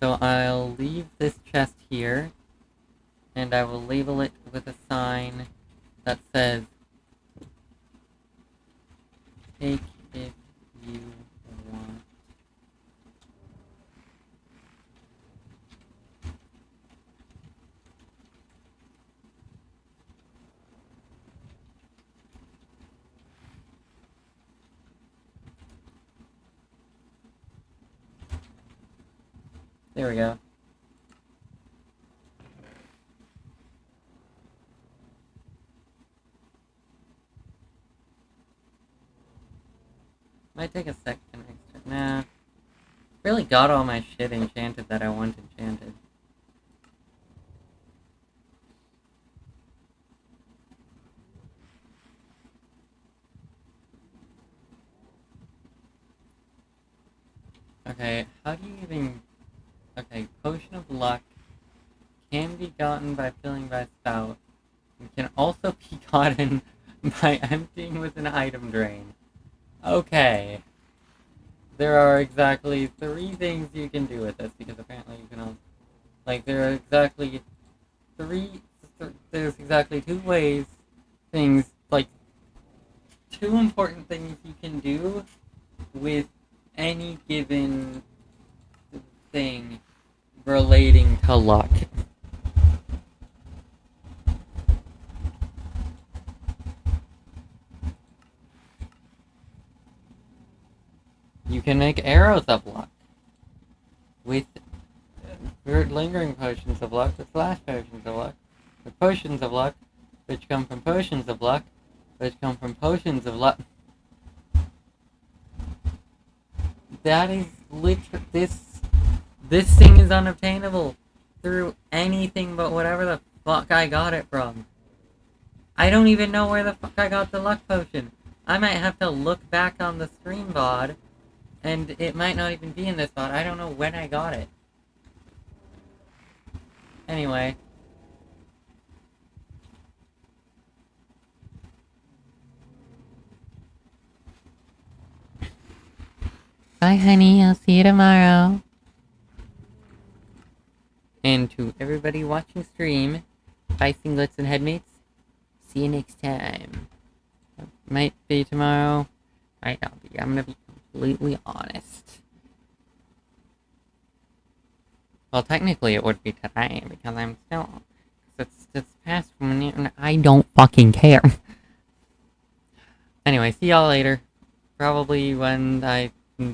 So I'll leave this chest here, and I will label it with a sign that says, take if you want. There we go. My might take a second next turn. Nah. Really got all my shit enchanted that I want enchanted. Okay, how do you even... Okay, Potion of Luck can be gotten by filling by spout. It can also be gotten by emptying with an item drain. Okay. There are exactly 3 things you can do with this, because apparently you can also... Like, there are exactly 3... There's exactly 2 ways things... Like, 2 important things you can do with any given thing relating to luck. You can make arrows of luck with lingering potions of luck, with flash potions of luck, with potions of luck, which come from potions of luck, which come from potions of luck. That is this thing is unobtainable through anything but whatever the fuck I got it from. I don't even know where the fuck I got the luck potion. I might have to look back on the stream VOD, and it might not even be in this VOD. I don't know when I got it. Anyway. Bye, honey. I'll see you tomorrow. And to everybody watching stream, bye, singlets and headmates. See you next time. Might be tomorrow. Might not be. I'm gonna be completely honest. Well, technically it would be today, because I'm still... It's past when and I don't fucking care. Anyway, see y'all later. Probably when I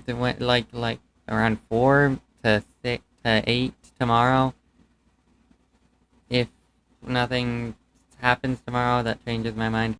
went like around 4 to 6 to 8 tomorrow. If nothing happens tomorrow that changes my mind.